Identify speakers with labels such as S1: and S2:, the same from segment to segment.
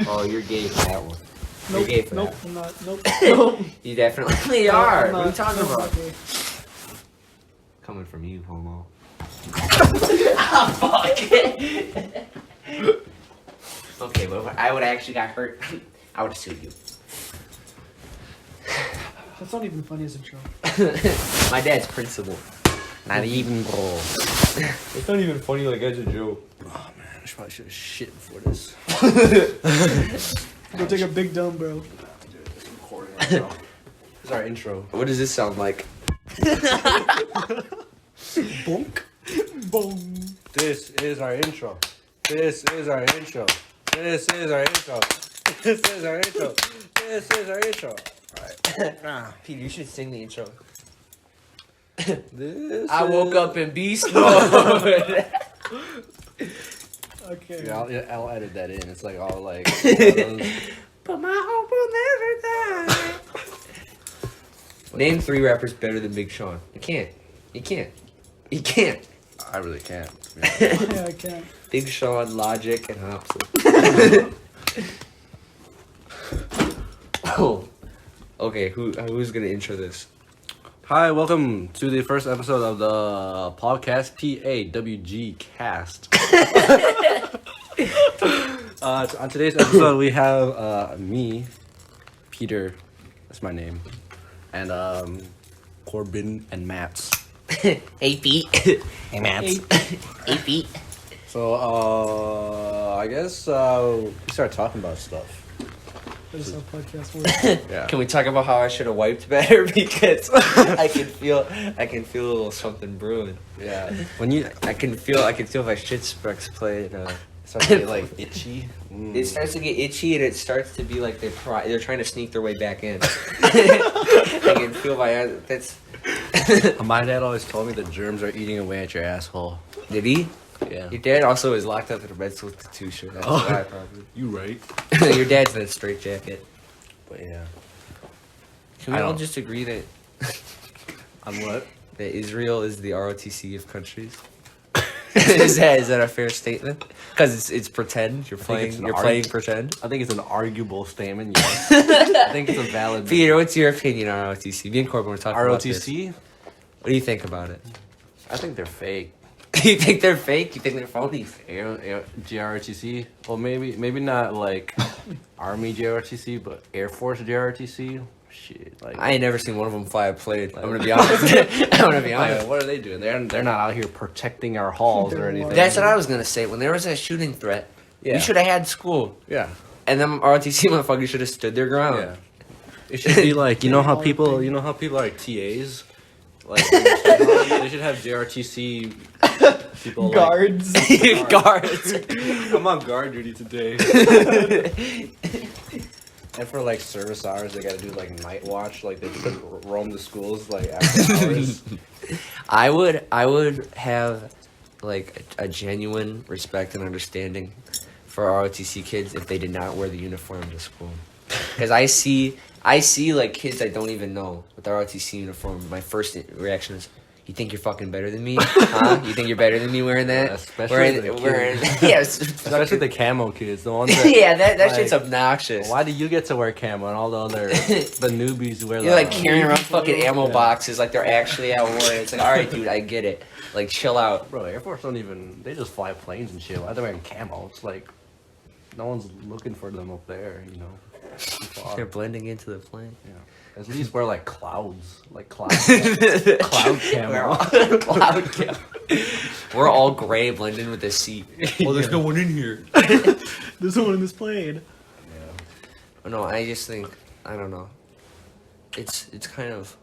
S1: Oh, you're gay for that one.
S2: Nope,
S1: You're gay for
S2: nope,
S1: that.
S2: I'm not. Nope, nope.
S1: You definitely are.
S2: I'm
S1: What are you
S2: not.
S1: talking
S2: No, I'm
S1: about?
S2: not gay.
S1: Coming from you, homo.
S3: Fuck.
S1: Okay, but if I would have actually got hurt, I would have sued you.
S2: That's not even funny as a joke.
S1: My dad's principal. Not even, bro. It's not even funny like as a joke.
S3: Oh man, I probably should have shit before this.
S2: Go take a big dumb, bro.
S3: It's recording right now. This is our intro.
S1: What does this sound like?
S3: Bonk.
S2: Boom.
S3: This is our intro. This is our intro. This is our intro. This is our intro. This is our intro. Alright.
S1: Peter, you should sing the intro.
S3: This
S1: I woke
S3: is-
S1: up in beast mode.
S2: Okay.
S3: Yeah, I'll edit that in. It's like all like.
S1: But my hope will never die. Name 3 rappers better than Big Sean. You can't. You can't. You can't.
S3: I really can't.
S2: Yeah, I can't.
S1: Big Sean, Logic, and Hopsin. Oh. Okay, who's gonna intro this?
S3: Hi, welcome to the first episode of the PflugCast, PAWG-cast. On today's episode, we have me, Peter, that's my name, and Corbin and Mats.
S1: Hey, Pete.
S3: Hey, Mats.
S1: Hey, Pete.
S3: So, I guess we start talking about stuff.
S2: This is how podcast works.
S3: Yeah.
S1: Can we talk about how I should have wiped better because I can feel a little something brewing.
S3: Yeah.
S1: I can feel if my shit sparks play.
S3: Starts to get like itchy.
S1: It starts to get itchy and it starts to be like they're trying to sneak their way back in. I can feel that's.
S3: My dad always told me that germs are eating away at your asshole.
S1: Did he?
S3: Yeah.
S1: Your dad also is locked up in a mental institution. That's why probably.
S3: You right.
S1: Your dad's in a straitjacket.
S3: But yeah.
S1: Can we
S3: I
S1: all
S3: don't-
S1: just agree that
S3: On what?
S1: that Israel is the ROTC of countries? is that a fair statement? Because it's pretend. You're playing pretend.
S3: I think it's an arguable statement. Yes. I think it's a valid.
S1: Peter, what's your opinion on ROTC? Me and Corbin were talking about this.
S3: ROTC?
S1: What do you think about it?
S3: I think they're fake.
S1: You think they're fake? You think they're phony?
S3: GRTC? Well, maybe not like Army GRTC, but Air Force GRTC. Shit, like
S1: I ain't never seen one of them fly a plane. I'm gonna be honest. I'm gonna be honest.
S3: what are they doing? They're not out here protecting our halls or anything.
S1: That's what I was gonna say. When there was a shooting threat,
S3: Yeah.
S1: we should have had school,
S3: Yeah.
S1: and them ROTC motherfuckers should have stood their ground.
S3: Yeah. It should be like you know how people are like TAs, like they should have JRTC people
S2: Guards.
S1: Guards.
S3: I'm on guard duty today. And for like service hours, they gotta do like night watch, like they just roam the schools like after hours.
S1: I would have like a genuine respect and understanding for ROTC kids if they did not wear the uniform to school. Because I see like kids I don't even know with the ROTC uniform. My first reaction is, you think you're fucking better than me? Huh? You think you're better than me wearing that?
S3: Especially especially the camo kids, the ones that
S1: yeah, that
S3: like,
S1: shit's obnoxious.
S3: Why do you get to wear camo and all the other the newbies wear?
S1: You're like carrying around fucking ammo boxes like they're actually at war. It's like, all right, dude, I get it. Like, chill out.
S3: Bro, Air Force they just fly planes and shit. Why are they wearing camo? It's like no one's looking for them up there, you know.
S1: They're blending into the plane.
S3: Yeah. At least wear like clouds, cloud camo.
S1: Cloud camo. We're all gray, blend in with the seat. Oh, there's no one in here.
S2: There's no one in this plane.
S1: Oh, no, I just think, I don't know. It's kind of.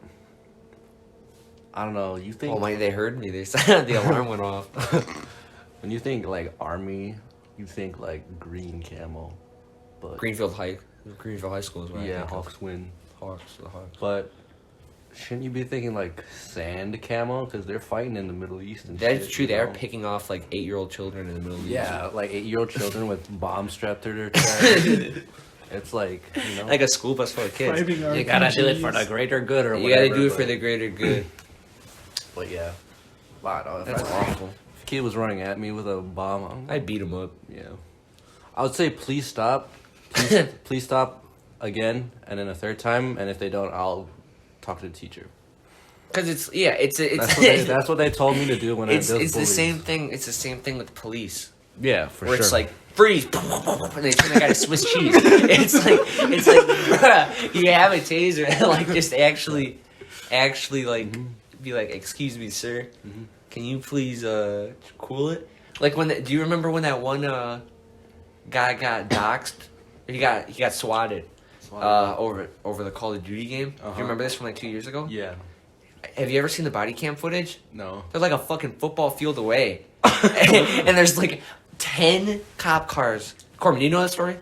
S3: I don't know. You think?
S1: Oh my! They heard me. They said the alarm went off.
S3: When you think like army, you think like green camo, but
S1: Greenfield High School is what I
S3: yeah,
S1: think of.
S3: Hawks win.
S1: Hawks.
S3: But shouldn't you be thinking like sand camo because they're fighting in the Middle East and
S1: That's
S3: shit,
S1: true.
S3: you
S1: They are
S3: know?
S1: picking off like 8-year-old children in the Middle East.
S3: Yeah, like 8-year-old children with bombs strapped to their chest. It's like, you know,
S1: Like a school bus full of kids.
S2: Driving
S3: you gotta do it for
S2: RPGs.
S3: the greater good or
S1: You
S3: whatever.
S1: gotta do it for
S3: but-
S1: the greater good.
S3: But yeah, wow, if
S1: That's awful.
S3: If a kid was running at me with a bomb,
S1: I'd beat him up.
S3: yeah, I would say please stop. please stop again, and then a third time, and if they don't, I'll talk to the teacher.
S1: Because it's
S3: That's what they told me to do when
S1: it's
S3: I was
S1: the same thing. It's the same thing with police.
S3: Yeah, for
S1: Where
S3: sure.
S1: it's like freeze, and they turn the guy to Swiss cheese. It's like, bruh, you have a taser, and like just actually like be like, excuse me, sir, can you please cool it? Like do you remember when that one guy got doxxed? He got swatted over the Call of Duty game. Do you remember this from like 2 years ago?
S3: Yeah.
S1: Have you ever seen the body cam footage?
S3: No.
S1: They're like a fucking football field away. And there's like 10 cop cars. Corbin, do you know that story?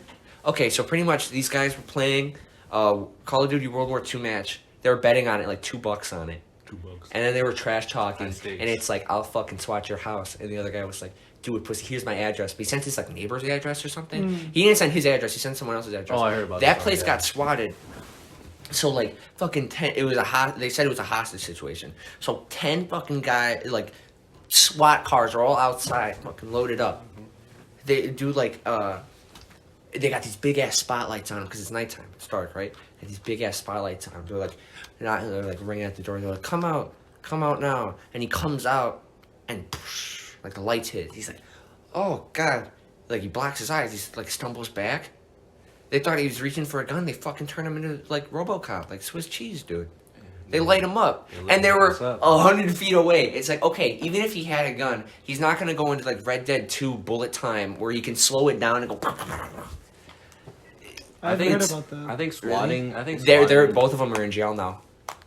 S1: Okay, so pretty much these guys were playing Call of Duty World War II match. They were betting on it, like $2 on it.
S3: $2.
S1: And then they were trash talking.
S3: High stakes.
S1: And it's like, I'll fucking swat your house. And the other guy was like, dude, pussy, here's my address. But he sent his like neighbor's address or something. He didn't send his address. He sent someone else's address.
S3: Oh, I heard about
S1: that.
S3: that
S1: Place
S3: one,
S1: got swatted. So like fucking 10. It was they said it was a hostage situation. So 10 fucking guys, like SWAT cars, are all outside, fucking loaded up. They do like they got these big ass spotlights on them because it's nighttime. It's dark, right? And these big ass spotlights on them. They're like ringing at the door. They're like, come out now. And he comes out, and like the lights hit. He's like, oh god. Like he blocks his eyes. He's like stumbles back. They thought he was reaching for a gun. They fucking turned him into like RoboCop, like Swiss cheese, dude. They light him up, and they were 100 feet away. It's like, okay, even if he had a gun, he's not gonna go into like Red Dead 2 bullet time where he can slow it down and go.
S2: I've heard about that.
S3: I think swatting.
S1: Really?
S3: I think
S1: They're both of them are in jail now.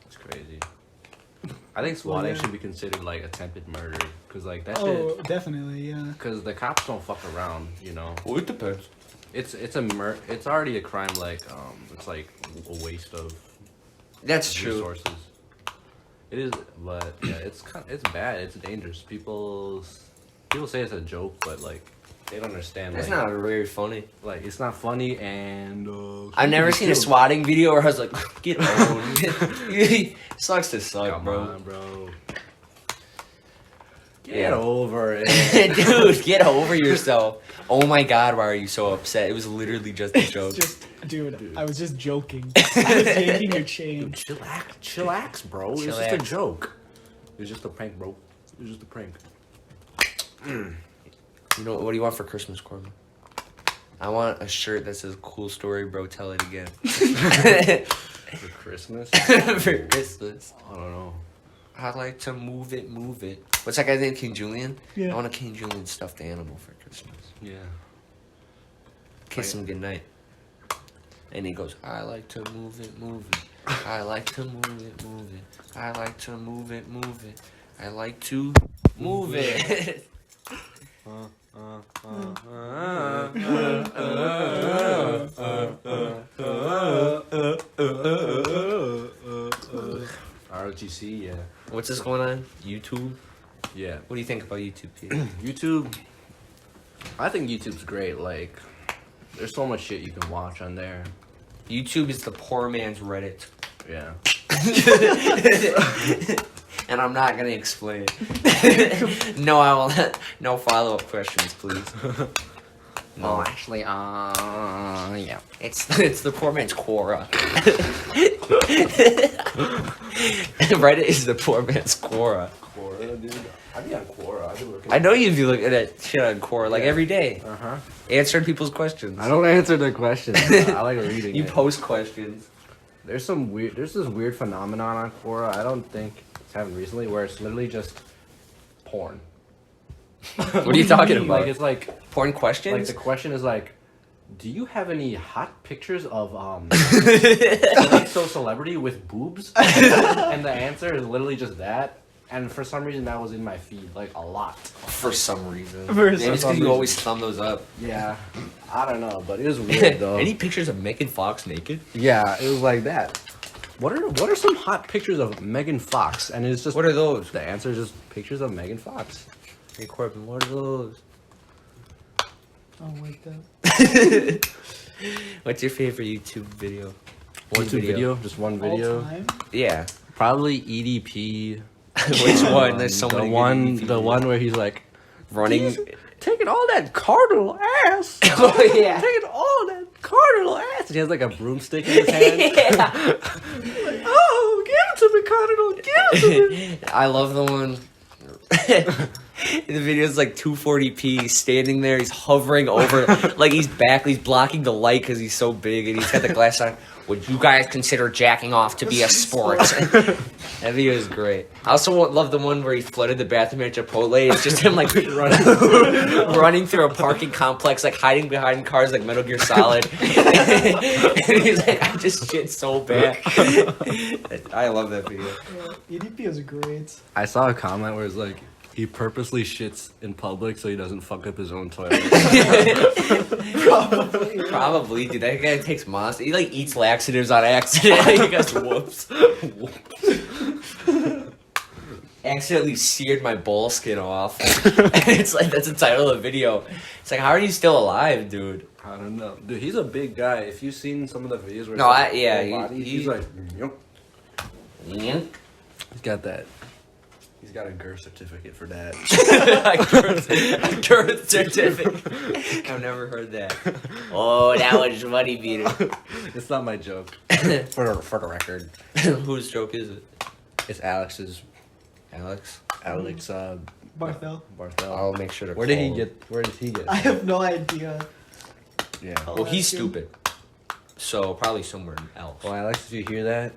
S3: It's crazy. I think swatting should be considered like attempted murder because like that.
S2: Oh, definitely, yeah.
S3: Because the cops don't fuck around, you know.
S1: Well, it depends.
S3: It's already a crime. Like it's like a waste of.
S1: That's true.
S3: Resources. It is, but yeah, it's bad. It's dangerous. People say it's a joke, but like they don't understand.
S1: It's
S3: like,
S1: not very funny.
S3: Like it's not funny, and
S1: I've never seen a swatting video where I was like, get owned. Sucks to suck,
S3: Come
S1: bro.
S3: on, bro. Get over it,
S1: Dude. Get over yourself. Oh my god, why are you so upset? It was literally just a joke.
S2: Dude, I was just joking. I was yanking your chain.
S3: Chillax, bro. It's just a joke. It was just a prank, bro. It was just a prank.
S1: You know what do you want for Christmas, Corbin? I want a shirt that says "Cool story, bro. Tell it again."
S3: For Christmas?
S1: For Christmas.
S3: I don't know.
S1: I like to move it. What's that guy's name? King Julian?
S2: Yeah.
S1: I want a King Julian stuffed animal for Christmas.
S3: Yeah.
S1: Kiss him goodnight. And he goes, I like to move it. I like to move it. I like to move it. I like to move it.
S3: ROTC, yeah.
S1: What's this going on? YouTube?
S3: Yeah.
S1: What do you think about YouTube, Pete?
S3: YouTube, I think YouTube's great. Like, there's so much shit you can watch on there.
S1: YouTube is the poor man's Reddit.
S3: Yeah.
S1: And I'm not gonna explain it. No, I will not. No follow-up questions, please. No, actually, yeah. It's the poor man's Quora. Reddit is the poor man's Quora.
S3: Quora, dude. I'd be on Quora. I'd be looking.
S1: I know you'd be looking at shit on Quora like every day. Answering people's questions.
S3: I don't answer their questions. I like reading.
S1: You post questions.
S3: There's this weird phenomenon on Quora. I don't think it's happened recently, where it's literally just porn.
S1: What are you talking about?
S3: Like it's like
S1: porn questions.
S3: Like the question is like, do you have any hot pictures of so celebrity with boobs? And the answer is literally just that. And for some reason that was in my feed like a lot.
S1: For some reason.
S2: For
S1: Maybe it's because you always thumb those up.
S3: Yeah. I don't know, but it was weird though.
S1: Any pictures of Megan Fox naked?
S3: Yeah, it was like that. What are some hot pictures of Megan Fox? And it's just
S1: what are those?
S3: The answer is just pictures of Megan Fox.
S1: Hey Corbin, what are those?
S2: Oh, like that.
S1: What's your favorite YouTube video?
S3: YouTube video? Just one video?
S2: All time?
S1: Yeah.
S3: Probably EDP.
S1: Which one? There's so many.
S3: The one where he's like
S1: running.
S3: Taking all that cardinal ass.
S1: Oh yeah.
S3: Taking all that Cardinal ass. He has like a broomstick in his hand.
S1: Yeah.
S3: Oh, give it to me, Cardinal. Give it to me.
S1: I love the one. The video is like 240p. He's standing there. He's hovering over, like he's blocking the light because he's so big, and he's got the glass on. Would you guys consider jacking off to be a sport? That video is great. I also love the one where he flooded the bathroom at Chipotle. It's just him like running through a parking complex, like hiding behind cars like Metal Gear Solid. And he's like, I just shit so bad. I love that video.
S2: Yeah, EDP is great.
S3: I saw a comment where it's like, he purposely shits in public so he doesn't fuck up his own toilet.
S1: Probably, dude. That guy takes monster. He like eats laxatives on accident. He goes, whoops. Accidentally seared my ball skin off. It's like that's the title of the video. It's like, how are you still alive, dude?
S3: I don't know. Dude, he's a big guy. If you've seen some of the videos where he's like, yep.
S1: Yeah.
S3: He's got that. He's got a girth certificate for that.
S1: A girth certificate. I've never heard that. Oh, that was funny, Peter.
S3: It's not my joke. For the record.
S1: Whose joke is it?
S3: It's Alex's.
S1: Alex?
S3: Alex
S2: Barthel.
S1: I'll make sure to
S3: Where did he get it?
S2: I have no idea.
S3: Yeah.
S1: Well, he's stupid. So, probably somewhere else.
S3: Well, Alex, if you hear that.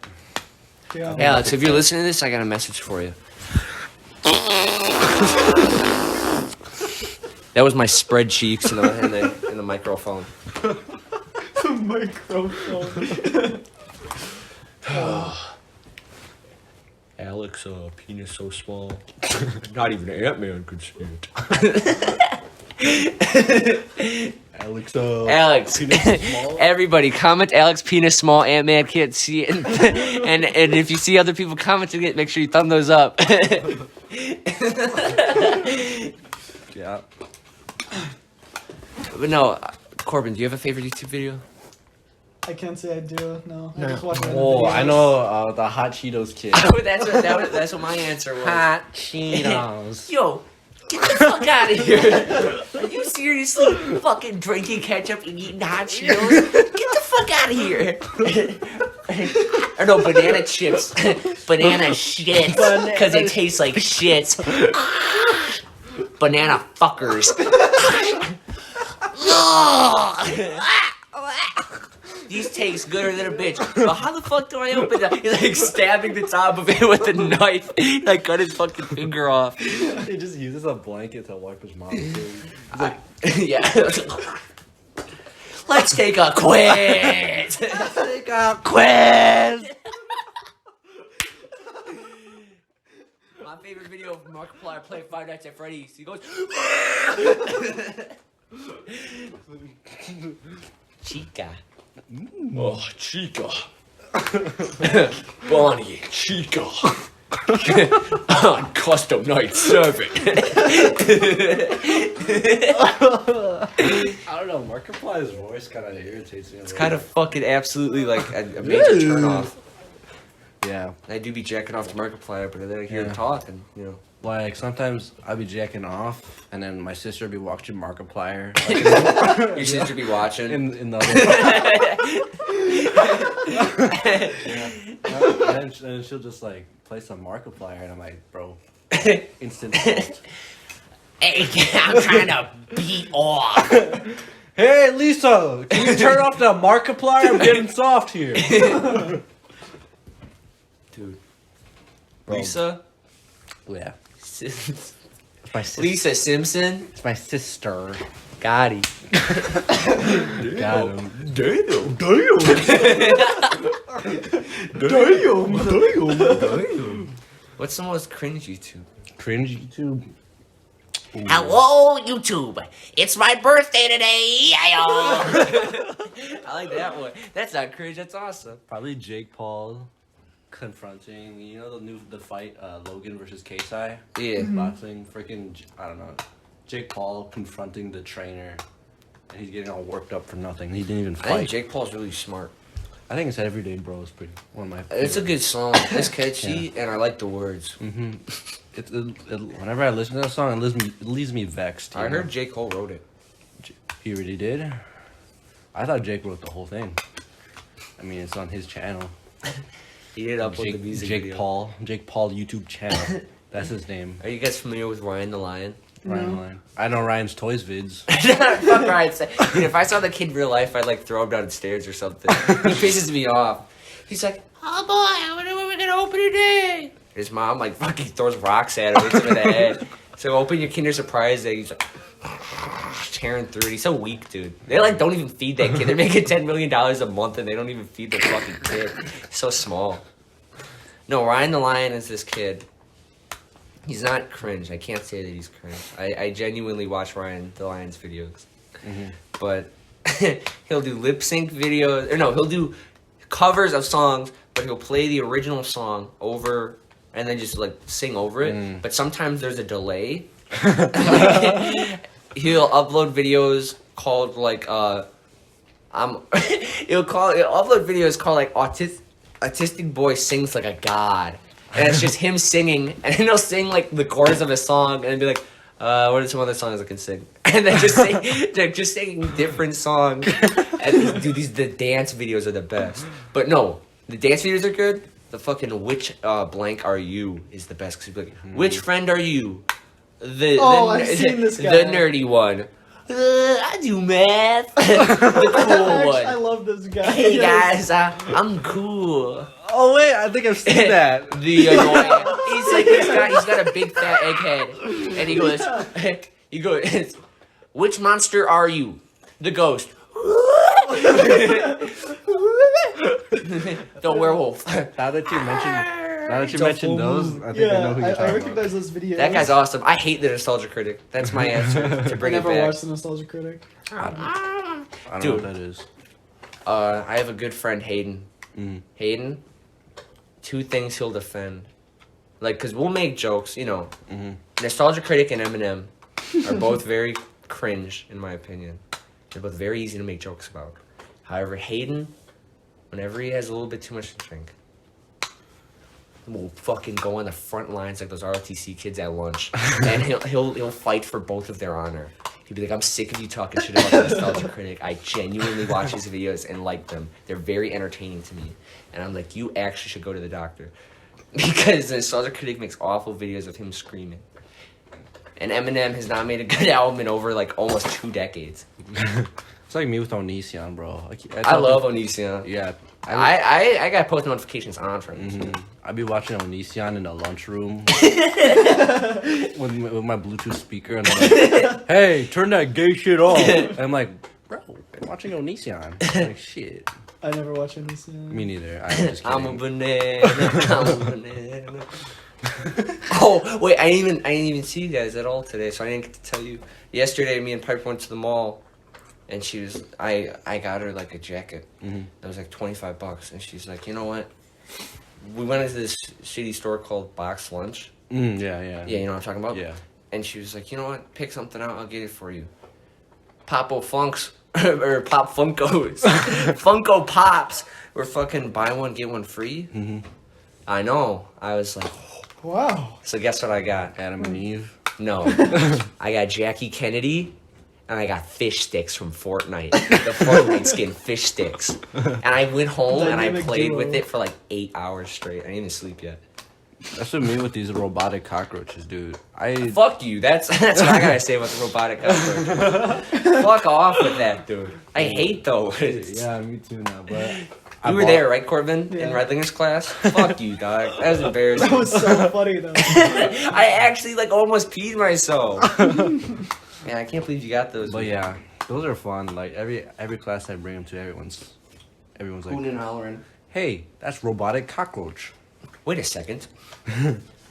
S2: Yeah.
S1: Alex, if you're listening to this, I got a message for you. That was my spread cheeks in the microphone.
S2: The microphone.
S1: Alex, penis so small. Not even Ant-Man could see it. Alex, everybody comment Alex penis small, Ant-Man can't see it. And if you see other people commenting it, make sure you thumb those up.
S3: Yeah.
S1: But no, Corbin, do you have a favorite YouTube video?
S2: I can't say I do. No. I just watch
S3: Oh, I know the Hot Cheetos kid.
S1: That's what my answer was.
S3: Hot Cheetos.
S1: Yo, get the fuck out of here. Are you seriously fucking drinking ketchup and eating hot Cheetos? Get the fuck out of here. Or no, banana chips. Banana shit. Because they taste like shit. Banana fuckers. These taste gooder than a bitch. But how the fuck do I open that? He's like stabbing the top of it with a knife. He like cut his fucking finger off.
S3: He just uses a blanket to wipe his mouth.
S1: Yeah. Let's take a quiz. My favorite video of Markiplier playing Five Nights at Freddy's. He goes, Chica. Oh, Chica. Bonnie, Chica. On custom night serving.
S3: I don't know, Markiplier's voice kind of irritates me.
S1: It's kind of fucking absolutely like a major turn off.
S3: Yeah.
S1: I do be jacking off to Markiplier, but then I hear him talk and, you know.
S3: Like, sometimes I'll be jacking off, and then my sister will be watching Markiplier.
S1: Your sister be watching.
S3: In the and then she'll just, like, play some Markiplier, and I'm like, bro, instant fault.
S1: Hey, I'm trying to beat off.
S3: Hey, Lisa, can you turn off the Markiplier? I'm getting soft here.
S1: Dude.
S3: Bro.
S1: Lisa?
S3: Yeah.
S1: It's
S3: my sister.
S1: Lisa Simpson?
S3: It's my sister.
S1: Got him.
S3: Got him.
S1: Damn. What's the most cringe YouTube?
S3: Cringe YouTube? Ooh.
S1: Hello, YouTube. It's my birthday today. I like that one. That's not cringe. That's awesome.
S3: Probably Jake Paul confronting, you know, the fight, Logan versus KSI?
S1: Yeah.
S3: Boxing, freaking, I don't know. Jake Paul confronting the trainer, and he's getting all worked up for nothing. He didn't even fight.
S1: I think Jake Paul's really smart.
S3: I think it's Everyday Bro is pretty one of my favorites.
S1: It's a good song. It's catchy, and I like the words.
S3: Mm-hmm. Whenever I listen to that song, it leaves me vexed.
S1: I heard J. Cole wrote it.
S3: He really did? I thought Jake wrote the whole thing. I mean, it's on his channel.
S1: He did upload the music
S3: Jake
S1: video.
S3: Paul YouTube channel. That's his name.
S1: Are you guys familiar with Ryan the Lion?
S3: Ryan Line. I know Ryan's Toys vids.
S1: Fuck Ryan. Dude, if I saw the kid in real life, I'd like throw him downstairs or something. He pisses me off. He's like, "Oh boy, when are we gonna open today?" His mom like fucking throws rocks at him, hits him in the head. So open your Kinder Surprise Egg. He's like tearing through it. He's so weak, dude. They like don't even feed that kid. They're making $10 million a month and they don't even feed the fucking kid. He's so small. No, Ryan the Lion is this kid. He's not cringe. I can't say that he's cringe. I genuinely watch Ryan the Lion's videos. Mm-hmm. But he'll do lip sync videos. Or no, he'll do covers of songs, but he'll play the original song over and then just like sing over it. But sometimes there's a delay. He'll upload videos called like he'll upload videos called like Autistic Boy Sings Like a God. And it's just him singing, and then he'll sing like the chorus of a song, and be like, "What are some other songs I can sing?" And then just singing different songs. And dude, the dance videos are the best. But no, the dance videos are good. The fucking which blank are you is the best. Cause he'll be like, which friend are you?
S2: I've seen this guy.
S1: The nerdy one. I do math. The cool one.
S2: I love this guy.
S1: Hey guys, I'm cool.
S3: Oh wait, I think I've seen that.
S1: The annoying. He's like he's got a big fat egghead, and he goes, which monster are you? The ghost. The werewolf.
S3: Now that you mentioned those, I think I know who you're talking
S2: I recognize those videos.
S1: That guy's awesome. I hate the Nostalgia Critic. That's my answer to bring
S2: I
S1: it
S2: never
S1: back.
S2: watched the Nostalgia Critic.
S3: I don't
S1: Dude.
S3: know what that is.
S1: I have a good friend, Hayden. Hayden, 2 things he'll defend. Like, because we'll make jokes, you know. Nostalgia Critic and Eminem are both very cringe, in my opinion. They're both very easy to make jokes about. However, Hayden, whenever he has a little bit too much to drink, will fucking go on the front lines like those ROTC kids at lunch. And he'll fight for both of their honor. He'd be like, I'm sick of you talking shit about the Nostalgia Critic. I genuinely watch his videos and like them. They're very entertaining to me. And I'm like, you actually should go to the doctor. Because the Nostalgia Critic makes awful videos of him screaming. And Eminem has not made a good album in over like almost 2 decades.
S3: It's like me with Onision, bro.
S1: I love Onision.
S3: Yeah.
S1: I got post notifications on for him.
S3: I'd be watching Onision in the lunchroom with my Bluetooth speaker, and I'm like, "Hey, turn that gay shit off." And I'm like, "Bro, I'm watching Onision." I'm like, shit.
S2: I never watched any.
S3: Me neither. I'm just kidding.
S1: I'm a banana. I'm a banana. Oh wait, I didn't even see you guys at all today, so I didn't get to tell you. Yesterday, me and Piper went to the mall. And she was, I got her like a jacket that was like $25, and she's like, you know what? We went into this shitty store called Box Lunch.
S3: Yeah,
S1: you know what I'm talking about?
S3: Yeah.
S1: And she was like, you know what? Pick something out. I'll get it for you. Popo Funks or Pop Funkos, Funko Pops. We're fucking buy one get one free. I know. I was like,
S2: wow.
S1: So guess what I got?
S3: Adam and Eve.
S1: No, I got Jackie Kennedy. And I got fish sticks from Fortnite. The Fortnite skin fish sticks. And I went home and I played with it for like 8 hours straight. I didn't even sleep yet.
S3: That's what me with these robotic cockroaches, dude.
S1: Fuck you. That's what I gotta say about the robotic cockroaches. Fuck off with that, dude. I hate those.
S3: Yeah, me too now, but...
S1: You were there, right, Corbin? In Redlinger's class? Fuck you, dog. That was embarrassing.
S2: That was so funny, though.
S1: I actually like almost peed myself. Man, I can't believe you got those.
S3: But yeah, those are fun. Like every class I bring them to, everyone's like,
S1: hooting and hollering.
S3: Hey, that's robotic cockroach.
S1: Wait a second.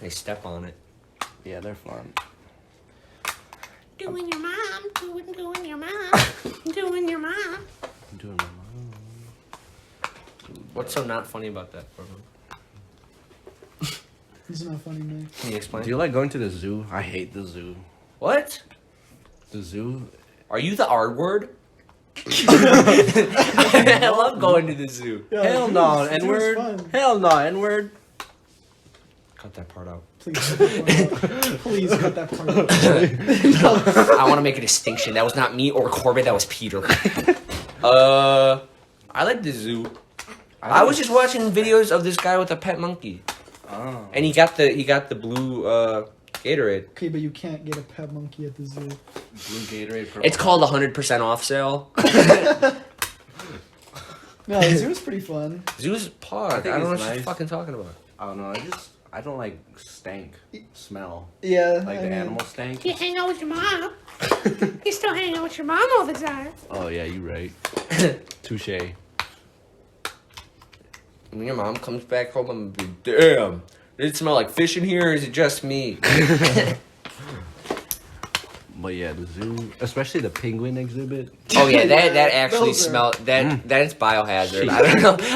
S1: They step on it.
S3: Yeah, they're fun.
S4: Doing your mom, doing your mom, doing your mom.
S3: I'm doing my mom.
S1: What's so not funny about that, Corbin?
S2: It's not funny, man.
S1: Can you explain?
S3: Do you like going to the zoo? I hate the zoo.
S1: What?
S3: The zoo?
S1: Are you the R word? I love going to the zoo.
S2: Yo,
S3: Hell no,
S2: the zoo's
S3: N-word.
S2: fun.
S3: Hell no, N-word.
S1: Cut that part out.
S2: Please cut that part out. Please cut that part out.
S1: I want to make a distinction. That was not me or Corbin. That was Peter. I like the zoo. I was just watching videos of this guy with a pet monkey.
S3: Oh.
S1: And he got the blue Gatorade.
S2: Okay, but you can't get a pet monkey at the zoo.
S3: Blue Gatorade. Purple.
S1: It's called 100% off sale.
S2: No, the zoo is pretty fun.
S1: Zoo's pog. I
S3: think
S1: don't know what
S3: it's
S1: she's
S3: nice.
S1: fucking talking about.
S3: I don't know. I don't like stank smell.
S2: Yeah.
S3: Like
S2: I
S3: the
S2: mean,
S3: animal stank.
S4: You hang out with your mom. You still hang out with your mom all the time.
S3: Oh yeah, you right. Touche.
S1: When your mom comes back home, I'm gonna be, damn, does it smell like fish in here or is it just me?
S3: But yeah, the zoo, especially the penguin exhibit.
S1: Oh yeah, that actually
S2: Those are-
S1: smell that is biohazard.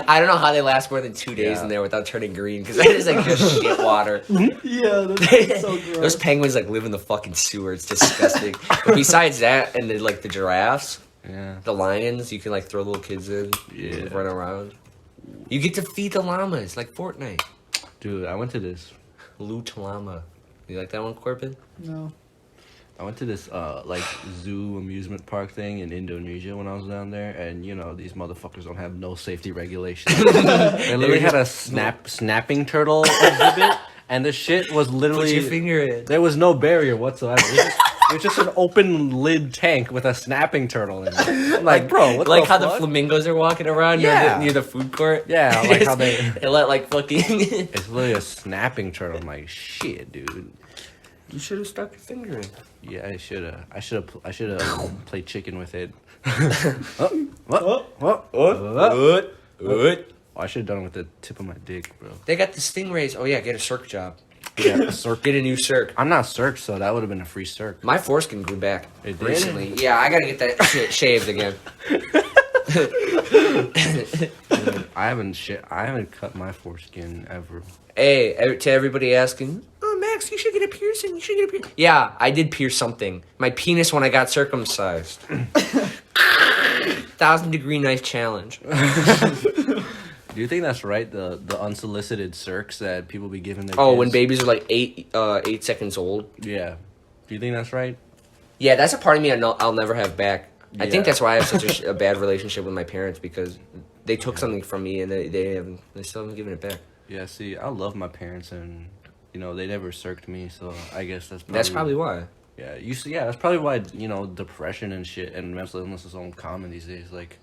S1: I don't know how they last more than 2 days
S3: Yeah.
S1: in there without turning green because that is like just shit water.
S2: Yeah, that's so gross.
S1: Those penguins like live in the fucking sewer. It's disgusting. But besides that, and the giraffes,
S3: Yeah.
S1: the lions, you can like throw little kids in,
S3: Yeah.
S1: run around. You get to feed the llamas like Fortnite.
S3: Dude, I went to this
S1: Loot llama. You like that one, Corbin?
S2: No.
S3: I went to this like zoo amusement park thing in Indonesia when I was down there, and you know these motherfuckers don't have no safety regulations. They literally had a snapping turtle exhibit, and the shit was literally
S1: Put your finger in.
S3: there was no barrier whatsoever. It was just an open lid tank with a snapping turtle in it. I'm like, bro, what
S1: Like
S3: the
S1: how
S3: fuck?
S1: the flamingos are walking around
S3: Yeah.
S1: near the food court.
S3: Yeah, like how they.
S1: They let like fucking.
S3: It's literally a snapping turtle. I'm like, shit, dude.
S1: You should have stuck your finger in.
S3: Yeah, I should have played chicken with it. What?
S1: What?
S3: I should have done it with the tip of my dick, bro.
S1: They got the stingrays. Oh yeah, get a circ job.
S3: Yeah,
S1: Get a new circ.
S3: I'm not circ, so that would have been a free circ.
S1: My foreskin grew back
S3: It did?
S1: recently. Yeah, I gotta get that shit shaved again.
S3: I haven't cut my foreskin ever.
S1: Hey, to everybody asking, oh Max, you should get a piercing. You should get a piercing. Yeah, I did pierce something. My penis when I got circumcised. 1,000-degree knife challenge.
S3: Do you think that's right? The unsolicited circs that people be giving their
S1: Oh,
S3: kids?
S1: when babies are like 8 seconds old.
S3: Yeah. Do you think that's right?
S1: Yeah, that's a part of me I'll never have back. I think
S3: Yeah.
S1: that's why I have such a bad relationship with my parents because they took something from me and they still haven't given it back.
S3: Yeah. See, I love my parents, and you know they never circed me, so I guess
S1: That's probably why.
S3: Yeah. You see, yeah, that's probably why depression and shit and mental illness is so common these days. Like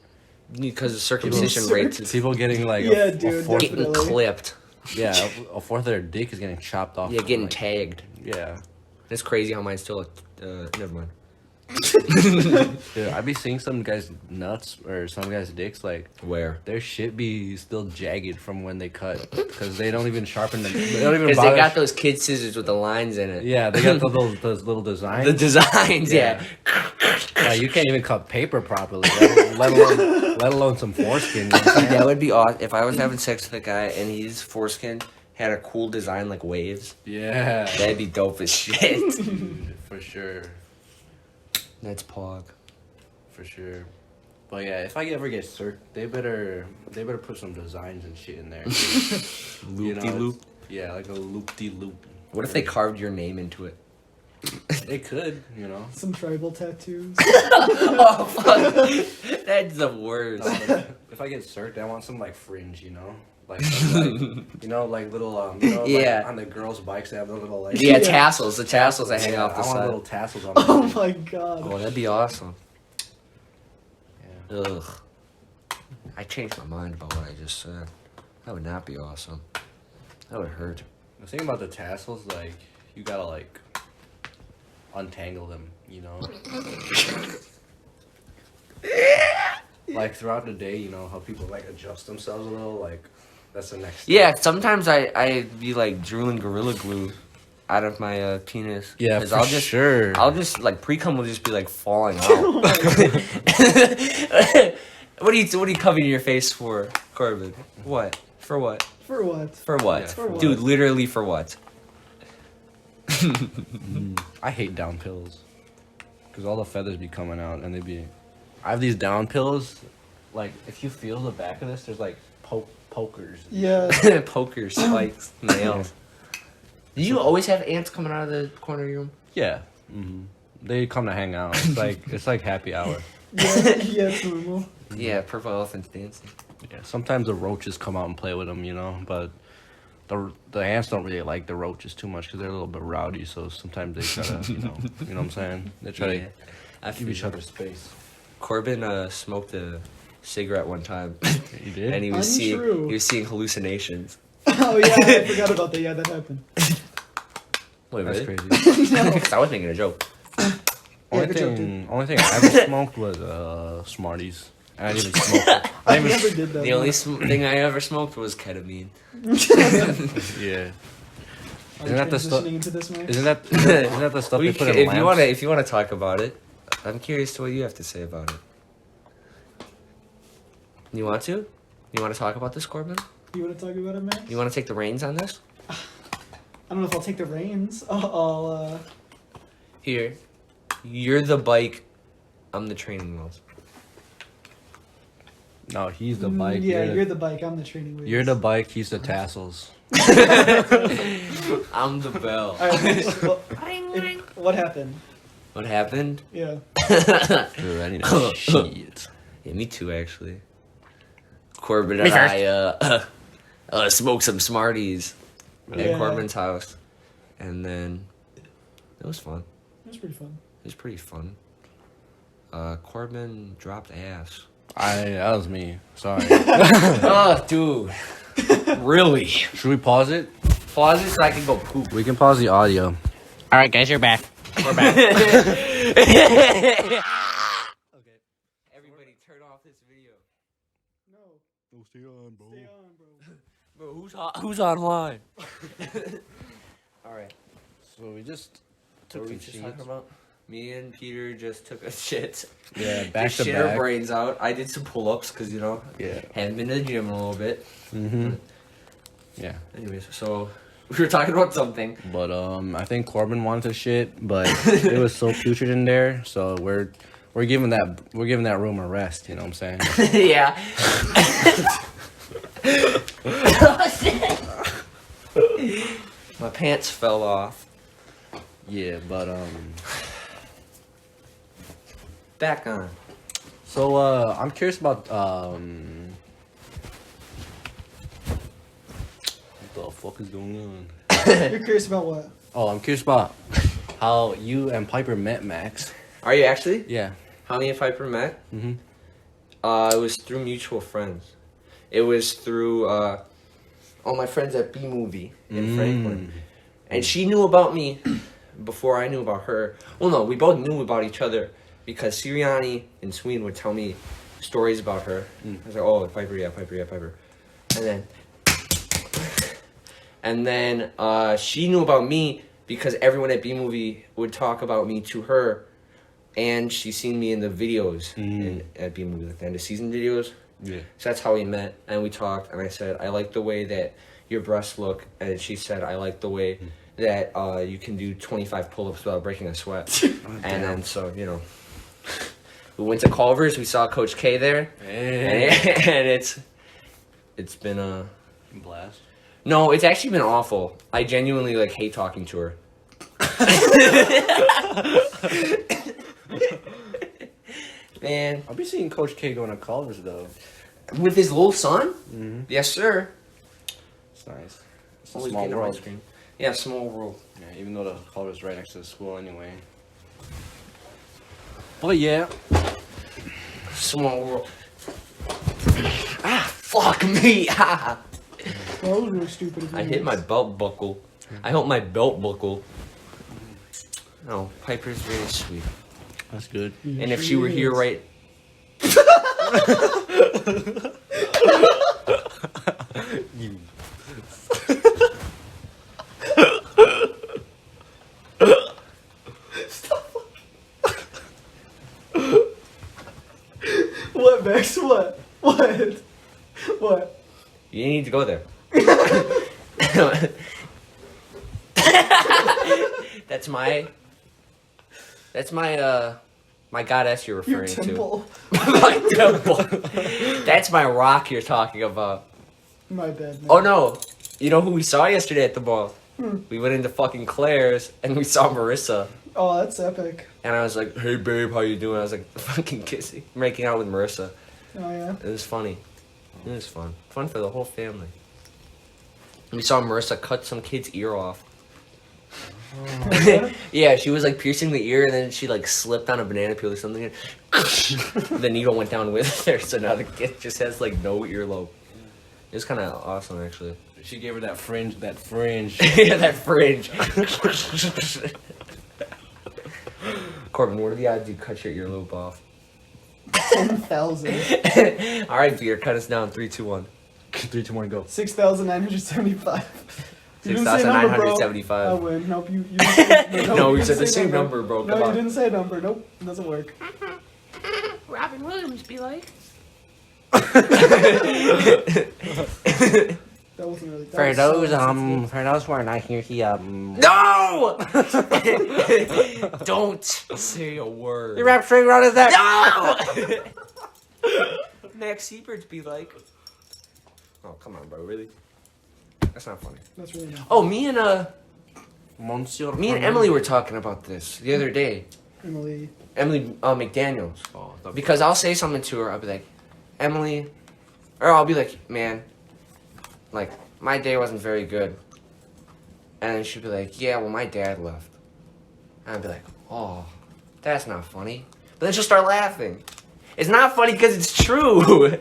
S1: Because the circumcision
S2: People-
S1: rates is
S3: people getting like
S2: Yeah,
S3: a
S2: dude,
S3: fourth,
S1: getting
S2: definitely.
S1: clipped.
S3: yeah, a fourth of their dick is getting chopped off.
S1: Yeah, getting
S3: like,
S1: tagged.
S3: Yeah.
S1: It's crazy how mine's still never mind.
S3: Dude, I be seeing some guys' nuts or some guys' dicks like
S1: Where?
S3: their shit be still jagged from when they cut because they don't even sharpen them. They don't even
S1: Because
S3: bother.
S1: they got those kid scissors with the lines in it.
S3: Yeah, they got those little designs.
S1: The designs, yeah.
S3: Like, you can't even cut paper properly, let alone some foreskin. You know what I'm saying?
S1: That would be awesome if I was having sex with a guy and his foreskin had a cool design like waves.
S3: Yeah,
S1: That'd be dope as shit.
S3: for sure,
S1: That's pog.
S3: for sure. But yeah, if I ever get cert, they better put some designs and shit in there.
S1: Loop-de-loop.
S3: Yeah, like a loop-de-loop.
S1: What if they carved your name into it?
S3: They could,
S2: Some tribal tattoos.
S1: Oh fuck! That's the worst.
S3: If I get cert, I want some like fringe, like like little
S1: Yeah.
S3: like on the girls' bikes they have the little like
S1: Yeah, tassels. The tassels that hang off the
S3: I want
S1: side.
S3: little tassels on.
S2: Oh
S3: them.
S2: my god.
S1: Oh, that'd be awesome.
S3: Yeah.
S1: Ugh. I changed my mind about what I just said. That would not be awesome. That would hurt.
S3: The thing about the tassels, like you gotta like untangle them, like throughout the day, how people like adjust themselves a little, like that's the next step.
S1: Yeah, sometimes I be like drooling Gorilla Glue out of my penis.
S3: Yeah,
S1: 'Cause
S3: for sure.
S1: I'll just like pre-cum will just be like falling out. What are you covering your face for, Corbin? What? For what?
S2: For what?
S1: For what?
S3: Yeah,
S2: for what?
S1: Dude, literally for what?
S3: I hate down pills because all the feathers be coming out, and I have these down pills. Like if you feel the back of this, there's like pokers.
S2: Yeah.
S1: Poker spikes, nails. Do you always have ants coming out of the corner of your room?
S3: Yeah. They come to hang out. It's like happy hour.
S2: Yeah, it's normal.
S1: Yeah, purple elephants dancing.
S3: Yeah, sometimes the roaches come out and play with them, you know, but the ants don't really like the roaches too much because they're a little bit rowdy. So sometimes they try to, you know what I'm saying? They try
S1: Yeah, I
S3: to give
S1: feel
S3: each other space.
S1: Corbin smoked a cigarette one time,
S3: You did?
S1: and he was seeing hallucinations.
S2: Oh yeah, I forgot about that. Yeah, that happened.
S1: Wait,
S3: That's
S1: really?
S3: crazy.
S1: Because I was making a joke.
S2: Yeah, good joke, dude.
S3: Only thing I ever smoked was Smarties. I didn't even smoke.
S2: I never did that.
S1: The only thing I ever smoked was ketamine.
S3: Yeah.
S2: Are
S3: Isn't that the stuff?
S2: transitioning into this, man?
S3: Isn't that the stuff they put in lamps?
S1: If you wanna talk about it, I'm curious to what you have to say about it. You want to? You want to talk about this, Corbin?
S2: You want to talk about it, Max?
S1: You want to take the reins on this?
S2: I don't know if I'll take the reins. I'll
S1: Here, you're the bike. I'm the training wheels.
S3: No, he's the bike.
S2: Yeah, you're the bike. I'm the training wheels.
S3: You're the bike. He's the tassels.
S1: I'm the bell.
S2: All right, Max, well,
S4: Ring, ring.
S2: what happened?
S1: What happened?
S2: Yeah.
S3: Dude, I need a shit.
S1: Yeah, me too, actually. Corbin and I smoked some Smarties at
S2: Yeah.
S1: Corbin's house, and then it was fun.
S2: It was pretty fun.
S1: It was pretty fun. Corbin dropped ass.
S3: That was me. Sorry.
S1: Oh, dude. Really?
S3: Should we pause it?
S1: Pause it so I can go poop.
S3: We can pause the audio.
S5: All right, guys, you're back. We're back.
S1: Okay. Everybody turn off this video.
S2: No.
S3: Stay on, bro.
S2: Stay on, bro.
S1: Bro, who's online? Alright.
S3: So we just
S1: What
S3: took
S1: were we
S3: some
S1: just
S3: sheets.
S1: talking about? Me and Peter just took a shit.
S3: Yeah, back
S1: Just
S3: to
S1: shit our
S3: back.
S1: brains out. I did some pull-ups because,
S3: Yeah.
S1: haven't been to the gym in a little bit.
S3: Mm-hmm. Yeah.
S1: Anyways, so we were talking about something.
S3: But I think Corbin wanted to shit, but it was so putrid in there, so we're giving that room a rest, you know what I'm saying?
S1: Yeah. My pants fell off.
S3: Yeah, but
S1: Back on.
S3: so I'm curious about what the fuck is going on?
S2: You're curious about what?
S3: Oh, I'm curious about how you and Piper met, Max.
S1: Are you actually?
S3: Yeah.
S1: How me and Piper met?
S3: Mm-hmm.
S1: It was through mutual friends. It was through all my friends at B Movie in Franklin. And she knew about me before I knew about her. Well, no, we both knew about each other because Sirianni and Sween would tell me stories about her. I was like, oh, Piper, yeah, Piper, yeah, Piper. And then she knew about me because everyone at B Movie would talk about me to her. And she seen me in the videos at B Movie, like the end of season videos.
S3: Yeah.
S1: So that's how we met, and we talked, and I said, I like the way that your breasts look, and she said, I like the way that you can do 25 pull-ups without breaking a sweat. And then, so, we went to Culver's, we saw Coach K there, and it's been a...
S3: Blast.
S1: No, it's actually been awful. I genuinely, hate talking to her. Man.
S3: I'll be seeing Coach K going to Culver's though.
S1: With his little son?
S3: Mm-hmm.
S1: Yes, sir.
S3: It's nice. It's a
S1: Always
S3: small
S1: getting ice
S3: world.
S1: cream. Yeah, small world.
S3: Yeah, even though the Culver's right next to the school anyway. But yeah.
S1: Small world. Fuck me! Ah!
S2: That was really stupid of you.
S1: I hit my belt buckle. I hope my belt buckle. No, Piper's very sweet.
S3: That's good.
S2: Yeah,
S1: And if she were here
S2: is.
S1: right...
S2: What, Max? What? What? What?
S1: You need to go there. That's my goddess you're
S2: Your
S1: referring to.
S2: temple.
S1: My temple. That's my rock you're talking about.
S2: My bad, man.
S1: Oh no. You know who we saw yesterday at the mall? We went into fucking Claire's and we saw Marissa.
S2: Oh, that's epic.
S1: And I was like, "Hey babe, how you doing?" I was like, fucking kissing, making out with Marissa.
S2: Oh yeah.
S1: It was funny. It was fun. Fun for the whole family. We saw Marissa cut some kid's ear off. Yeah, she was like piercing the ear, and then she like slipped on a banana peel or something. And the needle went down with her, so now the kid just has like no earlobe. It was kind of awesome, actually.
S3: She gave her that fringe.
S1: Yeah, that fringe. Corbin, what are the odds you cut your earlobe off?
S2: 10,000.
S1: All right, Peter, cut us down. 3, 2, 1.
S3: 3, 2, 1, go.
S2: 6,975. You didn't say a
S1: 6,975.
S2: number, bro. I win. Nope, you
S1: No, we
S2: you
S1: said the
S2: didn't say
S1: same number, bro.
S2: No,
S1: Come
S2: you
S1: on.
S2: didn't say a number. Nope, it doesn't work.
S4: Robin Williams be like.
S2: That wasn't really.
S5: For those who are not here,
S1: No! Don't say a word.
S5: You rap straight around his neck.
S1: No! Max Siebert's be like. Oh, come on, bro. Really? That's not funny.
S2: That's really not.
S1: Oh, me and
S3: Monsieur.
S1: Emily were talking about this the other day.
S2: Emily.
S1: Emily McDaniels.
S3: Oh,
S1: Because I'll say something to her. I'll be like, Emily, or I'll be like, man, like my day wasn't very good. And then she'll be like, yeah, well, my dad left. And I'll be like, oh, that's not funny. But then she'll start laughing. It's not funny because it's true.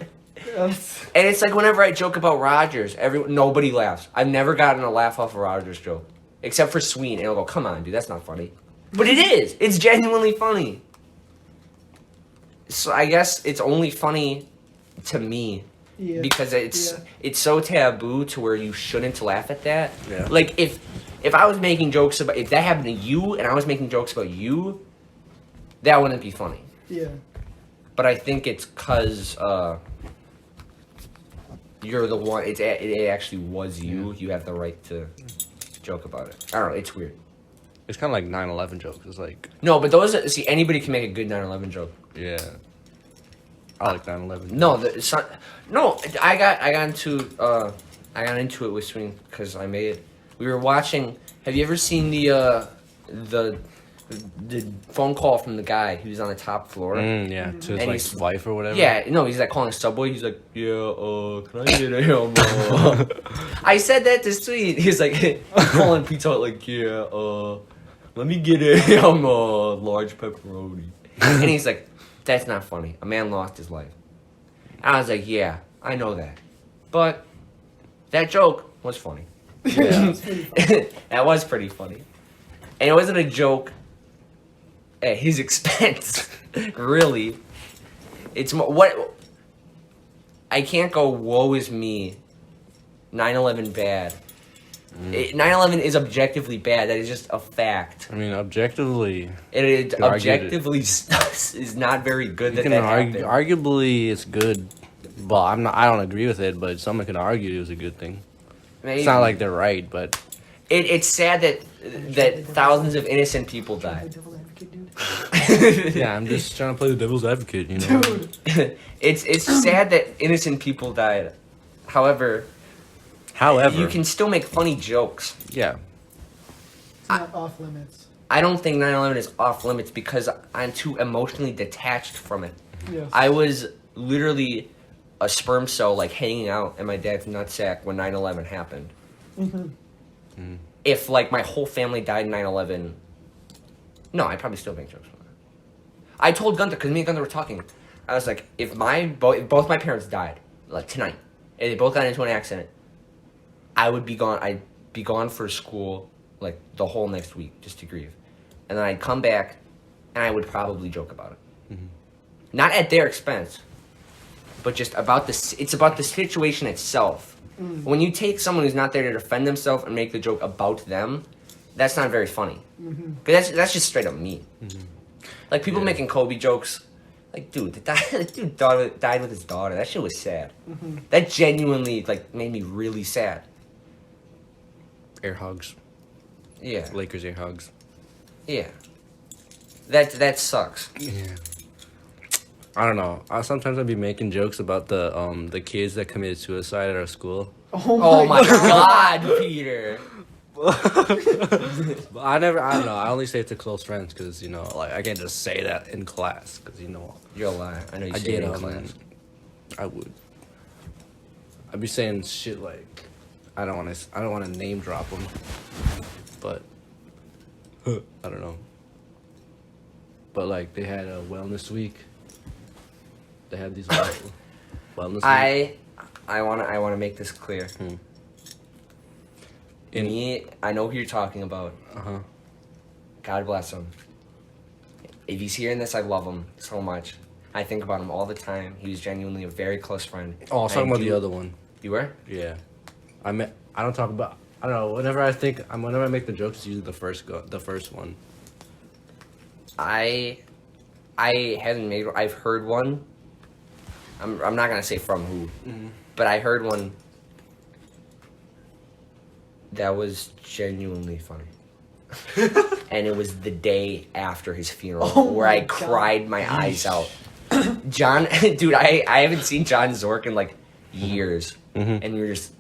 S2: Yes.
S1: And it's like whenever I joke about Rogers, nobody laughs. I've never gotten a laugh off a Rogers joke. Except for Sween. And I'll go, come on, dude, that's not funny. But it is. It's genuinely funny. So I guess it's only funny to me.
S2: Yeah.
S1: Because it's so taboo to where you shouldn't laugh at that.
S3: Yeah.
S1: Like if I was making jokes about, if that happened to you and I was making jokes about you, that wouldn't be funny.
S2: Yeah.
S1: But I think it's because you're the one. It actually was you. You have the right to joke about it. I don't know. It's weird.
S3: It's kind of like 9/11 jokes. It's like,
S1: No, but those. See, anybody can make a good 9/11 joke.
S3: yeah. I like 9/11.
S1: No, it's not. No, I got into it with Swing because I made it. We were watching. Have you ever seen the phone call from the guy who's on the top floor?
S3: Yeah, to his
S1: And
S3: like
S1: he's-
S3: wife or whatever.
S1: Yeah, no, he's like calling Subway. He's like, yeah, can I get a ham? I said that to Sweet. He's like calling Pizza Hut like, yeah, let me get a ham, large pepperoni. And he's like, that's not funny. A man lost his life. And I was like, yeah, I know that, but that joke was funny.
S3: Yeah.
S1: That was pretty funny, and it wasn't a joke at his expense. Really, it's what I can't go. Woe is me. 9/11 bad. 9/11 is objectively bad. That is just a fact.
S3: I mean, objectively,
S1: It
S3: could argue
S1: objectively is not very good
S3: you
S1: that
S3: can
S1: happened.
S3: arguably it's good. Well, I don't agree with it, but someone can argue it was a good thing.
S1: Maybe.
S3: It's not like they're right, but
S1: It's sad that thousands of innocent people died.
S2: Devil advocate, dude.
S3: yeah, I'm just trying to play the devil's advocate, you know.
S2: Dude.
S1: It's sad that innocent people died. However, you can still make funny jokes.
S3: yeah,
S2: It's not off limits.
S1: I don't think 9/11 is off limits because I'm too emotionally detached from it.
S2: Yes.
S1: I was literally a sperm cell like hanging out in my dad's nutsack when 9/11 happened. If like my whole family died in 9/11, no, I'd probably still make jokes about it. I told Gunther, because me and Gunther were talking, I was like, if both my parents died, like tonight, and they both got into an accident, I would be gone. I'd be gone for school like the whole next week just to grieve, and then I'd come back, and I would probably joke about it, not at their expense, but just about this. It's about the situation itself. When you take someone who's not there to defend themselves and make the joke about them, that's not very funny. But that's just straight up mean. Like people making Kobe jokes, like dude, the dude died with his daughter. That shit was sad. That genuinely like made me really sad.
S3: air hugs,
S1: Yeah,
S3: Lakers air hugs.
S1: yeah. That sucks.
S3: Yeah. I don't know. Sometimes I'd be making jokes about the kids that committed suicide at our school.
S1: Oh my god, Peter.
S3: But I don't know. I only say it to close friends because, you know, like, I can't just say that in class because, you know.
S1: You're a liar. I know you
S3: I
S1: say it
S3: did
S1: in class.
S3: I would. I'd be saying shit like, I don't want to name drop them, but I don't know. But like they had a wellness week. They had these wellness. Week.
S1: I wanna make this clear. Me, I know who you're talking about. God bless him. If he's hearing this, I love him so much. I think about him all the time. He was genuinely a very close friend.
S3: Oh, I was talking about the other one.
S1: You were?
S3: Yeah. I don't talk about. I don't know. Whenever I make the jokes, it's usually the first one.
S1: I haven't made. I've heard one. I'm not gonna say from who, but I heard one that was genuinely funny. And it was the day after his funeral where I cried my eyes out. John, dude, I haven't seen John Zork in like years, and we were just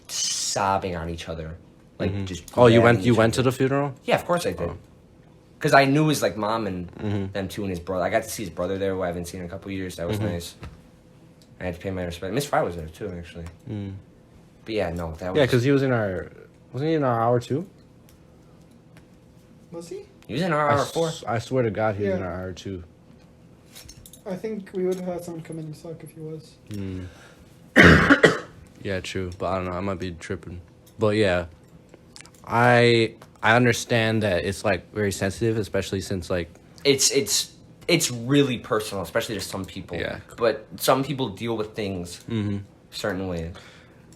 S1: sobbing on each other, like just.
S3: Oh, you
S1: grabbing each
S3: went
S1: other.
S3: to the funeral?
S1: Yeah, of course I did. Because I knew his like mom and them too, and his brother. I got to see his brother there, who I haven't seen in a couple of years. That was nice. I had to pay my respect. Miss Fry was there too, actually. But yeah, no, that was.
S3: Yeah, because he was in our. Wasn't he in our hour too?
S2: Was he?
S1: He was in our hour 4.
S3: I swear to God, he was in
S2: Yeah.
S3: our hour 2.
S2: I think we would have had someone come in and suck if he was.
S3: Yeah, true. But I don't know. I might be tripping. But yeah, I understand that it's like very sensitive, especially since like
S1: It's really personal, especially to some people.
S3: Yeah.
S1: But some people deal with things certain ways.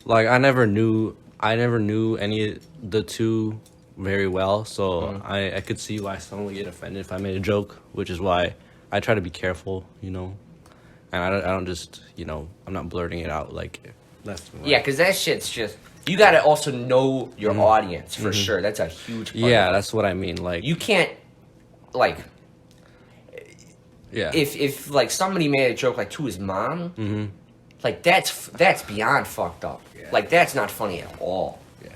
S3: like I never knew any of the two very well, so I could see why someone would get offended if I made a joke, which is why I try to be careful, you know, and I don't just, you know, I'm not blurting it out like left and right.
S1: Yeah, because that shit's just. You gotta also know your audience for sure. That's a huge part.
S3: Yeah,
S1: of it.
S3: that's what I mean. Like
S1: You can't, like.
S3: yeah,
S1: If like somebody made a joke like to his mom, like that's beyond fucked up.
S3: Yeah.
S1: Like that's not funny at all.
S3: yeah.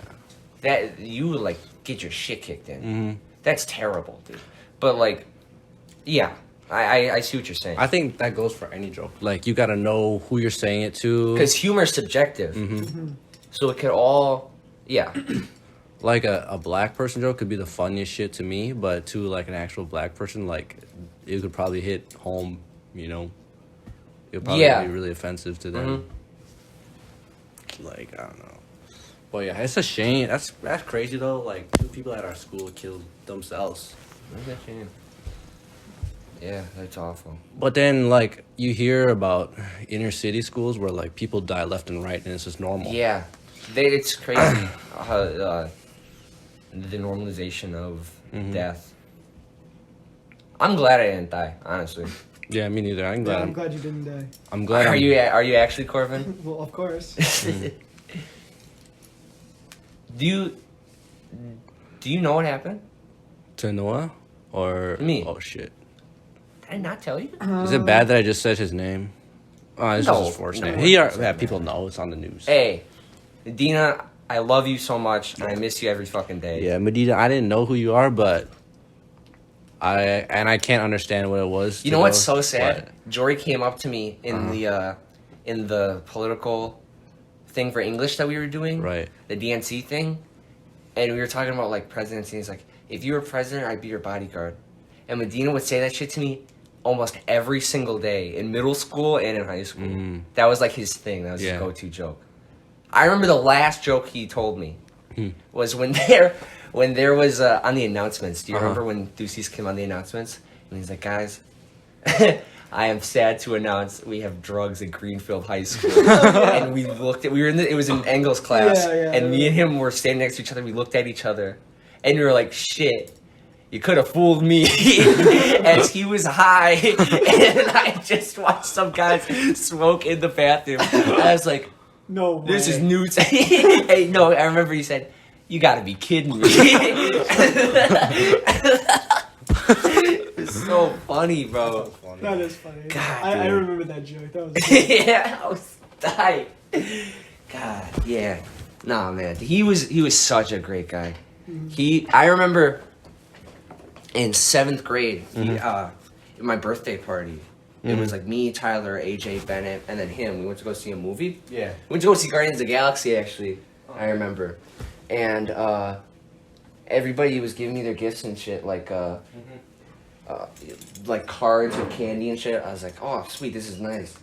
S1: That you would like get your shit kicked in. That's terrible, dude. But like, yeah, I see what you're saying.
S3: I think that goes for any joke. Like you gotta know who you're saying it to.
S1: Because humor is subjective, so it could all, yeah.
S3: Like a black person joke could be the funniest shit to me, but to like an actual black person, like it could probably hit home, you know. It would probably be really offensive to them. Like I don't know. But yeah, it's a shame. That's crazy though. Like 2 people at our school killed themselves.
S1: Yeah, that's awful.
S3: But then like you hear about inner city schools where like people die left and right, and it's just normal.
S1: Yeah, it's crazy how the normalization of death. I'm glad I didn't die, honestly.
S3: Yeah, me neither. I'm
S2: Yeah,
S3: glad.
S2: I'm glad you didn't die.
S3: I'm glad.
S1: Are you actually, Corbin?
S2: Well, of course.
S1: Do you know what happened?
S3: To Noah or
S1: Me.
S3: Oh shit.
S1: Did I not tell you?
S3: Is it bad that I just said his name? Oh, it's
S1: No,
S3: just his first
S1: no,
S3: name.
S1: it's
S3: Yeah, people know it's on the news.
S1: Hey, Dina, I love you so much, and I miss you every fucking day.
S3: Yeah, Medina, I didn't know who you are, but I can't understand what it was.
S1: You know what's so sad? Jory came up to me in the political thing for English that we were doing,
S3: Right.
S1: the DNC thing, and we were talking about like presidency. He's like, if you were president, I'd be your bodyguard. And Medina would say that shit to me almost every single day in middle school and in high school. That was like his thing. That was his go-to joke. I remember the last joke he told me was when there was on the announcements. Do you remember when Ducey's came on the announcements? And he's like, guys, I am sad to announce we have drugs at Greenfield High School. And we were it was in Engel's class, and me and him were standing next to each other. We looked at each other, and we were like, shit. You could have fooled me, as he was high, and I just watched some guys smoke in the bathroom. I was like,
S2: No way.
S1: this is news. Hey, no, I remember he said, you gotta be kidding me. It's so funny, bro.
S2: That is funny.
S1: God,
S2: I
S1: dude.
S2: remember that joke. That was
S1: Yeah, I was dying. God, yeah. Nah, man, he was such a great guy. I remember in 7th grade, my birthday party. It was like me, Tyler, AJ, Bennett, and then him. We went to go see a movie.
S3: Yeah.
S1: We went to go see Guardians of the Galaxy, actually. I remember. And everybody was giving me their gifts and shit, like cards with candy and shit. I was like, oh, sweet, this is nice.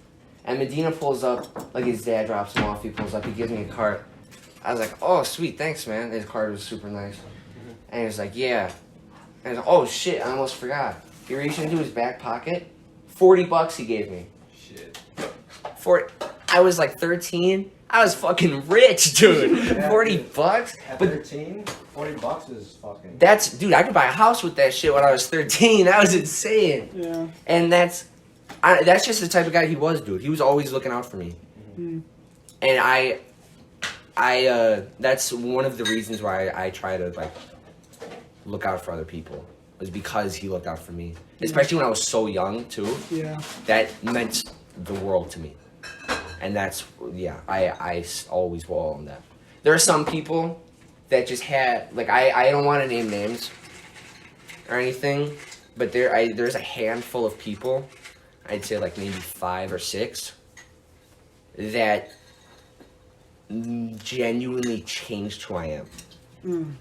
S1: And Medina pulls up, like his dad drops him off. He pulls up, he gives me a card. I was like, oh, sweet, thanks, man. His card was super nice. And he was like, yeah. And I was like, oh, shit, I almost forgot. He reached into his back pocket. $40 he gave me.
S3: Shit.
S1: I was like 13. I was fucking rich, dude.
S3: Yeah,
S1: $40.
S3: At
S1: But
S3: 13, $40 is fucking.
S1: dude, I could buy a house with that shit when I was 13. That was insane.
S2: Yeah.
S1: And that's just the type of guy he was, dude. He was always looking out for me.
S2: Mm.
S1: And I that's one of the reasons why I try to like look out for other people, was because he looked out for me. Especially when I was so young too.
S2: Yeah.
S1: That meant the world to me. And that's, yeah, I always will owe him that. There are some people that just had, like, I don't want to name names or anything, but there's a handful of people, I'd say like maybe 5 or 6, that genuinely changed who I am.
S2: Mm.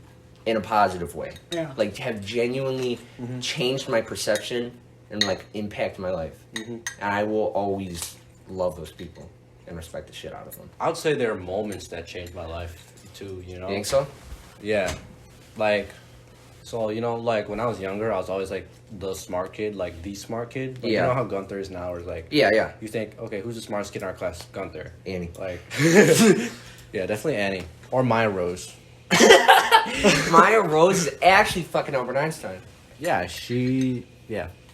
S1: In a positive way.
S2: Yeah.
S1: Like, have genuinely changed my perception and, like, impact my life. And I will always love those people and respect the shit out of them.
S3: I would say there are moments that changed my life too, you know?
S1: You think so?
S3: Yeah. Like, so, you know, like when I was younger, I was always like the smart kid, like the smart kid. Like,
S1: Yeah.
S3: You know how Gunther is now, or like,
S1: Yeah.
S3: you think, okay, who's the smartest kid in our class? Gunther.
S1: Annie.
S3: Like, yeah, definitely Annie. Or Maya Rose.
S1: Maya Rose is actually fucking Albert Einstein.
S3: Yeah, she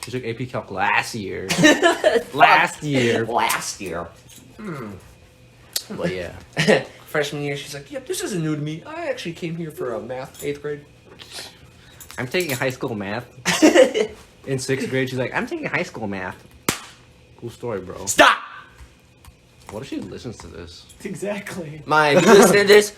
S3: took AP Calc last year. Last year. But yeah.
S1: Freshman year, she's like, yep, this isn't new to me. I actually came here for math, 8th grade.
S3: I'm taking high school math. In 6th grade, she's like, I'm taking high school math. Cool story, bro.
S1: Stop!
S3: What if she listens to this?
S2: Exactly.
S1: Maya, if you listen to this,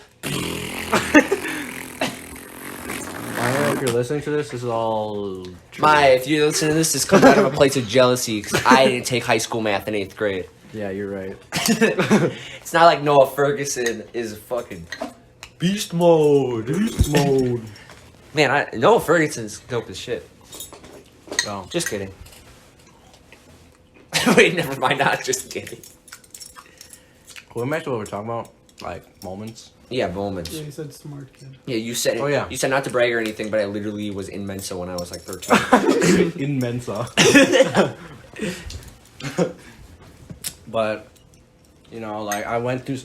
S3: I don't know if you're listening to this. This is all true.
S1: Maya, if you listen to this comes out of a place of jealousy because I didn't take high school math in 8th grade.
S3: Yeah, you're right.
S1: It's not like Noah Ferguson is fucking beast mode. Man, Noah Ferguson's dope as shit.
S3: Oh.
S1: Just kidding. Wait, never mind. Not just kidding.
S3: Going back to what we're talking about, like moments.
S1: Yeah, moments.
S2: Yeah, he said smart kid.
S1: Yeah, you said.
S3: Oh, yeah.
S1: You said not to brag or anything, but I literally was in Mensa when I was like 13.
S3: In Mensa. But, you know, like, I went through,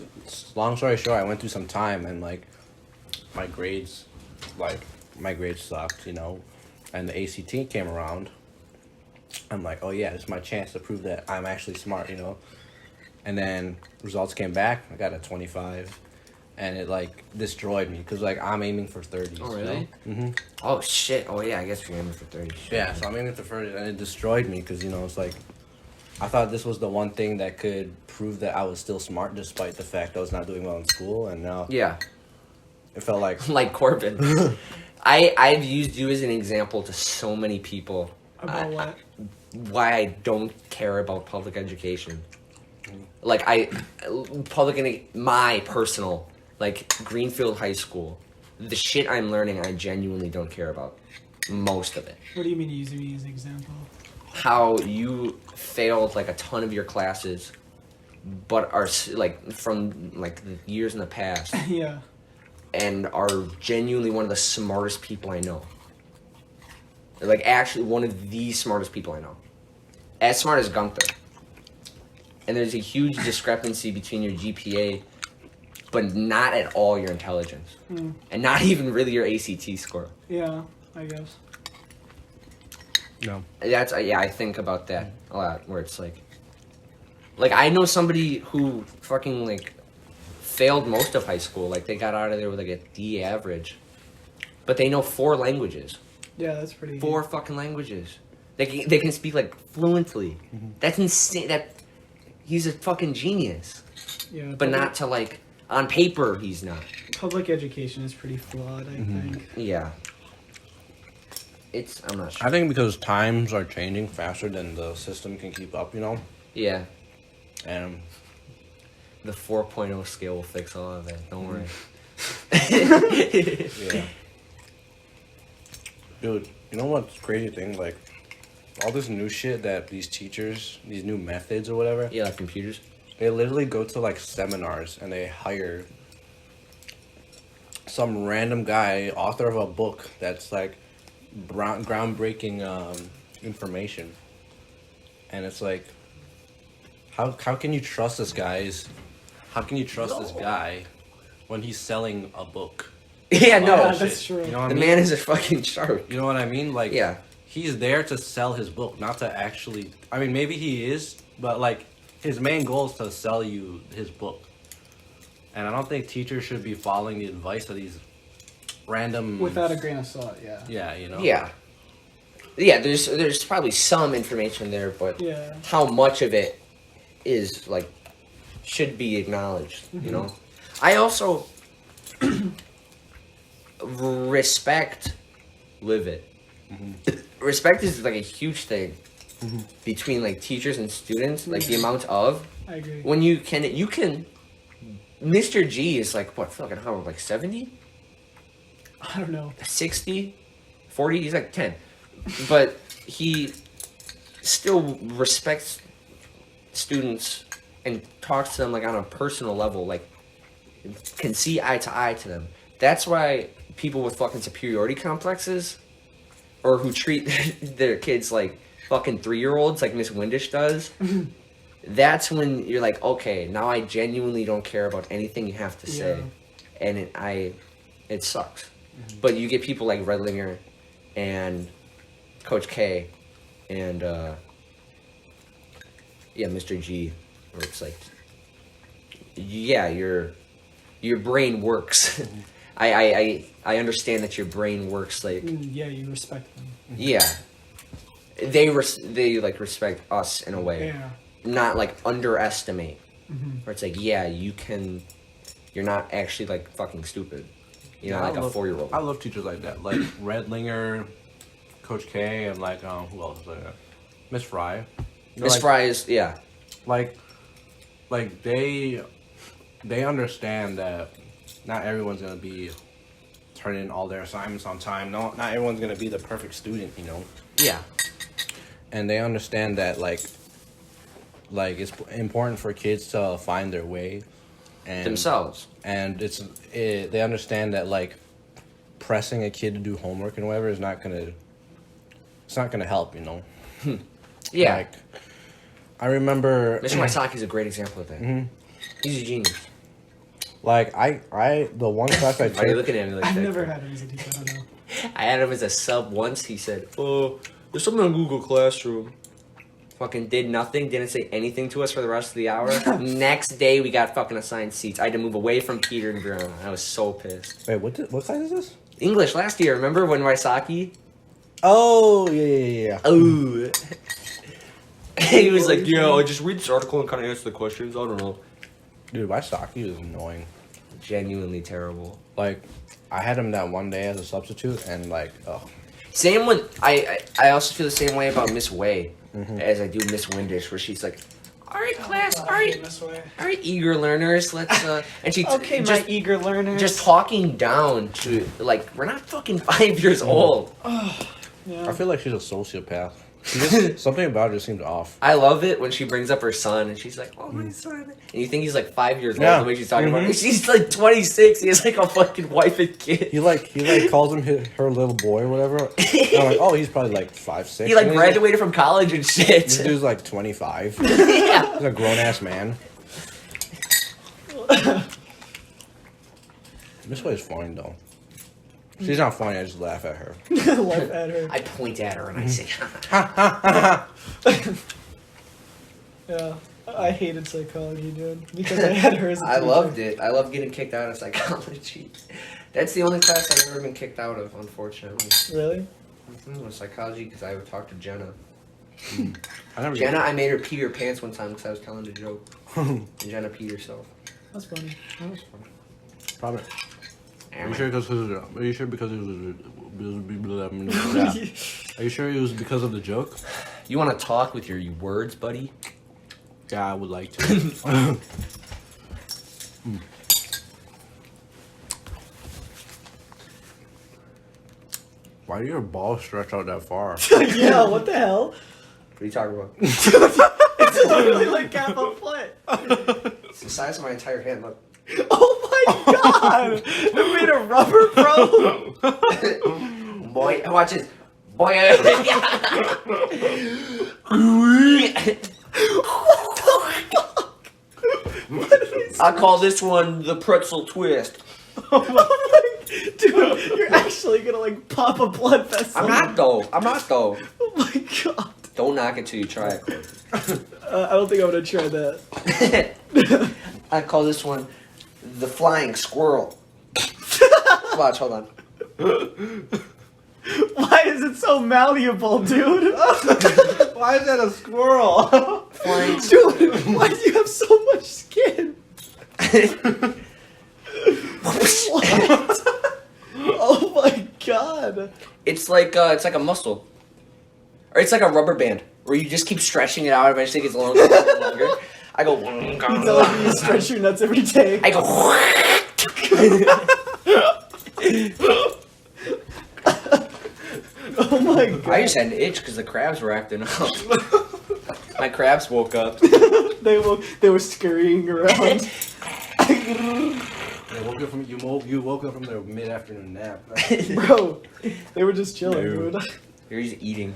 S3: long story short, I went through some time and, like, my grades sucked, you know, and the ACT came around. I'm like, oh, yeah, this is my chance to prove that I'm actually smart, you know. And then results came back. I got a 25. And it, like, destroyed me. Because, like, I'm aiming for 30s.
S1: Oh, really?
S3: You know?
S1: Oh, shit. Oh, yeah, I guess you're aiming for 30. Shit.
S3: Yeah, so I'm aiming for 30. And it destroyed me because, you know, it's like, I thought this was the one thing that could prove that I was still smart despite the fact I was not doing well in school. And now
S1: Yeah.
S3: it felt like...
S1: Like Corbin. I've used you as an example to so many people.
S2: About what?
S1: Why I don't care about public education. Like, my personal, like, Greenfield High School, the shit I'm learning, I genuinely don't care about. Most of it.
S2: What do you mean using me as an example?
S1: How you failed, like, a ton of your classes, but are, like, from, like, the years in the past,
S2: Yeah.
S1: and are genuinely one of the smartest people I know. Like, actually one of the smartest people I know. As smart as Gunther. And there's a huge discrepancy between your GPA, but not at all your intelligence.
S2: Mm.
S1: And not even really your ACT score.
S2: Yeah, I guess.
S3: No.
S1: That's, yeah, I think about that a lot, where it's like, I know somebody who fucking, like, failed most of high school. Like, they got out of there with, like, a D average. But they know 4 languages.
S2: Yeah, that's pretty
S1: 4 fucking languages. They can speak, like, fluently. That's insane. He's a fucking genius.
S2: Yeah,
S1: But not to, like, On paper, he's not.
S2: Public education is pretty flawed, I think.
S1: Yeah. I'm not sure.
S3: I think because times are changing faster than the system can keep up, you know?
S1: Yeah.
S3: And
S1: The 4.0 scale will fix all of that. Don't worry.
S3: yeah. Dude, you know what's crazy thing? Like, all this new shit that these teachers, these new methods or whatever,
S1: Yeah, like computers.
S3: they literally go to like seminars and they hire some random guy, author of a book that's like groundbreaking information. And it's like, how can you trust this guy's? How can you trust this guy when he's selling a book?
S1: Yeah, no.
S2: Yeah,
S3: Shit.
S2: that's true.
S3: You know what
S1: The
S3: I mean?
S1: man is a fucking shark.
S3: You know what I mean? Like,
S1: Yeah.
S3: he's there to sell his book, not to actually. I mean, maybe he is, but like, his main goal is to sell you his book. And I don't think teachers should be following the advice of these random.
S2: Without a grain of salt, yeah.
S3: Yeah, you know.
S1: Yeah. Yeah, there's probably some information there, but
S2: Yeah.
S1: how much of it is like should be acknowledged, you know? I also respect live it. Respect is like a huge thing between like teachers and students, like the amount of
S2: I agree.
S1: when you can Mr. G is like what fucking how like 70?
S2: I don't know.
S1: 60? 40? He's like 10. But he still respects students and talks to them like on a personal level, like can see eye to eye to them. That's why people with fucking superiority complexes or who treat their kids like fucking 3-year-olds like Miss Windish does, that's when you're like, okay, now I genuinely don't care about anything you have to say.
S2: Yeah.
S1: And it sucks. But you get people like Redlinger and Coach K and Mr. G, where it's like, yeah, your brain works. I understand that your brain works like
S2: Yeah, you respect them.
S1: yeah. They like respect us in a way,
S2: Yeah.
S1: not like underestimate. Where it's like, yeah, you're not actually like fucking stupid. You're not like a 4-year-old.
S3: I love teachers like that, like Redlinger, Coach K, and like who else? Miss Fry. You know,
S1: Miss
S3: like,
S1: Fry is
S3: like they understand that not everyone's gonna be turning in all their assignments on time. No, not everyone's gonna be the perfect student, you know.
S1: yeah.
S3: And they understand that like it's important for kids to find their way and
S1: Themselves.
S3: and they understand that like pressing a kid to do homework and whatever is not gonna help, you know.
S1: Yeah.
S3: Like, I remember
S1: Mr. Maisaki is a great example of that. He's a genius.
S3: like the one class I
S1: Why are you
S3: took.
S1: looking at me like
S2: I've
S1: that?
S2: never had him as a teacher. I don't know.
S1: I had him as a sub once. He said, "Oh, there's something on Google Classroom." Fucking did nothing. Didn't say anything to us for the rest of the hour. Next day, we got fucking assigned seats. I had to move away from Peter and Brown. I was so pissed.
S3: Wait, what class is this?
S1: English last year. Remember when Raisaki?
S3: Oh yeah.
S1: Oh. He was like, "Yeah, I'll just read this article and kind of answer the questions." I don't know.
S3: Dude, Waisaki was annoying.
S1: Genuinely terrible.
S3: Like, I had him that one day as a substitute, and like, oh,
S1: Same when I also feel the same way about Miss Way as I do Miss Windish, where she's like, "All right, class, all right,
S2: This way.
S1: all right, eager learners, let's." And she
S2: Okay,
S1: just,
S2: my eager learners.
S1: just talking down to like we're not fucking 5 years old.
S2: Yeah.
S3: I feel like she's a sociopath. She just, something about her just seems off.
S1: I love it when she brings up her son and she's like, "Oh my son," and you think he's like 5 years
S3: Yeah.
S1: old the way she's talking about him. She's like 26. He has like a fucking wife and kid.
S3: He like calls him her little boy or whatever. And I'm like, oh, he's probably like 5'6".
S1: He like
S3: And he's
S1: graduated from college and shit.
S3: This dude's like 25.
S1: Yeah.
S3: He's a grown ass man. Miss Way is funny though. She's not funny. I just laugh at her.
S2: Laugh at her.
S1: I point at her and I say,
S2: Yeah. I hated psychology, dude. Because I had her as a
S1: I
S2: teacher.
S1: loved it. I love getting kicked out of psychology. That's the only class I've ever been kicked out of, unfortunately.
S2: Really?
S1: Was psychology because I would talk to Jenna.
S3: I never.
S1: Jenna, I made her pee her pants one time because I was telling a joke. And Jenna peed herself.
S2: That's funny.
S3: Probably. Are you sure because it was? Are you sure because it was? Are you sure it was because of the joke?
S1: You want to talk with your words, buddy?
S3: Yeah, I would like to. Why do your balls stretch out that far?
S2: Yeah, what the hell?
S1: What are you talking about?
S2: It's literally like half a foot.
S1: It's the size of my entire hand. Look.
S2: Oh my god! It made a rubber, bro.
S1: Boy, watch this. Boy. I call this one the pretzel twist.
S2: Oh my, dude, you're actually gonna like pop a blood vessel.
S1: I'm not though.
S2: Oh my god.
S1: Don't knock it till you try it.
S2: I don't think I'm gonna try that.
S1: I call this one the flying squirrel. Watch, hold on.
S2: Why is it so malleable, dude?
S3: Why is that a squirrel?
S1: Flying
S2: Dude, why do you have so much skin? What? Oh my god.
S1: It's like a muscle, or it's like a rubber band where you just keep stretching it out. Eventually, it gets longer and longer. I go.
S2: You tell me you stretch your nuts every day.
S1: I go.
S2: Oh my god.
S1: I just had an itch because the crabs were acting up. My crabs woke up.
S2: They were scurrying around.
S3: They woke up from you woke up from their mid-afternoon nap.
S2: Bro, they were just chilling, dude.
S1: You're just eating.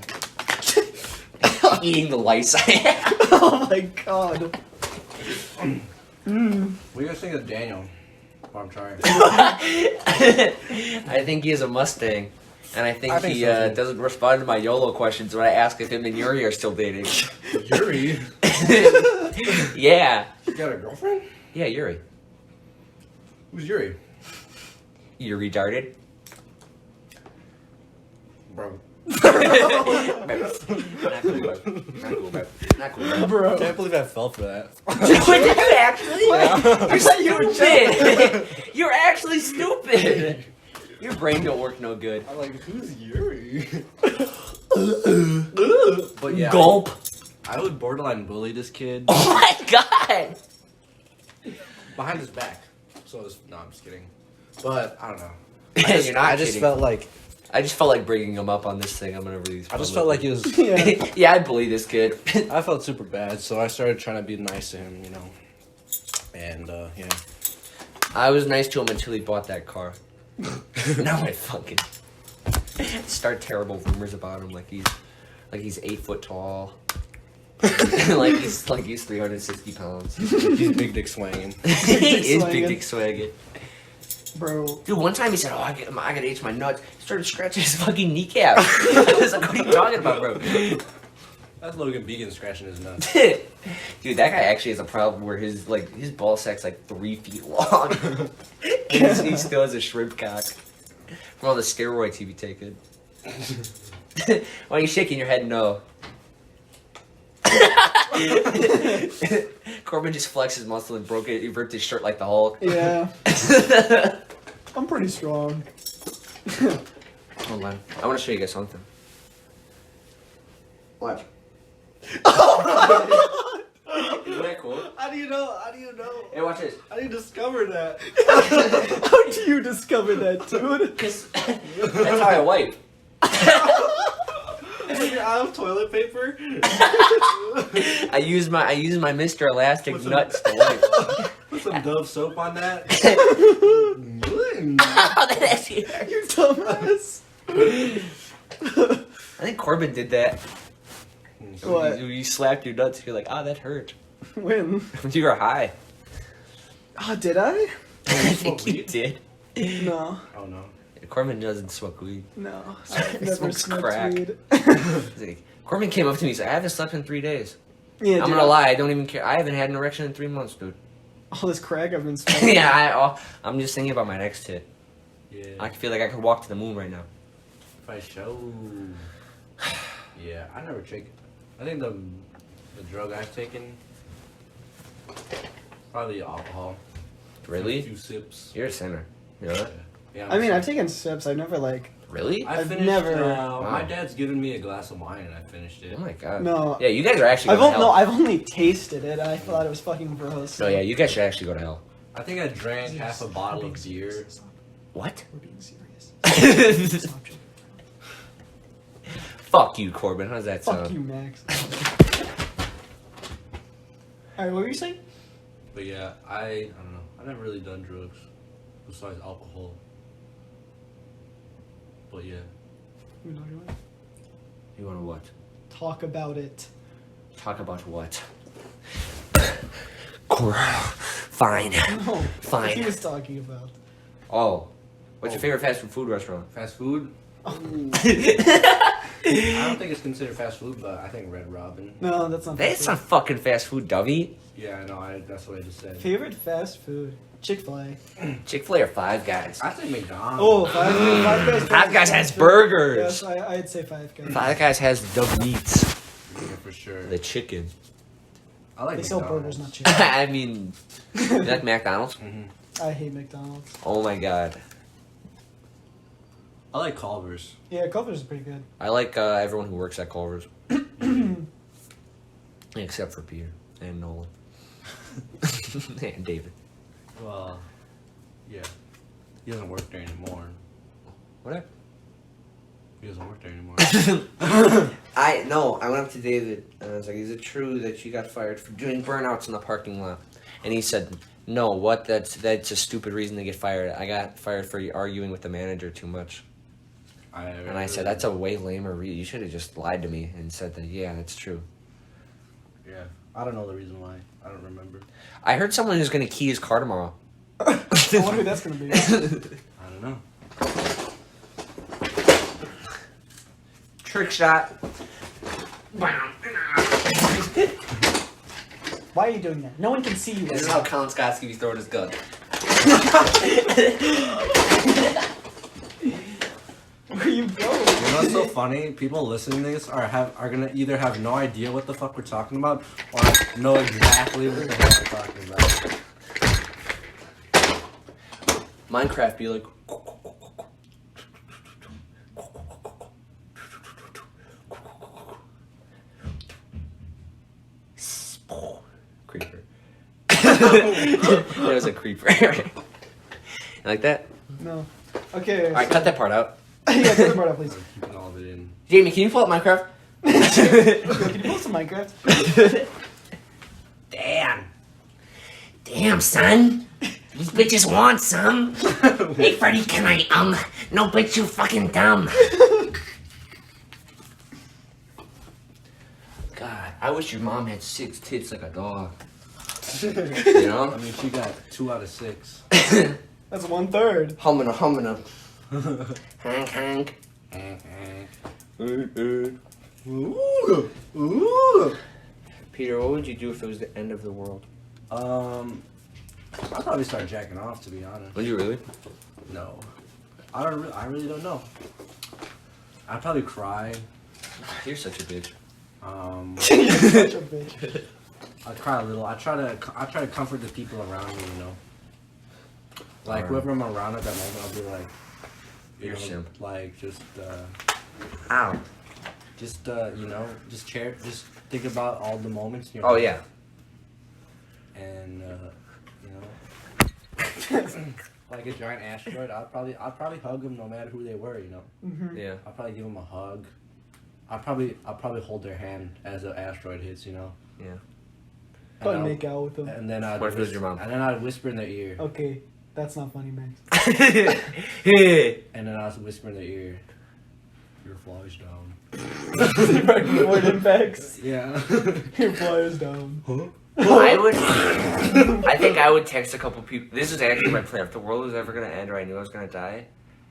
S1: Eating the lice I have.
S2: Oh my god.
S3: What do you guys think of Daniel? Oh, I'm trying.
S1: I think he has a Mustang. And I think he
S3: so, too.
S1: doesn't respond to my YOLO questions when I ask if him and Yuri are still dating.
S3: Yuri?
S1: Yeah.
S3: You got a girlfriend?
S1: Yeah, Yuri.
S3: Who's Yuri?
S1: You retarded?
S3: Bro.
S1: Not cool, bro. Not cool, bro. Not cool, bro.
S2: Bro.
S3: I can't believe I fell for that.
S1: Did you actually?
S2: Yeah.
S1: You're stupid. You're actually stupid. Your brain don't work no good.
S3: I'm like, who's Yuri? But yeah,
S1: Gulp.
S3: I would borderline bully this kid
S1: Oh my god.
S3: behind his back. So no, I'm just kidding. But I don't know.
S1: You're not
S3: I just
S1: kidding.
S3: felt like
S1: I just felt like bringing him up on this thing. I'm gonna release.
S3: I just felt like he was.
S2: Yeah.
S1: Yeah, I bully this kid.
S3: I felt super bad, so I started trying to be nice to him, you know. And yeah.
S1: I was nice to him until he bought that car. Now I fucking start terrible rumors about him, like he's 8 foot tall, like he's 360 pounds.
S3: He's big dick swinging.
S1: He is
S2: swinging.
S1: big dick swagging.
S2: Bro.
S1: Dude, one time he said, "Oh, I gotta itch my nuts." He started scratching his fucking kneecap. I was like, "What are you talking about, bro?"
S3: That's Logan Began scratching his nuts.
S1: Dude, that guy actually has a problem where his ballsack's like 3 feet long. And he still has a shrimp cock from all the steroids he be taking. Why are you shaking your head? No. Corbin just flexed his muscle and broke it. He ripped his shirt like the Hulk.
S2: Yeah. I'm pretty strong.
S1: Hold on. I want to show you guys something. Watch. Isn't that cool?
S2: How do you know? How do you know?
S1: Hey, watch this.
S2: How do you discover that? How do you discover that, dude?
S1: Cause that's how I wipe.
S2: You're out of toilet paper?
S1: I use my Mr. Elastic nuts to wipe.
S3: Put some Dove soap on that.
S1: Oh, that actually hurt.
S2: You dumbass.
S1: I think Corbin did that.
S2: What?
S1: You slapped your nuts. You're like, that hurt.
S2: When?
S1: You were high.
S2: Oh, did I?
S1: I think you did.
S2: No.
S3: Oh no.
S1: Corbin doesn't smoke weed.
S2: No.
S1: He
S2: I've never
S1: smokes
S2: smoked
S1: crack.
S2: weed.
S1: He's like, Corbin came up to me and said, "I haven't slept in 3 days."
S2: Yeah,
S1: I'm
S2: dude,
S1: gonna lie, I don't even care. I haven't had an erection in 3 months, dude.
S2: All this crack I've been smoking.
S1: Yeah, I'm just thinking about my next hit.
S3: Yeah.
S1: I feel like I could walk to the moon right now.
S3: If I show. Yeah, I never take. I think the drug I've taken, probably alcohol.
S1: Really?
S3: A few sips.
S1: You're a sinner. You know that?
S3: Yeah,
S2: I mean, I've taken sips. I've never like.
S1: Really?
S3: I
S2: I've
S3: finished.
S2: never-
S3: My dad's given me a glass of wine and I finished it.
S1: Oh my god.
S2: No.
S1: Yeah, you guys are actually. Going to hell.
S2: I've only tasted it. I thought it was fucking gross.
S1: No, yeah, you guys should actually go to hell.
S3: I think I drank half a bottle of beer.
S1: What?
S2: We're being serious. Stop joking.
S1: Fuck you, Corbin. How's that sound?
S2: Fuck you, Max. Alright, what were you saying?
S3: But yeah, I don't know. I've never really done drugs besides alcohol. But yeah.
S2: You
S1: You want to what?
S2: talk about it.
S1: Talk about what? Fine.
S2: No.
S1: Fine.
S2: He was talking about.
S1: Oh. What's your favorite fast food restaurant?
S3: Fast food? I don't think it's considered fast food, but I think Red Robin.
S2: No, that's not.
S1: That's
S2: fast
S1: not fucking fast food, dummy.
S3: Yeah, I know. That's what I just said.
S2: food. Favorite fast food? Chick-fil-A.
S1: Chick-fil-A or Five Guys?
S3: I think McDonald's.
S2: Oh, Five Guys.
S1: Five Guys has
S2: food.
S1: burgers.
S2: Yes, I'd say Five Guys.
S1: Five Guys has the meats.
S3: Yeah, for sure.
S1: The chicken.
S3: I like
S2: They sell
S3: McDonald's.
S2: burgers, not chicken.
S1: I mean, you like McDonald's?
S2: I hate McDonald's.
S1: Oh my god.
S3: I like Culver's.
S2: Yeah, Culver's is pretty good.
S1: I like everyone who works at Culver's. Except for Peter and Nolan. And David.
S3: Well, yeah. He doesn't work there anymore.
S1: Whatever.
S3: He doesn't work there anymore.
S1: I went up to David and I was like, is it true that you got fired for doing burnouts in the parking lot? And he said, no, what? That's a stupid reason to get fired. I got fired for arguing with the manager too much. And I said, that's a way lamer reason. You should have just lied to me and said that, yeah, that's true.
S3: Yeah. I don't know the reason why. I don't remember.
S1: I heard someone who's going to key his car tomorrow.
S2: I wonder who that's gonna be.
S3: I don't know.
S1: Trick shot.
S2: Why are you doing that? No one can see you.
S1: This is how Colin Scott's going to be throwing his gun.
S2: Where you going?
S3: You know what's so funny? People listening to this are gonna either have no idea what the fuck we're talking about or know exactly what the hell we're talking about.
S1: Minecraft be like. Creeper. That was a creeper. You like that?
S2: No. Okay.
S1: Alright, cut that part out.
S2: Yeah, cut the part out, please.
S3: Keeping all of it in.
S1: Jamie, can you pull up Minecraft?
S2: Yo, can you pull some Minecraft?
S4: Damn, son. These bitches want some. Hey, Freddy, can I, no, bitch, you fucking dumb.
S1: God, I wish your mom had 6 tits like a dog. You
S3: I
S1: know?
S3: mean, she got 2 out of 6.
S2: That's 1/3.
S1: Humming.
S4: Hank, Hank.
S3: Ooh.
S1: Peter, what would you do if it was the end of the world?
S3: I'd probably start jacking off, to be honest.
S1: Would you really?
S3: No. I really don't know. I'd probably cry.
S1: You're such a bitch.
S2: You're such a bitch.
S3: I'd cry a little. I try to comfort the people around me, you know. Like
S1: Alright.
S3: whoever I'm around at that moment, I'll be like,
S1: You're a simp.
S3: like just
S1: Ow.
S3: just just think about all the moments. You know,
S1: Oh, yeah.
S3: And like a giant asteroid, I'd probably hug them no matter who they were. You know.
S1: Yeah.
S3: I'd probably give them a hug. I'd probably hold their hand as the asteroid hits. You know.
S1: Yeah.
S2: Probably
S3: And
S2: make out with them.
S3: And then I'd
S1: What if it was your mom?
S3: And then I'd whisper in their ear.
S2: Okay, that's not funny, Max.
S3: And then I'd whisper in their ear. Your fly's down.
S2: More impacts.
S3: Yeah.
S2: Your flyer's down.
S1: I think I would text a couple people. This is actually my plan. If the world was ever going to end or I knew I was going to die,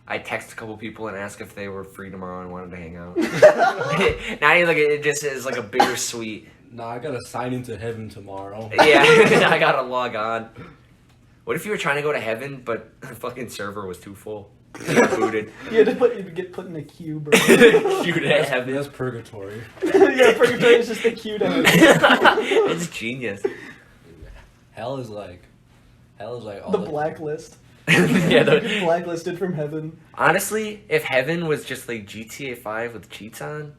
S1: I'd text a couple people and ask if they were free tomorrow and wanted to hang out. Not even like it just is like a bittersweet.
S3: Nah, I gotta sign into heaven tomorrow.
S1: Yeah, I gotta log on. What if you were trying to go to heaven, but the fucking server was too full? You got booted.
S2: You had to get put in a queue, bro.
S1: Shoot at heaven.
S3: That's purgatory.
S2: Yeah, purgatory is just a queue to heaven.
S1: It's genius.
S3: Hell is like Hell is like all
S2: The blacklist.
S1: Yeah,
S2: Blacklisted from heaven.
S1: honestly, if heaven was just like GTA 5 with cheats on,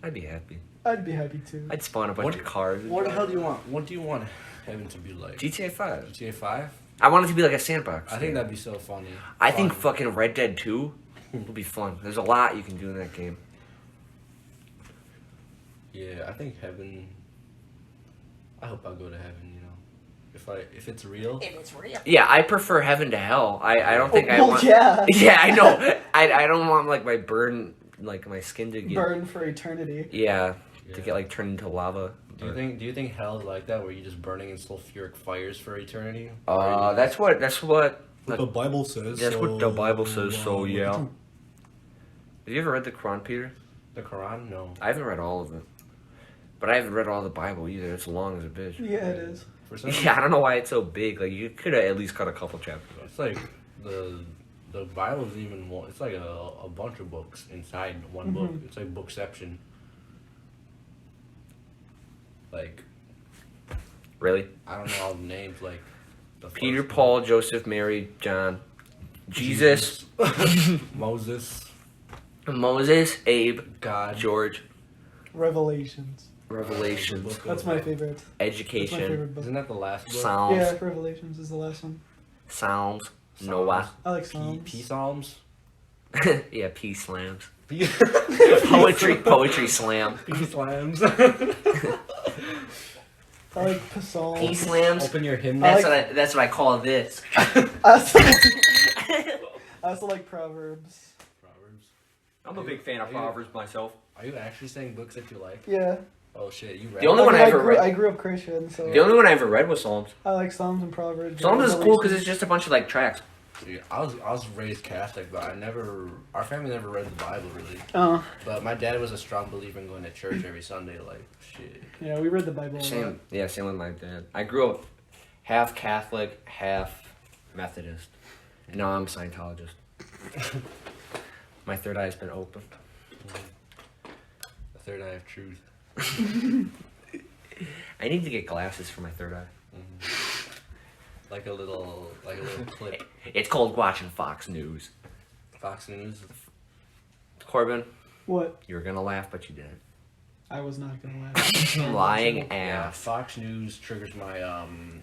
S1: I'd be happy.
S2: I'd be happy too.
S1: I'd spawn a bunch of cars. and
S3: What the
S1: drive.
S3: hell do you want? What do you want heaven to be like?
S1: GTA 5.
S3: GTA 5?
S1: I want it to be like a sandbox.
S3: I think that'd be so funny.
S1: I think fucking Red Dead 2 will be fun. There's a lot you can do in that game.
S3: Yeah, I think heaven. I hope I'll go to heaven. You know, if it's real.
S4: If it's real.
S1: Yeah, I prefer heaven to hell. I don't think I
S2: well,
S1: want.
S2: yeah.
S1: Yeah, I know. I don't want like my skin to get
S2: Burn for eternity.
S1: Yeah, to
S3: Yeah.
S1: get like turned into lava.
S3: Do you think hell is like that, where you're just burning in sulfuric fires for eternity?
S1: That's what
S3: the Bible says.
S1: that's what the Bible says. So yeah. Have you ever read the Quran, Peter?
S3: The Quran? No.
S1: I haven't read all of it, but I haven't read all the Bible either. It's long as a bitch.
S2: Yeah, it is.
S3: For some
S1: Yeah, I don't know why it's so big. Like you could have at least cut a couple chapters off.
S3: It's like the Bible's even one. It's like a bunch of books inside one book. It's like bookception. Like,
S1: Really?
S3: I don't know all the names. Like the
S1: Peter,
S3: first
S1: Paul, Joseph, Mary, John, Jesus,
S3: Moses,
S1: Moses, Abe,
S3: God,
S1: George,
S2: Revelations.
S1: Revelations,
S3: book of,
S2: That's my favorite. That's my
S1: Education,
S2: favorite book.
S3: Isn't that the last book?
S1: Psalms,
S2: Yeah, Revelations is the last one.
S1: Psalms, Noah.
S2: I like Psalms.
S3: Psalms.
S1: Yeah, P slams.
S3: P
S1: Poetry slam.
S3: slams.
S2: I like Psalms.
S1: P slams.
S3: Open your hymn.
S1: That's what I call this.
S2: I also like Proverbs.
S3: Proverbs.
S1: I'm a big fan of Proverbs myself.
S3: Are you actually saying books that you like?
S2: Yeah.
S3: Oh shit, you read.
S1: The only one I ever read.
S2: I grew up Christian, so
S1: The only one I ever read was Psalms.
S2: I like Psalms and Proverbs.
S1: Psalms is cool because it's just a bunch of like tracks.
S3: See, I was raised Catholic, but our family never read the Bible really.
S2: Oh,
S3: But my dad was a strong believer in going to church every Sunday. Like shit.
S2: yeah, we read the Bible a lot.
S1: Same with my dad. I grew up half Catholic, half Methodist, and now I'm a Scientologist. My third eye's been open.
S3: The third eye of truth.
S1: I need to get glasses for my third eye.
S3: Like a little clip.
S1: It's called watching Fox News.
S3: Fox News.
S2: What?
S1: You were gonna laugh, but you didn't.
S2: I was not gonna laugh.
S1: Lying
S3: Yeah,
S1: ass.
S3: Fox News triggers my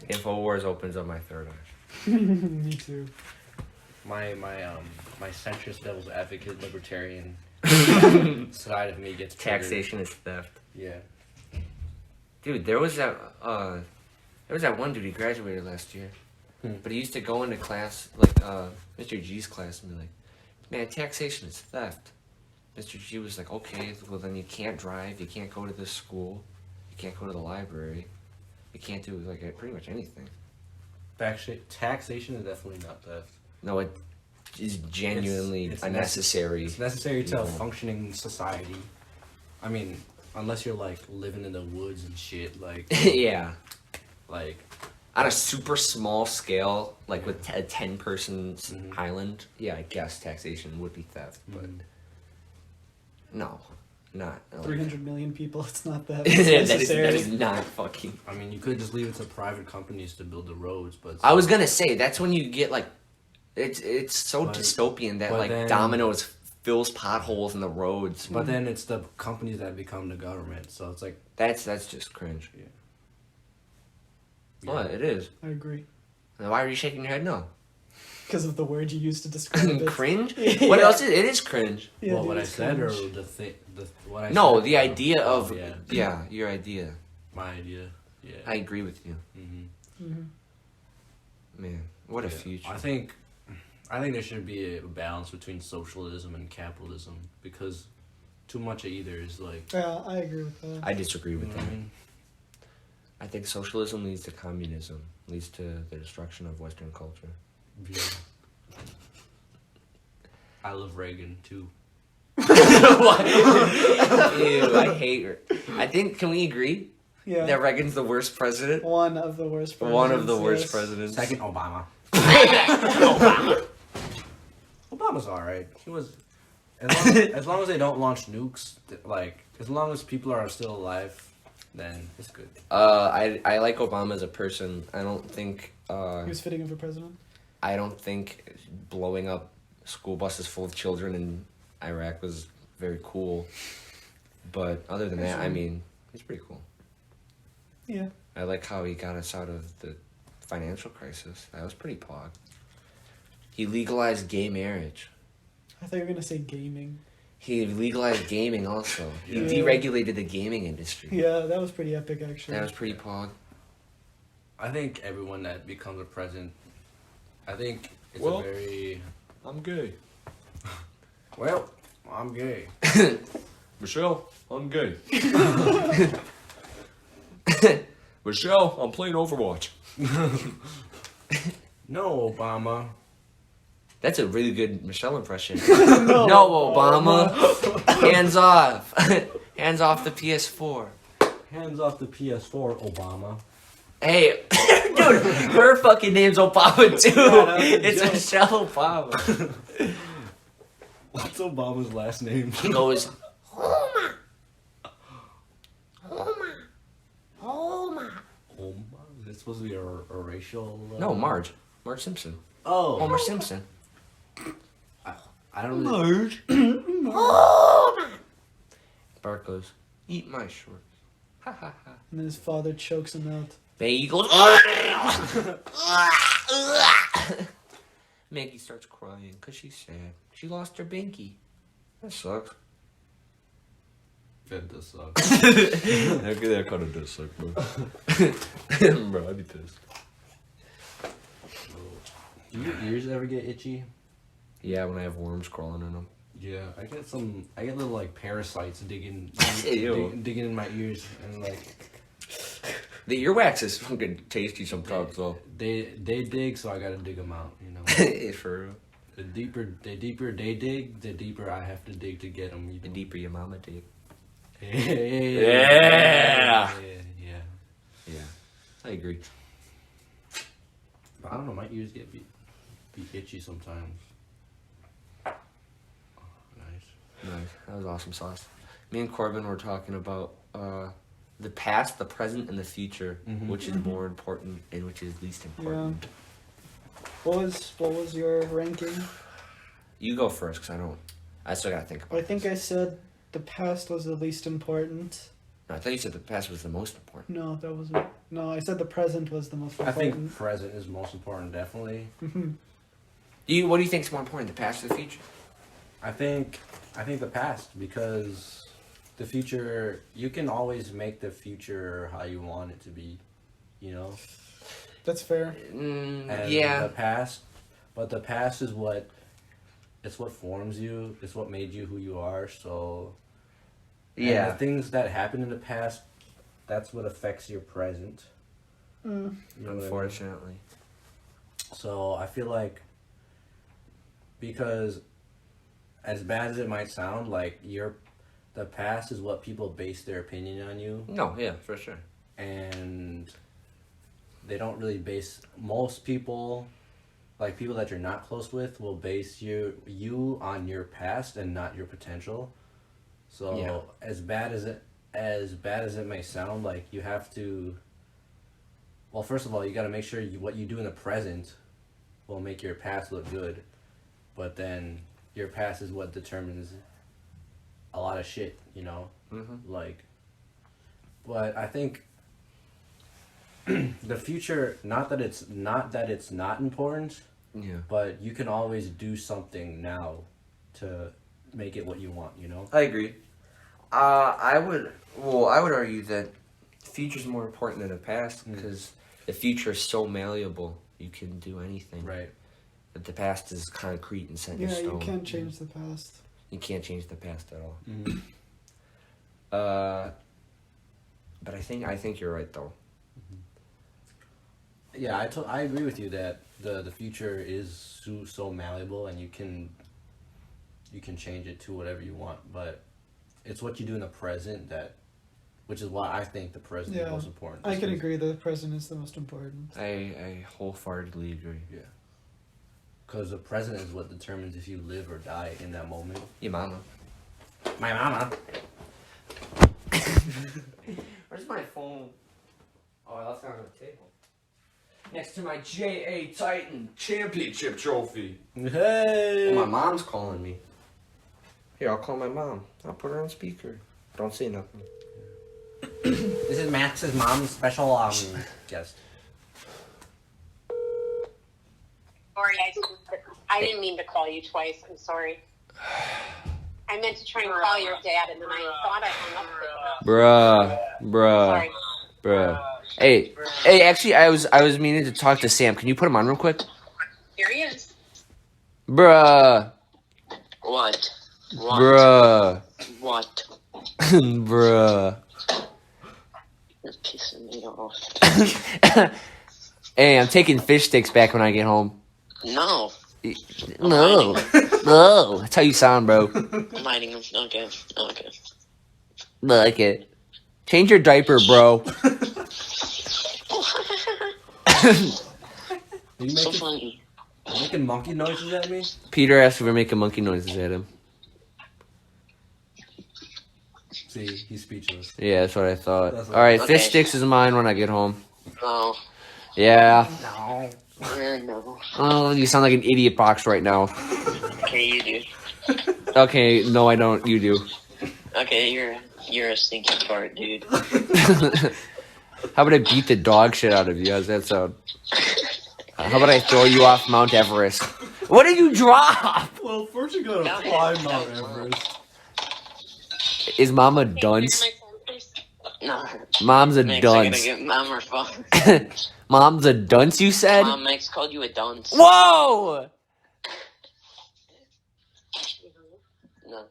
S1: Infowars opens up my third eye.
S2: Me too.
S3: my centrist devil's advocate libertarian side of me gets triggered.
S1: Taxation is theft.
S3: Yeah.
S1: Dude, there was that one dude, he graduated last year. But he used to go into class, like Mr. G's class, and be like, man, taxation is theft. Mr. G was like, okay, well then you can't drive, you can't go to this school, you can't go to the library, you can't do like pretty much anything.
S3: Taxation is definitely not theft.
S1: No, it is genuinely
S3: It's
S1: unnecessary.
S3: It's necessary to a
S1: Yeah.
S3: functioning society. I mean, unless you're like living in the woods and shit, like
S1: Yeah.
S3: like
S1: On a super small scale, like with a 10-person
S3: Mhm.
S1: island, yeah, I guess taxation would be theft, but no, not.
S2: 300 million people. It's not that
S1: that
S2: necessary.
S1: is not fucking.
S3: I mean, you could just leave it to private companies to build the roads, but
S1: I was gonna say that's when you get like, it's so
S3: But-
S1: dystopian that
S3: but
S1: like
S3: then-
S1: Domino's fills potholes in the roads.
S3: But then it's the companies that become the government, so it's like
S1: That's just cringe.
S3: Yeah.
S1: What it is?
S2: I agree.
S1: Then why are you shaking your head? No.
S2: Because of the word you used to describe it.
S1: Cringe?
S2: Yeah.
S1: What else is it? Is cringe.
S2: Yeah,
S3: well,
S2: dude,
S3: what I
S2: it's
S3: said or
S2: cringe.
S3: what I
S1: No,
S3: said?
S1: the idea of
S3: yeah,
S1: your idea.
S3: my idea. Yeah.
S1: I agree with you,
S3: Mm-hmm.
S1: man. What a
S3: Yeah.
S1: future.
S3: I think there should be a balance between socialism and capitalism because too much of either is like.
S2: Yeah, I agree with that.
S1: I disagree
S3: You
S1: with
S3: know what I
S1: that.
S3: mean?
S1: I think socialism leads to communism, leads to the destruction of Western culture.
S3: Yeah. I love Reagan too.
S1: Ew, I hate her. I think, can we agree
S2: Yeah.
S1: that Reagan's the worst president?
S2: One of the worst presidents.
S1: One of the worst
S2: yes.
S1: presidents.
S3: Second, Obama. Obama's alright. He was. As long as they don't launch nukes, like as long as people are still alive, then it's good.
S1: I like Obama as a person. I don't think
S2: He was fitting in for president.
S1: I don't think blowing up school buses full of children in Iraq was very cool. But other than that, I mean, he's pretty cool.
S2: Yeah.
S1: I like how he got us out of the financial crisis. That was pretty pog. He legalized gay marriage.
S2: I thought you were gonna say gaming.
S1: He legalized gaming also. He
S2: Yeah.
S1: deregulated the gaming industry.
S2: Yeah, that was pretty epic actually.
S1: That was pretty pog.
S3: I think everyone that becomes a president, I think it's
S6: Well-
S3: a very...
S6: I'm gay.
S3: Well, I'm gay.
S6: Michelle, I'm gay. Michelle, I'm playing Overwatch.
S3: No, Obama.
S1: That's a really good Michelle impression. No, Obama. Hands off. Hands off the PS4.
S3: Hands off the PS4, Obama.
S1: Hey, dude, her fucking name's Obama too.
S3: that was a
S1: It's
S3: joke.
S1: Michelle Obama.
S3: What's Obama's last name?
S1: He goes,
S4: Homa. Homa. Homa.
S3: Obama? Is it supposed to be a racial...
S1: no, Marge Simpson.
S3: Oh.
S1: Homer Simpson.
S3: I don't know.
S4: Homa.
S1: Bart goes, eat my shorts. Ha ha ha.
S2: And then his father chokes him out.
S1: Maggie goes, Maggie starts crying because she's sad. She lost her binky. That sucks.
S3: That does suck.
S6: That kind of does suck, bro. Bro, I'd be pissed.
S3: Do your ears ever get itchy?
S1: Yeah, when I have worms crawling in them.
S3: Yeah, I get little like parasites digging
S1: Ew.
S3: digging in my ears, and like
S1: The earwax is fucking tasty sometimes, though.
S3: they dig, so I gotta dig them out, you know.
S1: For real.
S3: The deeper they dig, the deeper I have to dig to get them. You
S1: The
S3: know?
S1: deeper your mama dig.
S3: Yeah.
S1: Yeah, I agree.
S3: But I don't know, my ears get be itchy sometimes. Oh, nice.
S1: Nice. That was awesome sauce. Me and Corbin were talking about the past, the present, and the future, which is more important and which is least important.
S2: What was your ranking?
S1: You go first, because I still gotta think about
S2: I think I said the past was the least important.
S1: No, I thought you said the past was the most important.
S2: No, that wasn't. No, I said the present was the most
S3: I
S2: important.
S3: think present is most important, definitely.
S1: What do you think is more important, the past or the future?
S3: I think the past, because the future, you can always make the future how you want it to be, you know.
S2: That's fair.
S3: And
S1: Yeah.
S3: the past is what forms you. It's what made you who you are. So and
S1: Yeah.
S3: the things that happened in the past, that's what affects your present.
S2: Mm.
S3: You know what I mean?
S1: Unfortunately.
S3: So I feel like, because as bad as it might sound, like the past is what people base their opinion on you,
S1: No, yeah, for sure.
S3: and they don't really base, most people, like people that you're not close with, will base you on your past and not your potential. So
S1: Yeah.
S3: as bad as it may sound, like you have to, well, first of all, you got to make sure what you do in the present will make your past look good, but then your past is what determines a lot of shit, you know. Like, but I think the future, not that it's not important,
S1: Yeah.
S3: but you can always do something now to make it what you want, you know.
S1: I agree. I would argue that the future's more important than the past because the future is so malleable. You can do anything.
S3: Right.
S1: But the past is concrete and set in
S2: Yeah,
S1: stone.
S2: you can't change the past.
S1: You can't change the past at all.
S3: Mm-hmm.
S1: But I think you're right though.
S3: Yeah, I agree with you that the future is so malleable, and you can change it to whatever you want, but it's what you do in the present which is why I think the present is
S2: Yeah,
S3: most important.
S2: I can agree that the present is the most important.
S1: I wholeheartedly agree.
S3: Yeah. Because the present is what determines if you live or die in that moment.
S1: Your mama.
S3: My mama.
S1: Where's my phone? Oh, I left it on the table. Next to my J.A. Titan Championship trophy.
S3: Hey.
S1: Oh, my mom's calling me. Here, I'll call my mom. I'll put her on speaker. Don't say nothing.
S5: This is Max's mom's special guest.
S7: Sorry, I didn't mean to call you twice. I'm sorry. I meant to try and call your dad, and then I thought I hung up with you. Sorry.
S1: Bruh. Hey, actually, I was meaning to talk to Sam. Can you put him on real quick?
S7: Here he is.
S1: Bruh.
S8: What?
S1: Bruh.
S8: What?
S1: Bruh.
S8: You're pissing me off.
S1: Hey, I'm taking fish sticks back when I get home.
S8: No.
S1: No. No. That's how you sound, bro.
S8: I'm hiding them. Okay. Okay.
S1: Like it. Change your diaper, bro.
S8: So funny.
S3: Making monkey noises at me?
S1: Peter asked if we're making monkey noises at him.
S3: See, he's speechless.
S1: Yeah, that's what I thought.
S3: That's what-
S1: Alright,
S8: Okay.
S1: fish sticks is mine when I get home.
S8: No.
S1: Yeah.
S8: No. No.
S1: Oh, you sound like an idiot box right now.
S8: Okay, you do.
S1: Okay, no, I don't. You do.
S8: Okay, you're a stinky fart, dude.
S1: How about I beat the dog shit out of you? How's that sound? How about I throw you off Mount Everest? What did you drop?
S3: Well, first you gotta
S8: No,
S3: climb
S8: no,
S3: Mount
S8: no.
S3: Everest.
S1: Is Mom a
S7: Hey,
S1: dunce?
S7: can you hear my phone, please?
S8: No.
S1: Mom's a
S8: Max, I gotta
S1: dunce.
S8: get Mom her phone.
S1: Mom's a dunce, you said?
S8: Mom, Max called you a dunce.
S1: Whoa!
S8: No.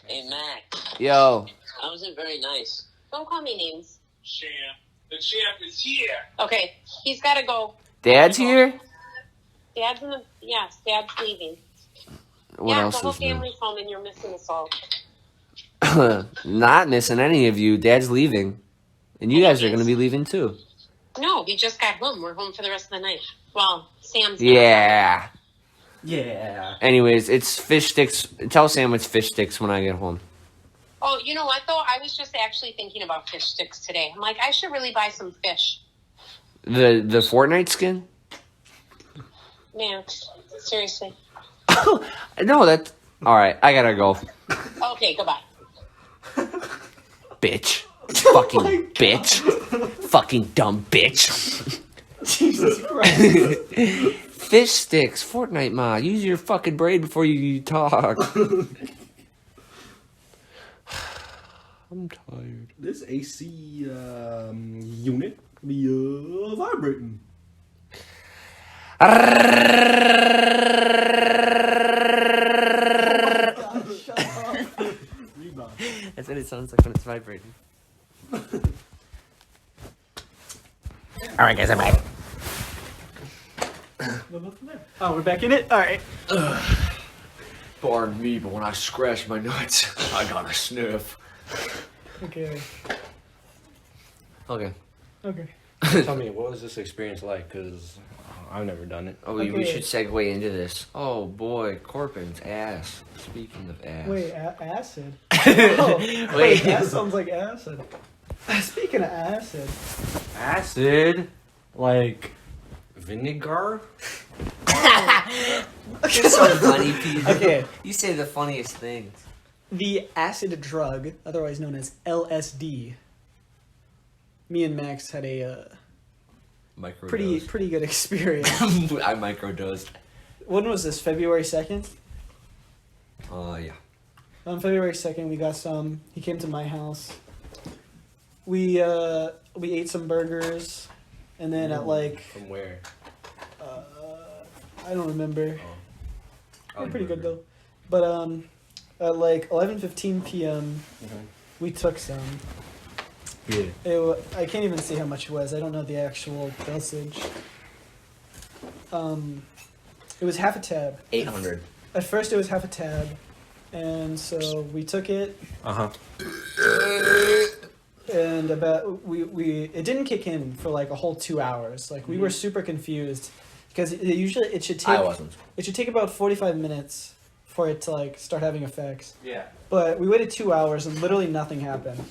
S8: Hey, Max.
S1: Yo.
S8: That wasn't very nice.
S7: Don't call me names.
S9: Champ. The champ is here.
S7: Okay, he's got to go.
S1: Dad's here?
S7: Dad's Dad's leaving.
S1: What
S7: yeah,
S1: else
S7: the whole
S1: is new?
S7: family's home, and you're missing us all.
S1: Not missing any of you. Dad's leaving. And you guys are going to be leaving too.
S7: No, we just got home. We're home for the rest of the night. Well, Sam's.
S1: Yeah.
S3: Yeah.
S1: Anyways, it's fish sticks. Tell Sam it's fish sticks when I get home.
S7: Oh, you know what, though? I was just actually thinking about fish sticks today. I'm like, I should really buy some fish.
S1: The Fortnite skin?
S7: Man, seriously.
S1: No, that's... Alright, I gotta go.
S7: Okay, goodbye.
S1: Bitch. Fucking bitch. Fucking dumb bitch.
S2: Jesus Christ.
S1: Fish sticks, Fortnite mod. Use your fucking brain before you talk. I'm tired.
S3: This AC unit be vibrating.
S1: That's what it sounds like when it's vibrating.
S4: Alright, guys, I'm back.
S2: Oh, we're back in it? Alright.
S1: Pardon me, but when I scratch my nuts, I gotta sniff.
S2: Okay.
S1: Okay.
S2: Okay.
S3: Tell me, what was this experience like? Because I've never done it.
S1: Oh, we
S2: Okay.
S1: should segue into this. Oh boy, Corbin's ass. Speaking of ass.
S2: Wait, acid. Oh,
S1: Wait.
S2: that sounds like acid. Speaking of acid.
S3: Acid? Like vinegar?
S1: You're so funny, Pete.
S2: Okay.
S1: You say the funniest things.
S2: The acid drug, otherwise known as LSD. Me and Max had a
S1: Microdose.
S2: pretty good experience.
S1: I microdosed.
S2: When was this? February 2nd?
S1: Yeah.
S2: On February 2nd, we got some. He came to my house. We ate some burgers, and then at like
S3: From where?
S2: I don't remember.
S1: Oh.
S2: They're pretty good though. But at like 11:15 p.m.
S3: Mhm.
S2: we took some.
S3: Yeah.
S2: I can't even see how much it was. I don't know the actual dosage. It was half a tab.
S1: 800.
S2: At first, it was half a tab, and so we took it.
S3: Uh-huh.
S2: And about it didn't kick in for like a whole 2 hours. Like we were super confused because it should take
S1: I wasn't.
S2: it should take about 45 minutes for it to like start having effects.
S3: Yeah.
S2: But we waited 2 hours and literally nothing happened.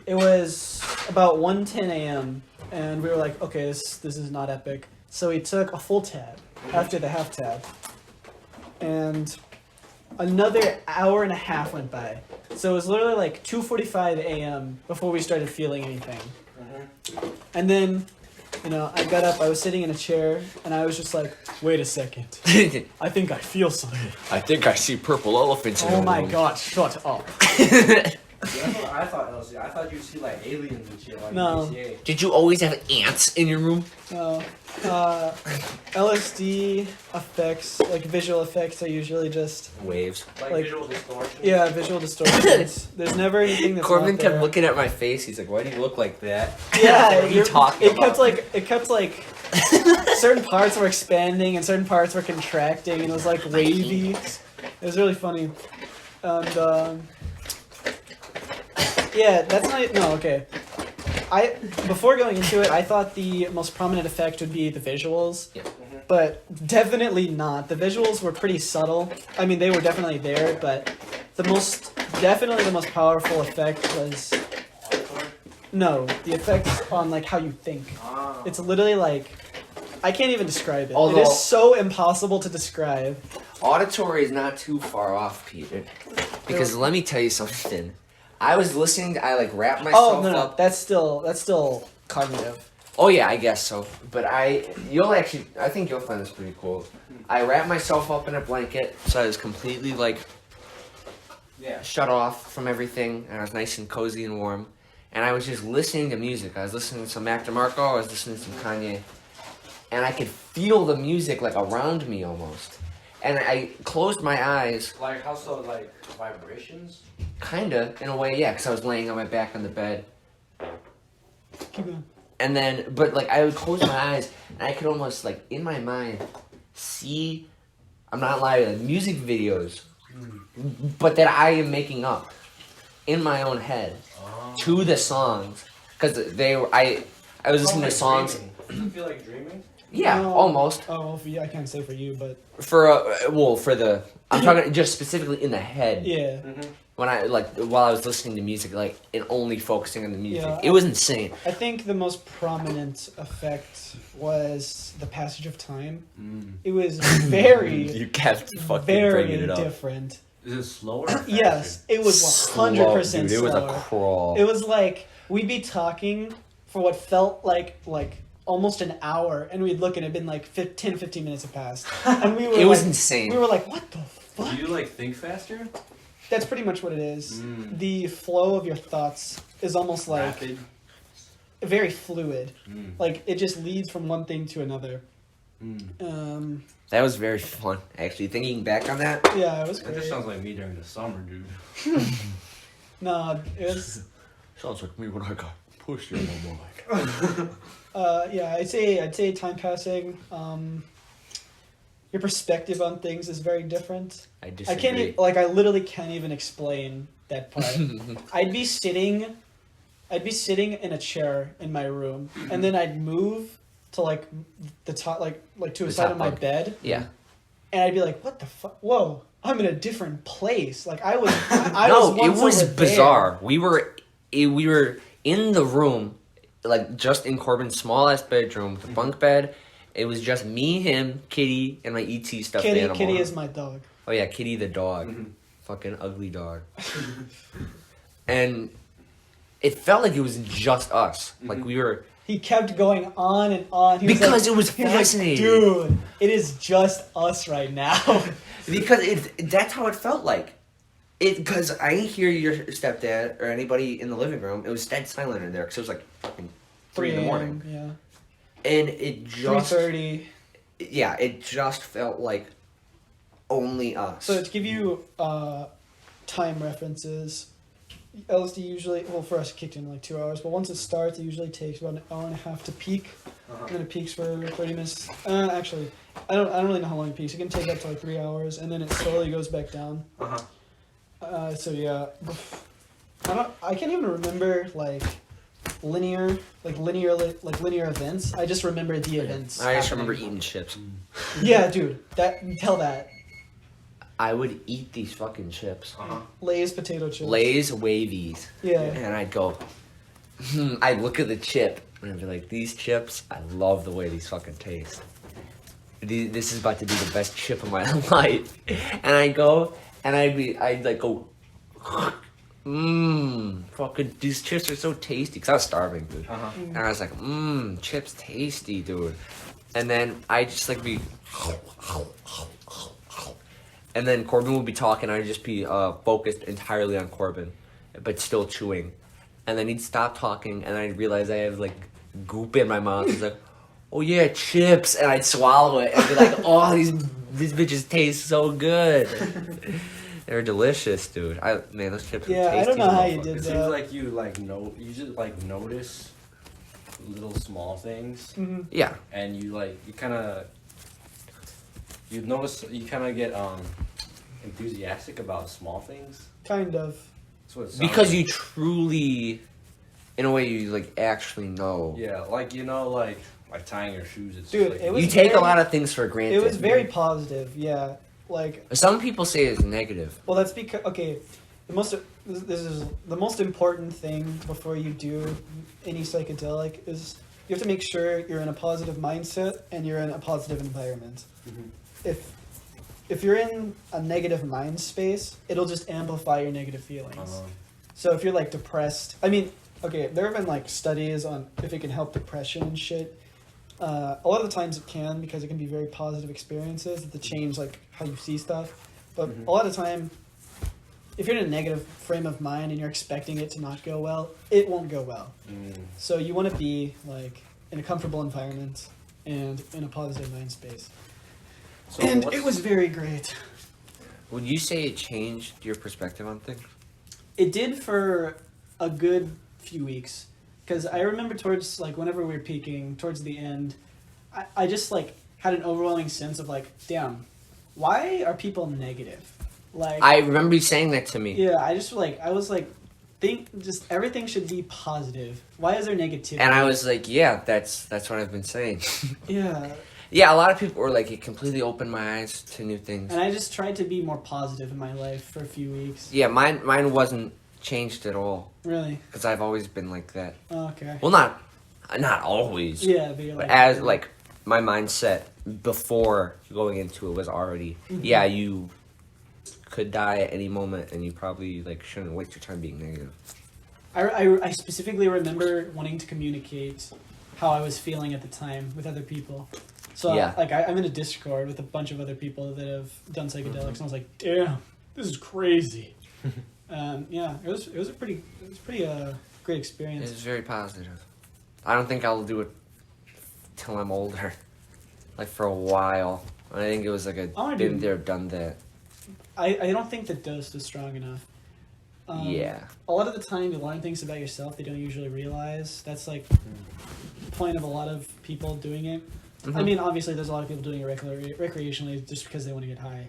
S2: It was about 1:10 a.m. and we were like, okay, this is not epic. So we took a full tab after the half tab, and another hour and a half went by. So it was literally like 2:45 a.m. before we started feeling anything. And then, I got up. I was sitting in a chair, and I was just like, "Wait a second. I think I feel something."
S1: I think I see purple elephants in the
S2: Oh
S1: room.
S2: my god! Shut up.
S3: That's what I thought, LC. I thought you'd see like aliens and shit like
S2: No.
S3: GTA.
S1: Did you always have ants in your room?
S2: No. LSD effects, like visual effects, are usually just
S1: Waves.
S2: Like-
S3: visual distortion.
S2: visual distortions. There's never anything that's
S1: Corbin
S2: not there.
S1: kept looking at my face. He's like, "Why do you look like that?"
S2: Yeah,
S1: What are you talking about?
S2: It kept like certain parts were expanding and certain parts were contracting, and it was like wavy. It was really funny, and yeah, that's not no okay. Before going into it, I thought the most prominent effect would be the visuals,
S1: Yeah.
S2: but definitely not. The visuals were pretty subtle. I mean, they were definitely there, but the most powerful effect was the effect on like how you think. It's literally like I can't even describe it.
S1: Although-
S2: It is so impossible to describe.
S1: Auditory is not too far off, Peter. Because let me tell you something. I was listening. I like wrapped myself
S2: Oh no,
S1: up.
S2: that's still cognitive.
S1: Oh yeah, I guess so. But I think you'll find this pretty cool. I wrapped myself up in a blanket, so I was completely like shut off from everything, and I was nice and cozy and warm. And I was just listening to music. I was listening to some Mac DeMarco. I was listening to some Kanye, and I could feel the music like around me almost. And I closed my eyes.
S3: Like how so? Like vibrations.
S1: Kinda, in a way, yeah, because I was laying on my back on the bed.
S2: Keep going.
S1: And then, but like, I would close my eyes, and I could almost, like, in my mind, see, I'm not lying, like, music videos, but that I am making up in my own head to the songs. Because I was listening to songs.
S3: Does it feel like dreaming?
S1: Yeah,
S2: No.
S1: almost.
S2: Oh, I can't say for you, but
S1: I'm talking just specifically in the head.
S2: yeah.
S1: When while I was listening to music, like, and only focusing on the music.
S2: Yeah.
S1: It was insane.
S2: I think the most prominent effect was the passage of time. It was very,
S6: You kept fucking
S2: very
S6: bringing it up.
S2: different.
S3: Is it slower? Or
S2: Yes, it was 100%
S1: Dude, it was a
S2: slower.
S1: crawl.
S2: It was like we'd be talking for what felt like almost an hour, and we'd look and it'd been like 10, 15 minutes had passed, and we were
S1: It was
S2: like-
S1: insane.
S2: We were like, what the fuck?
S3: Do you like think faster?
S2: That's pretty much what it is. The flow of your thoughts is almost like
S3: Rapid.
S2: very fluid. Like it just leads from one thing to another.
S1: That was very fun, actually. Thinking back on that,
S2: Yeah, it was
S3: That
S2: great.
S3: just sounds like me during the summer, dude.
S2: No, it was.
S6: Sounds like me when I got pushed on my mic.
S2: Yeah, I'd say time passing. Your perspective on things is very different.
S1: I
S2: I
S1: disagree.
S2: can't I literally can't even explain that part. I'd be sitting in a chair in my room, and then I'd move to like the top, like to a
S1: The
S2: side
S1: top
S2: of my
S1: bunk.
S2: bed,
S1: Yeah.
S2: and I'd be like, "What the fuck? Whoa! I'm in a different place." Like I was. I
S1: No,
S2: was
S1: it
S2: once
S1: was
S2: over there.
S1: bizarre. We were in the room, like just in Corbin's small ass bedroom, the bunk bed. It was just me, him, Kitty, and my ET stuffed animal.
S2: Kitty is my dog.
S1: Oh yeah, Kitty the dog. Fucking ugly dog. And it felt like it was just us. Like we were.
S2: He kept going on and on. He
S1: Because
S2: like,
S1: it was
S2: he like,
S1: fascinating.
S2: Dude, it is just us right now.
S1: Because that's how it felt like. Because I didn't hear your stepdad or anybody in the living room. It was dead silent in there because it was like fucking 3 in the morning.
S2: Yeah.
S1: And it just
S2: 3:30.
S1: Yeah, it just felt like only us.
S2: So to give you time references, LSD usually, well for us it kicked in like 2 hours, but once it starts it usually takes about an hour and a half to peak, and then it peaks for 30 minutes. Actually, I don't really know how long it peaks. It can take up to like 3 hours, and then it slowly goes back down. So yeah, I can't even remember linear events. I just remember the events.
S1: I just
S2: happening.
S1: remember eating chips.
S2: Yeah, dude, tell that.
S1: I would eat these fucking chips.
S2: Lay's potato chips.
S1: Lay's wavies.
S2: Yeah.
S1: And I'd go, I'd look at the chip and I'd be like, these chips, I love the way these fucking taste. This is about to be the best chip of my life. And I'd go, and I'd like go, fucking, these chips are so tasty. Because I was starving, dude. And I was like, chips tasty, dude. And then I just like be, and then Corbin would be talking, I'd just be focused entirely on Corbin, but still chewing. And then he'd stop talking, and I'd realize I have like goop in my mouth. He's like, oh yeah, chips, and I'd swallow it and be like, oh, these bitches taste so good. They're delicious, dude. Man, those chips are tasty.
S2: I don't know how you did
S3: It
S2: that.
S3: seems like you just like notice little small things.
S1: Yeah.
S3: And you kind of get enthusiastic about small things.
S2: Kind of.
S3: That's what it sounds
S1: Because
S3: like.
S1: you truly, in a way, you like actually know.
S3: Yeah, like tying your shoes. It's
S2: Dude,
S3: just
S2: it
S3: like,
S2: was
S1: You take
S2: very-
S1: a lot of things for granted.
S2: It was very positive, yeah. Like,
S1: Some people say it's negative.
S2: well, that's because this is the most important thing before you do any psychedelic is you have to make sure you're in a positive mindset and you're in a positive environment. If you're in a negative mind space, it'll just amplify your negative feelings. So if you're like depressed, I mean, okay, there have been like studies on if it can help depression and shit. A lot of the times it can, because it can be very positive experiences that change like how you see stuff. But a lot of the time, if you're in a negative frame of mind and you're expecting it to not go well, it won't go well. So you want to be like in a comfortable environment and in a positive mind space.
S3: So
S2: And
S3: what's-
S2: it was very great.
S1: Would you say it changed your perspective on things?
S2: It did for a good few weeks. Because I remember towards, like, whenever we were peaking, towards the end, I just, like, had an overwhelming sense of, like, damn, why are people negative? Like,
S1: I remember you saying that to me.
S2: yeah, I was like, just everything should be positive. Why is there negativity?
S1: And I was like, yeah, that's what I've been saying.
S2: Yeah.
S1: Yeah, a lot of people were like, it completely opened my eyes to new things.
S2: And I just tried to be more positive in my life for a few weeks.
S1: Yeah, mine wasn't changed at all.
S2: Really?
S1: Because I've always been like that.
S2: Oh, okay.
S1: Well, not always.
S2: Yeah, but you're
S1: But
S2: like...
S1: as, like, my mindset before going into it was already, yeah, you could die at any moment, and you probably, like, shouldn't waste your time being negative.
S2: I specifically remember wanting to communicate how I was feeling at the time with other people. So,
S1: Yeah.
S2: like, I'm in a Discord with a bunch of other people that have done psychedelics, and I was like, damn, this is crazy. Yeah, it was a pretty great
S1: It
S2: experience.
S1: was very positive. I don't think I'll do it till I'm older. Like, for a while. I think it was like
S2: I wanna do-
S1: been there, done that.
S2: I don't think the dose was strong enough.
S1: Yeah.
S2: A lot of the time, you learn things about yourself they don't usually realize. That's like the point of a lot of people doing it. I mean, obviously, there's a lot of people doing it recreationally just because they want to get high.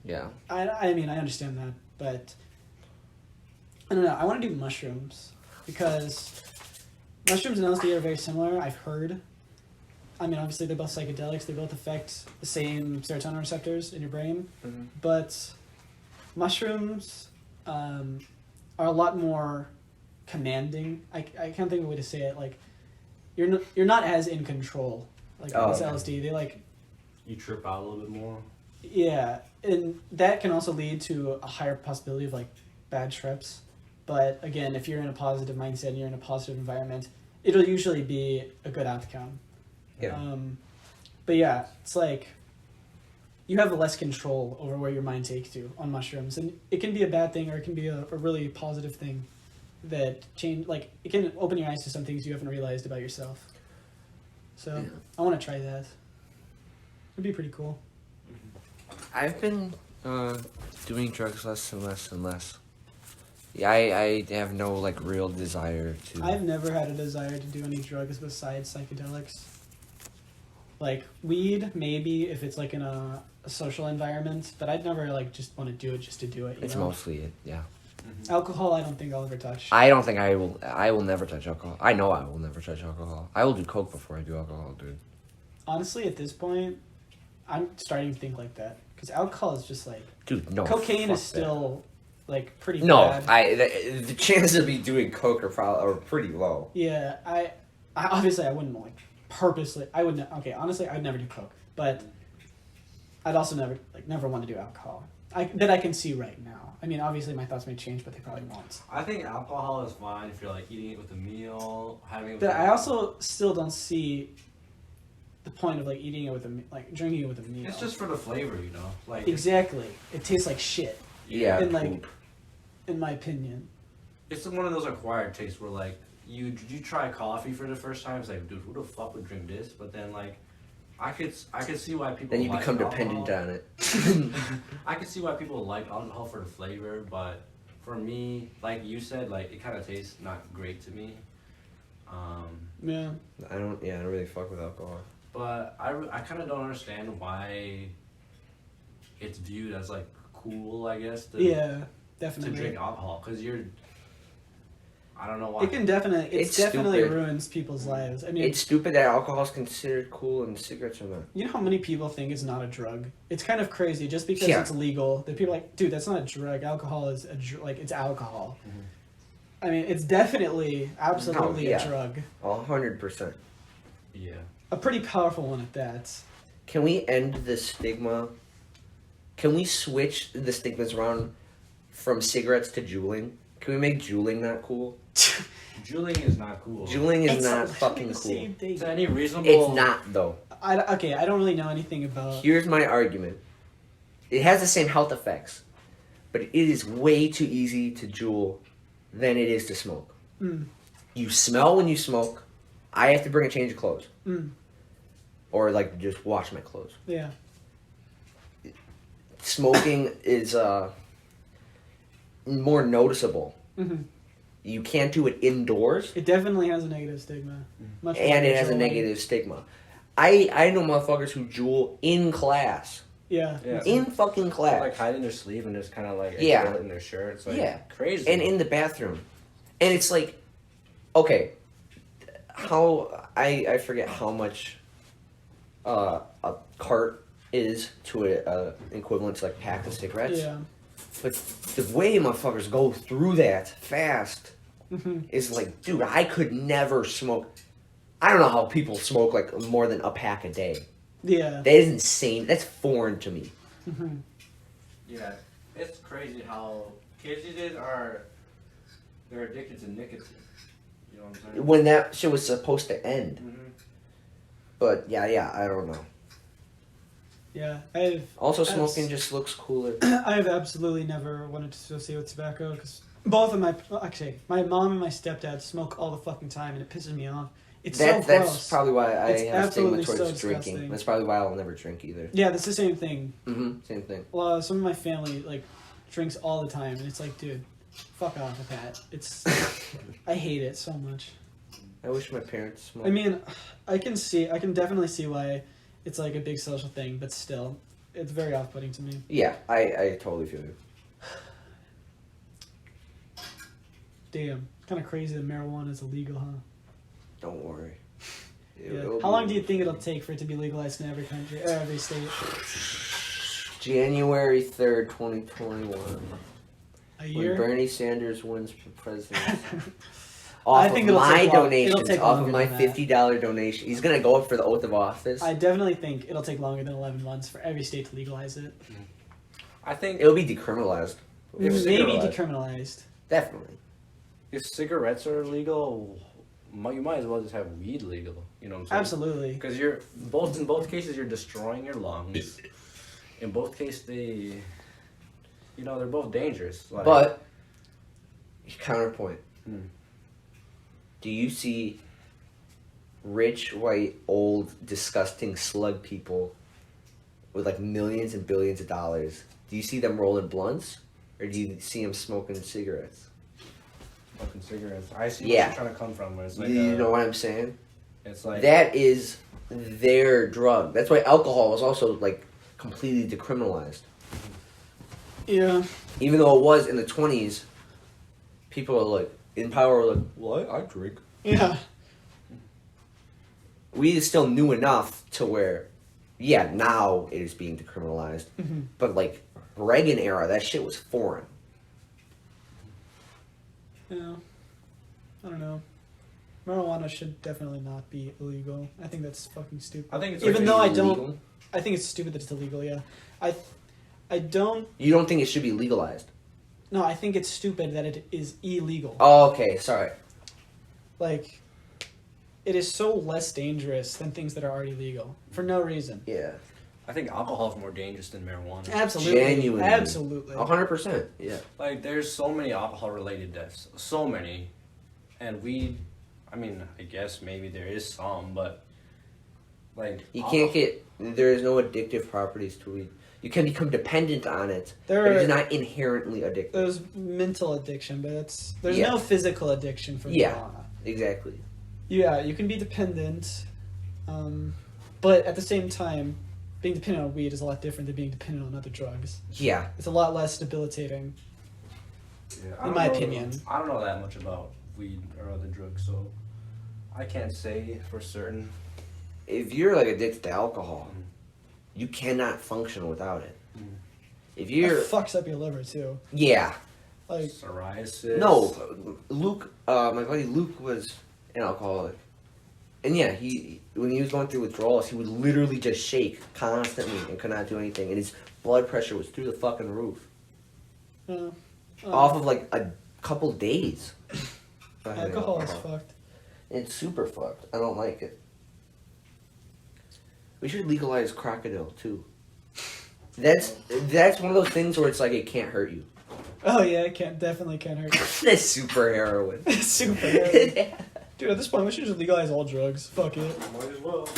S1: Yeah.
S2: I mean, I understand that, but I don't know. I want to do mushrooms because mushrooms and LSD are very similar, I've heard. I mean, obviously, they're both psychedelics. They both affect the same serotonin receptors in your brain. But mushrooms are a lot more commanding. I can't think of a way to say it. Like, you're not as in control. Like, with LSD, they like...
S3: You trip out a little bit more.
S2: Yeah, and that can also lead to a higher possibility of, like, bad trips. But, again, if you're in a positive mindset and you're in a positive environment, it'll usually be a good outcome.
S1: Yeah.
S2: But, yeah, it's like you have less control over where your mind takes you on mushrooms. And it can be a bad thing or it can be a really positive thing that change... Like, it can open your eyes to some things you haven't realized about yourself. So,
S1: Yeah.
S2: I want to try that. It'd be pretty cool.
S1: I've been doing drugs less and less and less. Yeah, I have no, like, real desire to...
S2: I've never had a desire to do any drugs besides psychedelics. Like, weed, maybe, if it's, like, in a social environment, but I'd never, like, just want to do it just to do it, you
S1: It's
S2: know?
S1: mostly it, yeah.
S2: Alcohol, I don't think I'll ever touch.
S1: I don't think I will never touch alcohol. I know I will never touch alcohol. I will do coke before I do alcohol, dude.
S2: Honestly, at this point, I'm starting to think like that. Because alcohol is just, like...
S1: Dude, no.
S2: cocaine
S1: fuck
S2: is still like pretty
S1: No,
S2: bad.
S1: the chances of me doing coke are pretty low.
S2: Yeah, I obviously I wouldn't like purposely. I wouldn't. Okay, honestly, I'd never do coke, but I'd also never want to do alcohol. That I can see right now. I mean, obviously my thoughts may change, but they probably won't.
S3: I think alcohol is fine if you're like eating it with a meal, having it with
S2: But
S3: a
S2: I also still don't see the point of like eating it with drinking it with a meal.
S3: It's just for the flavor, you know. Like
S2: exactly. It tastes like shit.
S1: Yeah,
S2: And like, in my opinion.
S3: it's one of those acquired tastes where like you try coffee for the first time, it's like, dude, who the fuck would drink this? But then like I could see why people
S1: Then you
S3: like
S1: become
S3: alcohol.
S1: dependent on it.
S3: I could see why people like alcohol for the flavor, but for me, like you said, like it kind of tastes not great to me.
S2: Yeah.
S1: I don't really fuck with alcohol.
S3: But I kind of don't understand why it's viewed as like cool, I guess.
S2: Yeah,
S3: To
S2: definitely.
S3: drink alcohol, because I don't know why.
S2: It can definitely.
S1: It's
S2: It definitely
S1: stupid.
S2: ruins people's lives. I mean,
S1: It's stupid that alcohol is considered cool and cigarettes are not.
S2: you know how many people think it's not a drug? It's kind of crazy just because
S1: Yeah.
S2: it's legal. That people are like, dude, that's not a drug. Alcohol is it's alcohol. I mean, it's definitely, absolutely
S1: yeah.
S2: a drug.
S1: 100%.
S3: Yeah.
S2: A pretty powerful one at that.
S1: Can we end the stigma? Can we switch the stigmas around from cigarettes to juuling? Can we make juuling not cool?
S3: Juuling is not cool.
S1: Juuling is
S2: It's
S1: not
S2: literally
S1: fucking
S2: the
S1: cool.
S2: same thing.
S3: Is any reasonable?
S1: It's not though.
S2: I don't really know anything about.
S1: Here's my argument. It has the same health effects, but it is way too easy to juul than it is to smoke.
S2: Mm.
S1: You smell when you smoke. I have to bring a change of clothes.
S2: Mm.
S1: Or like just wash my clothes.
S2: Yeah.
S1: Smoking is more noticeable.
S2: Hmm.
S1: You can't do it indoors,
S2: It definitely has a negative stigma. Much
S1: and
S2: like
S1: it has a
S2: juuling.
S1: negative stigma. I know motherfuckers who juul in class.
S2: Yeah.
S3: Yeah.
S1: In fucking class.
S3: Like hiding their sleeve and just kind of like
S1: Yeah.
S3: exhale it in their shirt. It's like
S1: Yeah.
S3: crazy.
S1: And in the bathroom. And it's like, okay, how, I forget how much a cart is to a equivalent to like a pack of cigarettes.
S2: Yeah.
S1: But the way motherfuckers go through that fast
S2: Hmm.
S1: is like, dude, I could never smoke. I don't know how people smoke like more than a pack a day.
S2: Yeah.
S1: That is insane. That's foreign to me.
S2: Hmm.
S3: Yeah, it's crazy how kids these days they're addicted to nicotine. You know what I'm saying?
S1: When that shit was supposed to end.
S3: Mm-hmm.
S1: But yeah, I don't know.
S2: Yeah.
S1: Also,
S2: That's-
S1: smoking just looks cooler.
S2: I've absolutely never wanted to associate with tobacco because both of my mom and my stepdad smoke all the fucking time and it pisses me off. It's so gross.
S1: That's probably why I
S2: It's
S1: have a stigma
S2: absolutely
S1: towards
S2: so
S1: drinking.
S2: disgusting.
S1: That's probably why I'll never drink either.
S2: Yeah, that's the same thing.
S1: Same thing.
S2: Some of my family like drinks all the time, and it's like, dude, fuck off with that. It's I hate it so much.
S1: I wish my parents smoked.
S2: I mean, I can definitely see why it's like a big social thing, but still, it's very off-putting to me.
S1: Yeah, I totally feel you.
S2: Damn, kind of crazy that marijuana is illegal, huh?
S1: Don't worry.
S2: Yeah. How long do you think it'll take for it to be legalized in every country, or every state?
S1: January 3rd, 2021.
S2: A
S1: When
S2: year?
S1: Bernie Sanders wins for president.
S2: I
S1: Off
S2: think
S1: of
S2: it'll
S1: my
S2: take long-
S1: donations,
S2: it'll take
S1: off of
S2: longer
S1: my
S2: than that.
S1: $50 donation. He's going to go up for the oath of office.
S2: I definitely think it'll take longer than 11 months for every state to legalize it.
S3: I think
S1: It'll be decriminalized.
S3: If
S2: Maybe
S3: cigarette-
S2: decriminalized.
S1: Definitely.
S3: if cigarettes are illegal, you might as well just have weed legal. You know what I'm saying?
S2: Absolutely.
S3: Because in both cases you're destroying your lungs. In both cases they're both dangerous. Like,
S1: But, counterpoint.
S3: Hmm.
S1: Do you see rich, white, old, disgusting slug people with like millions and billions of dollars? Do you see them rolling blunts? Or do you see them smoking cigarettes?
S3: fucking cigarettes. I see
S1: Yeah.
S3: where you're trying to come from. Where it's like
S1: You know what I'm saying?
S3: it's like
S1: That is their drug. That's why alcohol was also like completely decriminalized.
S2: Yeah.
S1: Even though it was in the 20s, people are like, in power were like, well, I drink.
S2: Yeah.
S1: We still knew enough to where, yeah, now it is being decriminalized.
S2: Mm-hmm.
S1: But like Reagan era, that shit was foreign.
S2: Yeah. I don't know. Marijuana should definitely not be illegal. I think that's fucking stupid.
S3: I think it's
S2: even though I don't.
S1: Illegal?
S2: I think it's stupid that it's illegal. Yeah. I don't.
S1: You don't think it should be legalized?
S2: No, I think it's stupid that it is illegal.
S1: Oh, okay. Sorry.
S2: Like, it is so less dangerous than things that are already legal for no reason.
S1: Yeah.
S3: I think alcohol is more dangerous than marijuana.
S2: Absolutely.
S1: Genuinely.
S2: Absolutely.
S1: 100%. Yeah.
S3: Like, there's so many alcohol-related deaths. So many. And weed, I mean, I guess maybe there is some, but, like...
S1: You can't get... There is no addictive properties to weed. You can become dependent on it, but
S2: There
S1: it's
S2: are-
S1: not inherently addictive.
S2: There's mental addiction, but there's
S1: Yeah.
S2: no physical addiction from
S1: Yeah.
S2: marijuana.
S1: Exactly.
S2: Yeah, you can be dependent, but at the same time, being dependent on weed is a lot different than being dependent on other drugs.
S1: Yeah.
S2: It's a lot less debilitating.
S3: Yeah,
S2: In my opinion.
S3: I don't know that much about weed or other drugs, so I can't say for certain.
S1: If you're like addicted to alcohol, you cannot function without it. If you're...
S2: It fucks up your liver too.
S1: Yeah.
S2: Like,
S3: Psoriasis.
S1: No, Luke, my buddy Luke was an alcoholic. And yeah, when he was going through withdrawals, he would literally just shake constantly and could not do anything. And his blood pressure was through the fucking roof. Off of like a couple days.
S2: alcohol is fucked.
S1: It's super fucked. I don't like it. We should legalize crocodile too. That's one of those things where it's like it can't hurt you.
S2: Oh yeah, it definitely can't hurt.
S1: That's super heroin.
S2: Super heroin. Dude, at this point, we should just legalize all drugs. Fuck it.
S3: Might as well.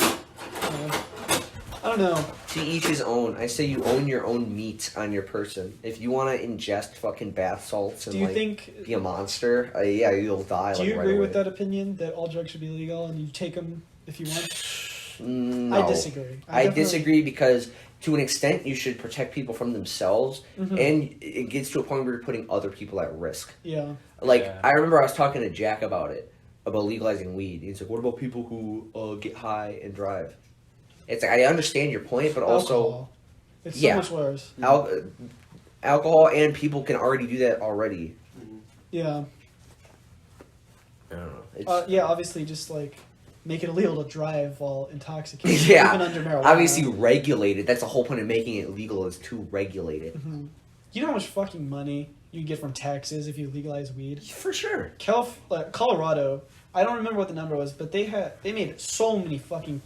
S2: I don't know.
S1: To each his own. I say you own your own meat on your person. If you want to ingest fucking bath salts and
S2: Do you
S1: like
S2: think?
S1: be a monster, yeah, you'll die.
S2: Do
S1: like,
S2: you
S1: right
S2: agree
S1: away.
S2: with that opinion that all drugs should be legal and you take them if you want?
S1: No.
S2: I disagree.
S1: I disagree because to an extent you should protect people from themselves,
S2: Mhm.
S1: and it gets to a point where you're putting other people at risk.
S2: Yeah.
S1: Like
S3: Yeah.
S1: I remember I was talking to Jack about legalizing weed. He's like, "What about people who get high and drive?" It's like I understand your point, but also
S2: Alcohol. It's
S1: yeah.
S2: so much worse.
S1: Alcohol and people can already do that already.
S2: Yeah.
S1: I don't know.
S2: Yeah, obviously just like make it illegal to drive while intoxicated.
S1: Yeah,
S2: Even under marijuana.
S1: obviously regulated. That's the whole point of making it legal is to regulate it.
S2: Mhm. You know how much fucking money you get from taxes if you legalize weed?
S1: For sure.
S2: Colorado, I don't remember what the number was, but they made so many fucking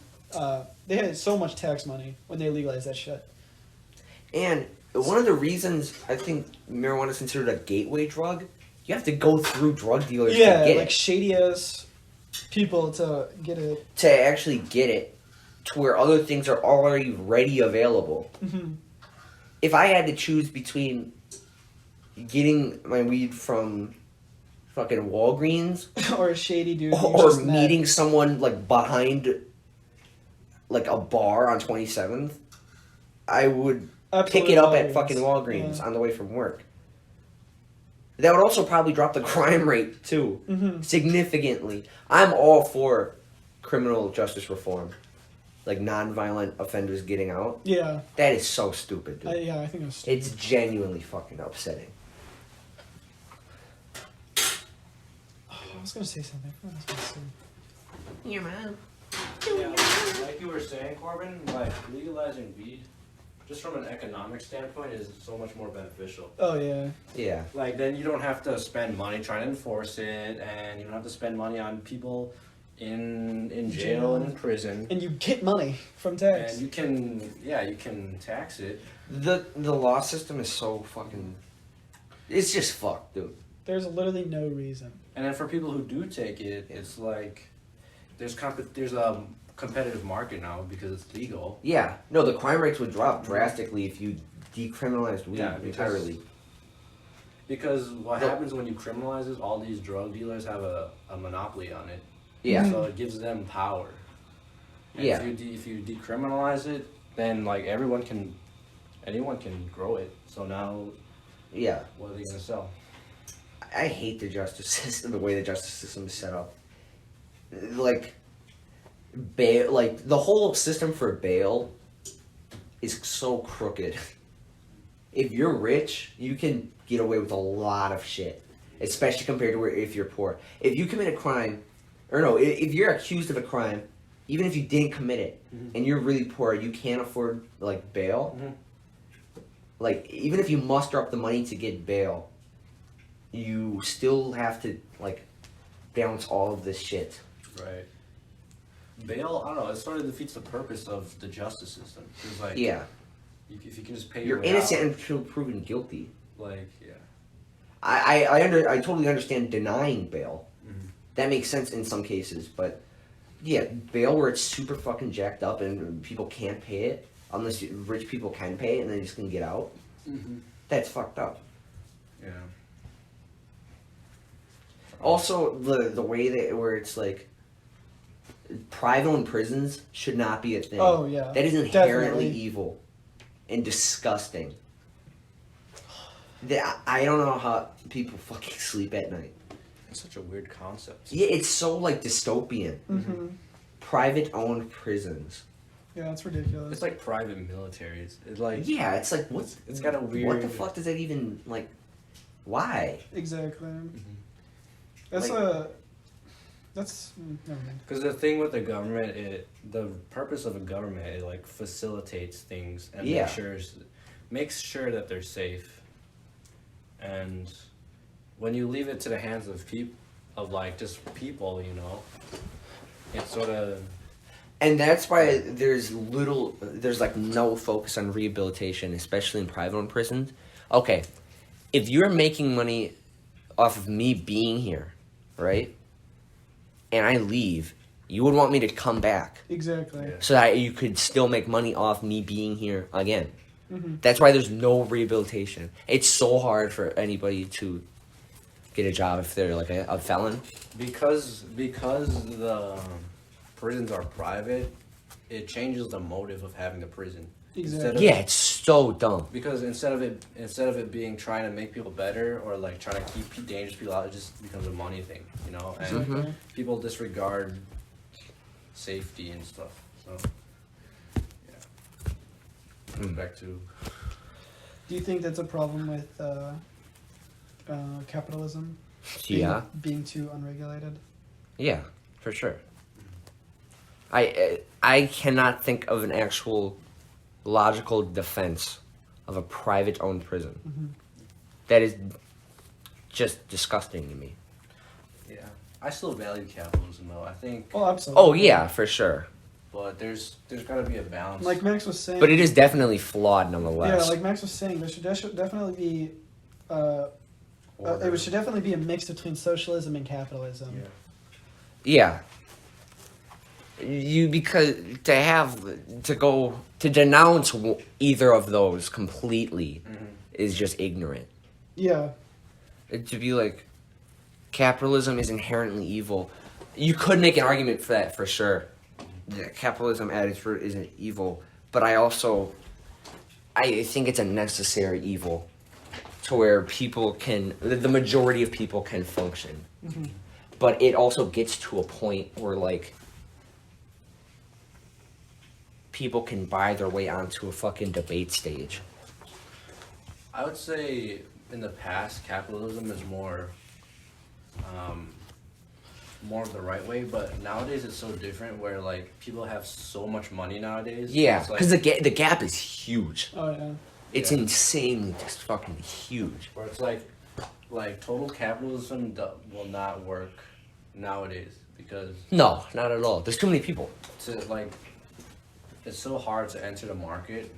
S2: they had so much tax money when they legalized that shit.
S1: And one of the reasons I think marijuana is considered a gateway drug, you have to go through drug dealers to
S2: Yeah,
S1: get
S2: like
S1: it.
S2: shady ass people to get it.
S1: To actually get it, to where other things are already ready available.
S2: Mhm.
S1: If I had to choose between getting my weed from fucking Walgreens
S2: Or a shady dude. who's
S1: or
S2: just mad.
S1: meeting someone like behind like a bar on 27th, I would pick it up at fucking Walgreens
S2: Yeah.
S1: on the way from work. That would also probably drop the crime rate too,
S2: Mhm.
S1: significantly. I'm all for criminal justice reform, like non-violent offenders getting out.
S2: Yeah.
S1: That is so stupid, dude.
S2: I think it was.
S1: It's genuinely fucking upsetting.
S2: I was gonna say something. What was I gonna say?
S4: Your mom.
S3: Yeah, like you were saying, Corbin, like legalizing weed, just from an economic standpoint, is so much more beneficial.
S2: Oh yeah.
S1: Yeah.
S3: Like then you don't have to spend money trying to enforce it, and you don't have to spend money on people in jail and in prison.
S2: And you get money from tax.
S3: And you can tax it.
S1: The law system is so fucking... It's just fucked, dude.
S2: There's literally no reason.
S3: And then for people who do take it, it's like there's a competitive market now because it's legal.
S1: Yeah. No, the crime rates would drop drastically if you decriminalized weed
S3: Yeah,
S1: entirely.
S3: Because what happens when you criminalize it, all these drug dealers have a monopoly on it.
S1: Yeah.
S3: So it gives them power. And
S1: Yeah.
S3: if you decriminalize it, then like anyone can grow it. So now,
S1: Yeah.
S3: what are they gonna sell?
S1: I hate the justice system, the way the justice system is set up. Like, bail, like the whole system for bail is so crooked. If you're rich, you can get away with a lot of shit. especially compared to where if you're poor. If you commit a crime, or no, if you're accused of a crime, even if you didn't commit it, and you're really poor, you can't afford like bail. Like even if you muster up the money to get bail, you still have to like balance all of this shit.
S3: Right. Bail, I don't know. It sort of defeats the purpose of the justice system. It's like,
S1: Yeah.
S3: If you can just pay
S1: You're
S3: your way
S1: innocent
S3: out,
S1: until proven guilty.
S3: like, yeah.
S1: I totally understand denying bail.
S3: Mhm.
S1: That makes sense in some cases, but yeah, bail where it's super fucking jacked up and people can't pay it, unless rich people can pay it and they just can get out. That's fucked up.
S3: Yeah.
S1: Also, the way that where it's like private-owned prisons should not be a thing.
S2: Oh, yeah.
S1: That is inherently
S2: Definitely.
S1: evil and disgusting. I don't know how people fucking sleep at night.
S3: It's such a weird concept.
S1: Yeah, it's so like dystopian.
S2: Mm-hmm.
S1: Private-owned prisons.
S2: Yeah, that's ridiculous.
S3: It's like private militaries. It's like,
S1: Yeah, it's like what's
S3: it's got a weird.
S1: what the fuck does that even like? Why?
S2: Exactly. That's
S1: Like-
S2: never mind.
S3: Because the thing with the government, the purpose of a government, it like facilitates things and
S1: Yeah.
S3: makes sure that they're safe. And when you leave it to the hands of just people, you know, it's sort of.
S1: And that's why there's like no focus on rehabilitation, especially in private-owned prisons. Okay, if you're making money off of me being here, right, and I leave, you would want me to come back
S2: Exactly.
S3: Yeah.
S1: so that you could still make money off me being here again.
S2: Mm-hmm.
S1: That's why there's no rehabilitation. It's so hard for anybody to get a job if they're like a felon.
S3: Because the prisons are private, it changes the motive of having the prison.
S2: Exactly.
S1: Yeah, it's so dumb.
S3: Because instead of it being trying to make people better or like trying to keep dangerous people out, it just becomes a money thing, you know. And
S1: Mhm.
S3: people disregard safety and stuff. So yeah. Back to
S2: Do you think that's a problem with capitalism?
S1: Yeah.
S2: Being too unregulated?
S1: Yeah, for sure. I cannot think of an actual logical defense of a private-owned prison.
S2: Mm-hmm.
S1: That is just disgusting to me.
S3: yeah, I still value capitalism though. I think,
S2: Oh, absolutely.
S1: Oh yeah, for sure.
S3: but there's got to be a balance.
S2: Like Max was saying.
S1: But it is definitely flawed
S2: Yeah,
S1: nonetheless.
S2: like Max was saying, there should definitely be.
S3: Order.
S2: It should definitely be a mix between socialism and capitalism.
S3: Yeah.
S1: Yeah. Because to denounce either of those completely is just ignorant.
S2: Yeah.
S1: To be like, capitalism is inherently evil. You could make an argument for that for sure. That capitalism at its root isn't evil, but I think it's a necessary evil to where the majority of people can function.
S2: Mm-hmm.
S1: But it also gets to a point where like people can buy their way onto a fucking debate stage.
S3: I would say in the past, capitalism is more of the right way, but nowadays it's so different where like people have so much money nowadays.
S1: Yeah,
S3: it's like,
S1: because the gap is huge.
S2: Oh yeah.
S1: It's
S3: Yeah.
S1: insanely just fucking huge.
S3: where it's like total capitalism will not work nowadays because
S1: No, not at all. There's too many people.
S3: it's so hard to enter the market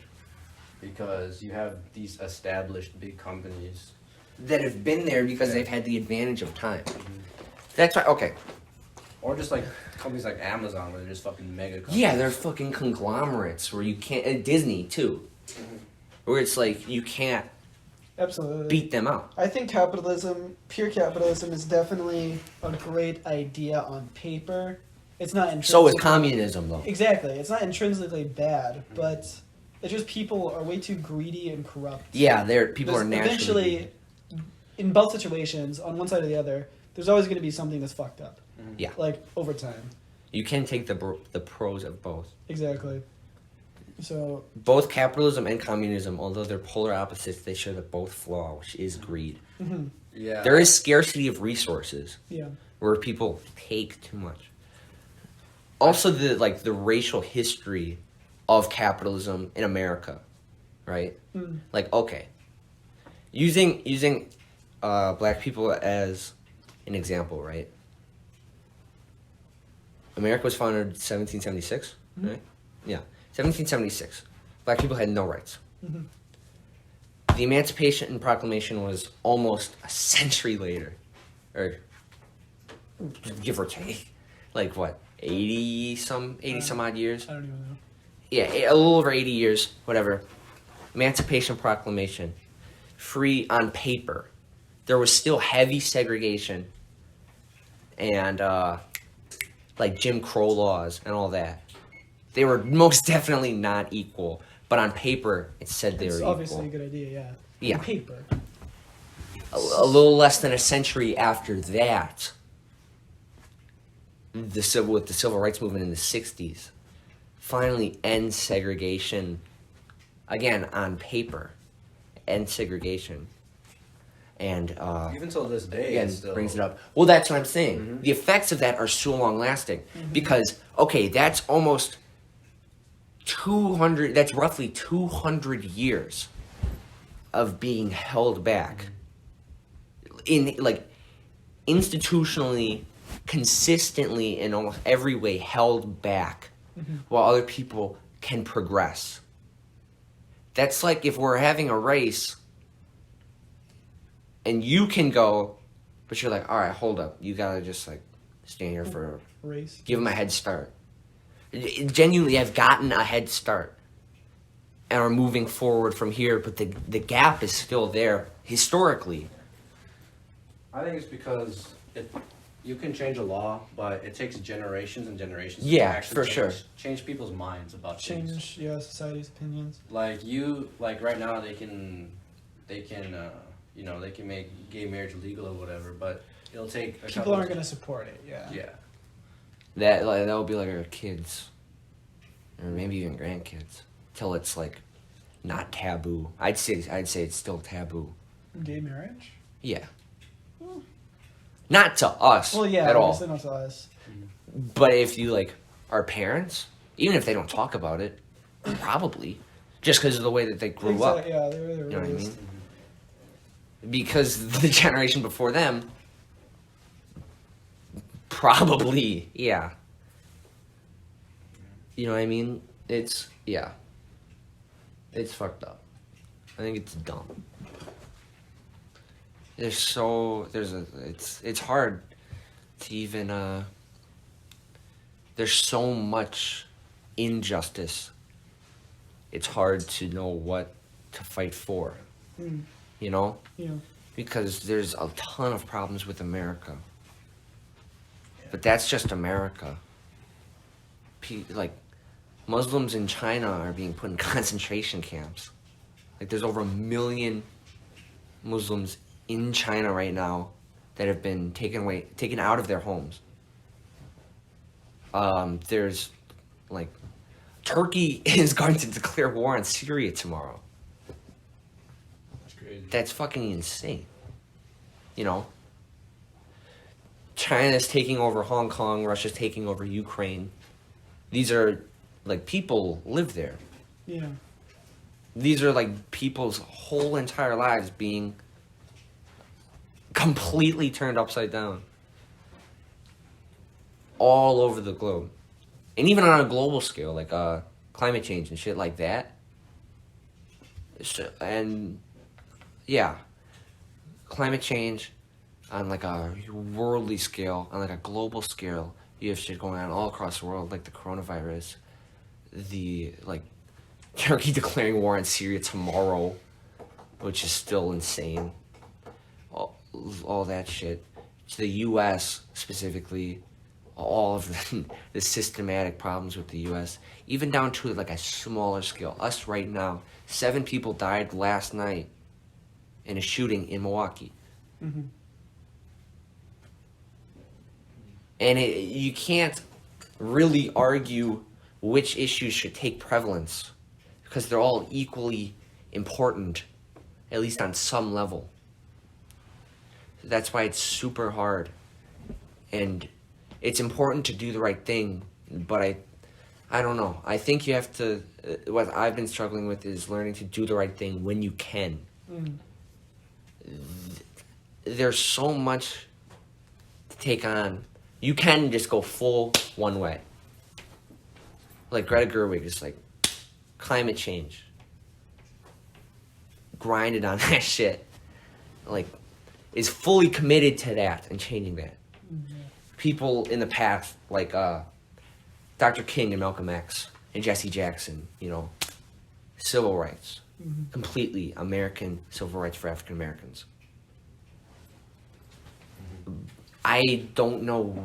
S3: because you have these established big companies.
S1: That have been there because
S3: Yeah.
S1: they've had the advantage of time. That's why, okay.
S3: Or just like companies like Amazon where they're just fucking mega companies.
S1: Yeah, they're fucking conglomerates where you can't, and Disney too. Where it's like, you can't
S2: Absolutely.
S1: beat them out.
S2: I think pure capitalism is definitely a great idea on paper. It's not intrinsically...
S1: So is communism though.
S2: Exactly. It's not intrinsically bad, but it's just people are way too greedy and corrupt.
S1: Yeah, people are naturally.
S2: Eventually, in both situations, on one side or the other, there's always going to be something that's fucked up.
S1: Yeah.
S2: Like, over time.
S1: You can take the pros of both.
S2: Exactly. So
S1: Both capitalism and communism, although they're polar opposites, they share the both flaw, which is greed.
S3: Yeah.
S1: There is scarcity of resources
S2: yeah,
S1: where people take too much. Also, the racial history of capitalism in America, right? Like, okay, using black people as an example, right? America was founded in 1776, right? Yeah, 1776. Black people had no rights. The Emancipation Proclamation was almost a century later, or give or take, like what, 80 some odd years?
S2: I don't even know.
S1: Yeah, a little over 80 years, whatever. Emancipation Proclamation, free on paper. There was still heavy segregation and like Jim Crow laws and all that. They were most definitely not equal, but on paper it said they
S2: It's
S1: were
S2: obviously
S1: equal.
S2: a good idea, yeah.
S1: Yeah.
S2: On paper.
S1: A little less than a century after that, with the civil rights movement in the 60s, finally ends segregation, again, on paper, end segregation. And
S3: Even till this day,
S1: again,
S3: it's still...
S1: brings it up. Well, that's what I'm saying. The effects of that are so long-lasting. Because, okay, that's almost 200, that's roughly 200 years of being held back. In, like, institutionally, consistently, in almost every way, held back while other people can progress. That's like if we're having a race and you can go, but you're like, all right, hold up. You gotta just like stand here for
S2: Race.
S1: give them a head start. Genuinely, I've gotten a head start and are moving forward from here, but the gap is still there historically.
S3: I think it's because you can change a law, but it takes generations and generations
S1: Yeah,
S3: to actually
S1: for
S3: change,
S1: sure.
S3: change people's minds about things.
S2: Change, yeah, society's opinions.
S3: Like right now they can make gay marriage illegal or whatever, but it'll take
S2: People aren't going to support it, yeah.
S3: Yeah.
S1: That will be like our kids, or maybe even grandkids, till it's like not taboo. I'd say it's still taboo.
S2: Gay marriage?
S1: Yeah. Not to us
S2: Well, yeah,
S1: at all.
S2: obviously not to us.
S1: But if you like our parents, even if they don't talk about it, probably just because of the way that they grew up.
S2: Yeah, they were
S1: You know what I
S2: raised.
S1: mean? Because the generation before them, probably, yeah. You know what I mean? It's fucked up. I think it's dumb. It's hard to even, there's so much injustice. It's hard to know what to fight for, you know?
S2: Yeah.
S1: Because there's a ton of problems with America. But that's just America. Like, Muslims in China are being put in concentration camps. Like, there's over 1 million Muslims in China right now that have been taken out of their homes. There's, like, Turkey is going to declare war on Syria tomorrow.
S3: That's crazy.
S1: That's fucking insane. You know? China's taking over Hong Kong, Russia's taking over Ukraine. These are, like, people live there.
S2: Yeah.
S1: These are, like, people's whole entire lives being completely turned upside down. All over the globe. And even on a global scale, like, climate change and shit like that. And, yeah. Climate change on, like, a worldly scale, on, like, a global scale. You have shit going on all across the world, like the coronavirus. Like, Turkey declaring war on Syria tomorrow, which is still insane. All that shit. To the U.S. specifically, all of the systematic problems with the U.S., even down to like a smaller scale. Us right now, 7 people died last night in a shooting in Milwaukee.
S2: Mm-hmm.
S1: And you can't really argue which issues should take prevalence because they're all equally important, at least on some level. That's why it's super hard. And it's important to do the right thing, but I don't know. I think you have to, what I've been struggling with is learning to do the right thing when you can. There's so much to take on. You can just go full one way. Like Greta Gerwig is like, climate change. Grinded on that shit. Like, is fully committed to that and changing that. People in the past, like Dr. King and Malcolm X and Jesse Jackson, you know, civil rights. Completely American civil rights for African Americans. I don't know.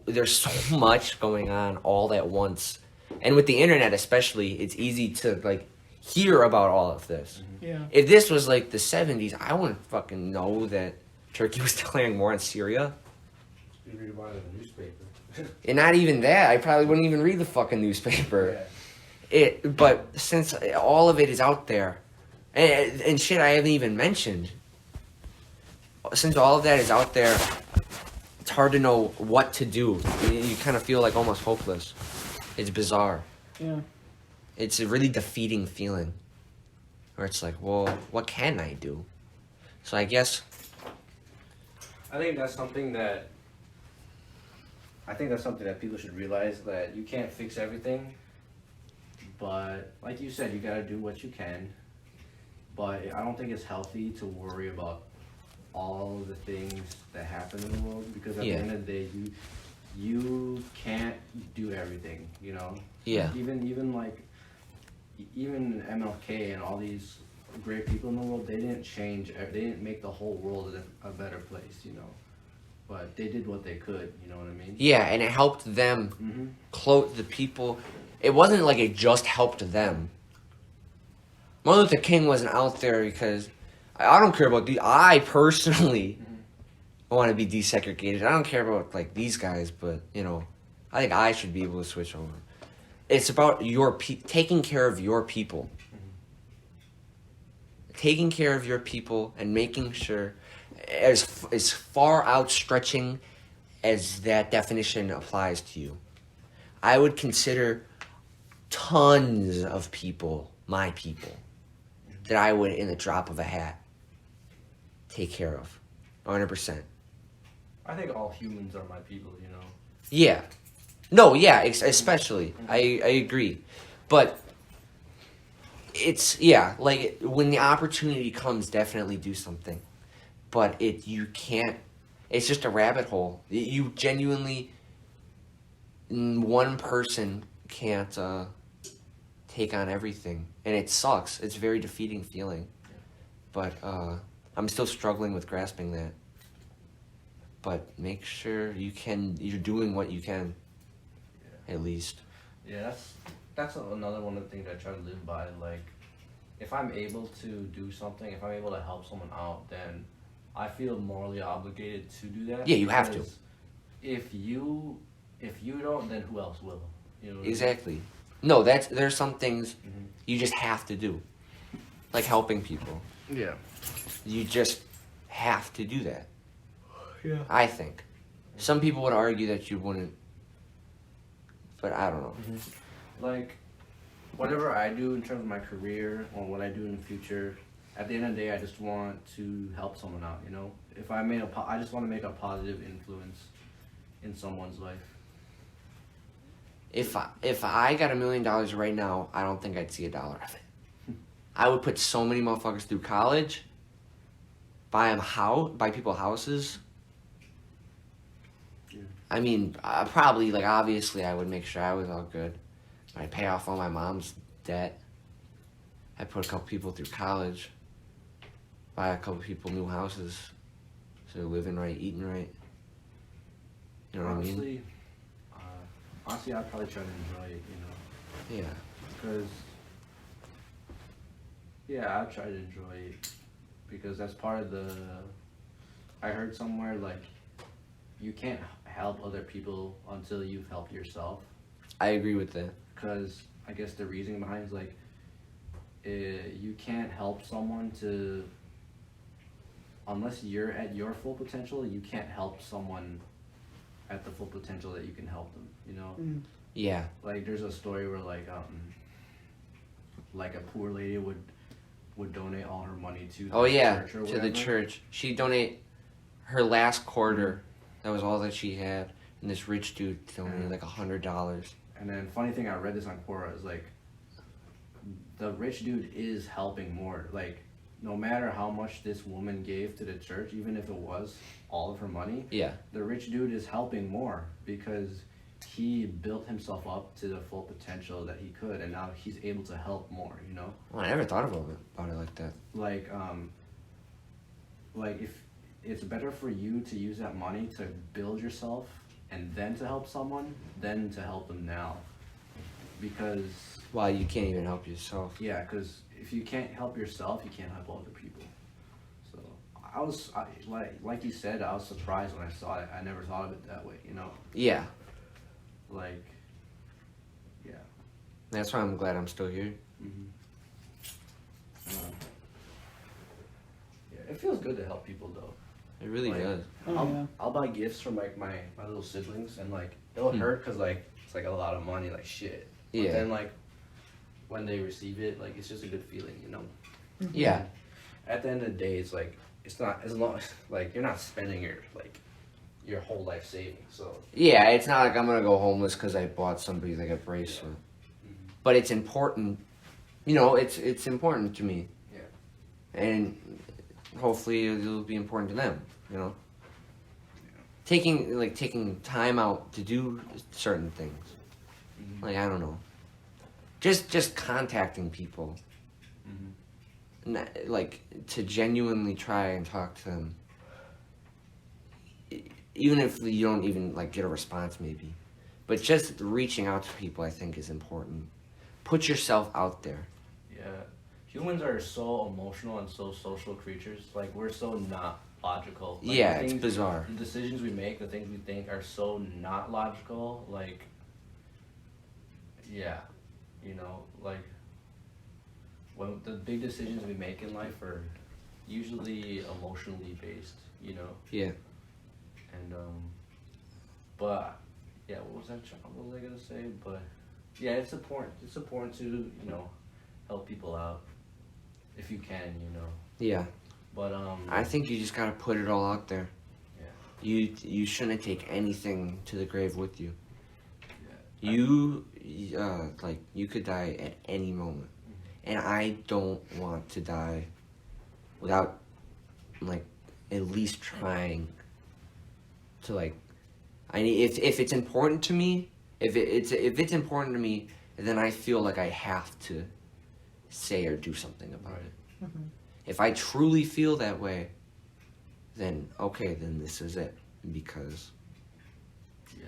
S1: There's so much going on all at once. And with the internet especially, it's easy to, like, hear about all of this.
S2: Yeah.
S1: If this was, like, the 70s, I wouldn't fucking know that Turkey was declaring war on Syria.
S3: You read about it in the newspaper.
S1: And not even that. I probably wouldn't even read the fucking newspaper.
S3: Yeah.
S1: But since all of it is out there, and shit I haven't even mentioned, since all of that is out there, it's hard to know what to do. You kind of feel like almost hopeless. It's bizarre.
S2: Yeah.
S1: It's a really defeating feeling. Where it's like, well, what can I do? So I guess...
S3: I think that's something that people should realize, that you can't fix everything. But like you said, you gotta do what you can. But I don't think it's healthy to worry about all the things that happen in the world, because at the end of the day, you can't do everything, you know?
S1: Yeah.
S3: Even MLK and all these great people in the world, they didn't make the whole world a better place, you know? But they did what they could, you know what I mean?
S1: Yeah, and it helped them close the people. It wasn't like it just helped them. Martin Luther King wasn't out there because I don't care about I personally want to be desegregated. I don't care about like these guys, but you know, I think I should be able to switch over. It's about taking care of your people. Taking care of your people and making sure, as far outstretching as that definition applies to you, I would consider tons of people my people that I would, in the drop of a hat, take care of, 100%.
S3: I think all humans are my people, you know?
S1: Yeah. No, yeah, especially. I agree. But it's, yeah, like, when the opportunity comes, definitely do something. But you can't, it's just a rabbit hole. You genuinely, one person can't take on everything. And it sucks. It's a very defeating feeling. But I'm still struggling with grasping that. But make sure you're doing what you can. At least.
S3: Yeah, that's another one of the things I try to live by. Like, if I'm able to do something, if I'm able to help someone out, then I feel morally obligated to do that.
S1: Yeah, you have to.
S3: If you don't, then who else will? You know what
S1: exactly. I mean? No, there's some things you just have to do, like helping people.
S3: Yeah.
S1: You just have to do that.
S2: Yeah.
S1: I think. Some people would argue that you wouldn't. But I don't know.
S3: Like, whatever I do in terms of my career or what I do in the future, at the end of the day, I just want to help someone out, you know? If I I just want to make a positive influence in someone's life.
S1: If I got $1 million right now, I don't think I'd see $1 of it. I would put so many motherfuckers through college, buy people houses. I mean, probably, like, obviously, I would make sure I was all good. I'd pay off all my mom's debt. I'd put a couple people through college. Buy a couple people new houses. So they're living right, eating right. You know what I mean?
S3: Honestly, I'd probably try to enjoy it, you know?
S1: Yeah.
S3: Because, yeah, I'd try to enjoy it. Because that's part of the... I heard somewhere, like, you can't help other people until you've helped yourself.
S1: I agree with that.
S3: Because I guess the reasoning behind it is like, you can't help someone unless you're at your full potential. You can't help someone at the full potential that you can help them. You know.
S1: Yeah.
S3: Like there's a story where like a poor lady would donate all her money to the church or
S1: to the church. She'd donate her last quarter. That was all that she had. And this rich dude donated like $100.
S3: And then funny thing, I read this on Quora, is like the rich dude is helping more. Like no matter how much this woman gave to the church, even if it was all of her money, the rich dude is helping more because he built himself up to the full potential that he could, and now he's able to help more, you know?
S1: Well, I never thought about it like that.
S3: Like if it's better for you to use that money to build yourself and then to help someone than to help them now. Because...
S1: Well, you can't even help yourself.
S3: Yeah, because if you can't help yourself, you can't help other people. So like you said, I was surprised when I saw it. I never thought of it that way, you know?
S1: Yeah.
S3: Like, yeah.
S1: That's why I'm glad I'm still here.
S3: Yeah, it feels good to help people though.
S1: It really does.
S3: I'll buy gifts for like my little siblings, and like it'll hurt because like it's like a lot of money, like shit. But then like when they receive it, like it's just a good feeling, you know.
S1: Yeah.
S3: At the end of the day, it's like it's not as long like you're not spending your whole life savings. So
S1: yeah, it's not like I'm gonna go homeless because I bought somebody like a bracelet. But it's important. You know, it's important to me. Yeah. And hopefully it'll be important to them. You know. Yeah. Taking time out to do certain things. Like I don't know. Just contacting people. Like to genuinely try and talk to them. Even if you don't even like get a response maybe. But just reaching out to people I think is important. Put yourself out there.
S3: Yeah. Humans are so emotional and so social creatures. Like we're so not logical. Like,
S1: yeah, it's bizarre.
S3: The decisions we make, the things we think are so not logical. Like, yeah, you know, like when the big decisions we make in life are usually emotionally based, you know?
S1: Yeah.
S3: And, but, yeah, what was I gonna say? But, yeah, it's important to, you know, help people out if you can, you know?
S1: Yeah.
S3: But,
S1: I think you just gotta put it all out there.
S3: Yeah.
S1: You shouldn't take anything to the grave with you.
S3: Yeah.
S1: You could die at any moment. And I don't want to die without, like, at least trying to, like, if it's important to me, if it's important to me, then I feel like I have to say or do something about it. If I truly feel that way, then okay, then this is it, because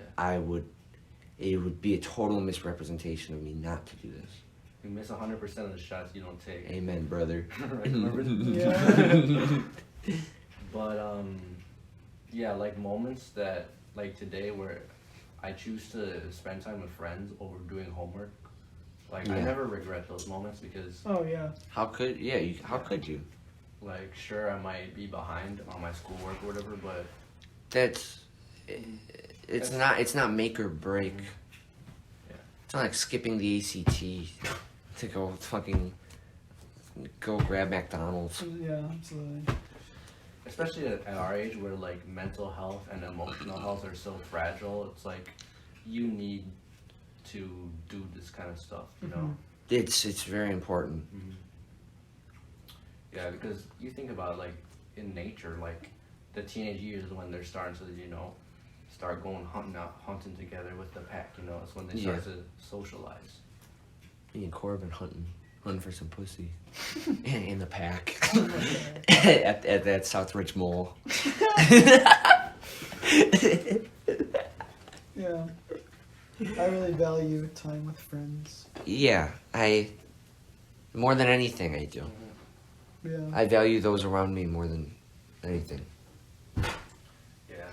S1: it would be a total misrepresentation of me not to do this.
S3: You miss 100% of the shots you don't take.
S1: Amen, brother.
S3: But yeah, like moments that like today where I choose to spend time with friends over doing homework. Like I never regret those moments because
S1: How could you?
S3: Like sure I might be behind on my schoolwork or whatever, but
S1: it's not make or break. It's not like skipping the ACT to go grab McDonald's.
S2: Yeah, absolutely.
S3: Especially at our age where like mental health and emotional health are so fragile, it's like you need to do this kind of stuff, you know?
S1: It's very important.
S3: Yeah, because you think about like in nature, like the teenage years is when they're starting to, you know, start going hunting together with the pack, you know, it's when they start to socialize.
S1: Me and Corbin hunting for some pussy in the pack at that Southridge Mall.
S2: Yeah, I really value time with friends.
S1: Yeah, more than anything I do.
S2: Yeah,
S1: I value those around me more than anything.
S3: Yeah,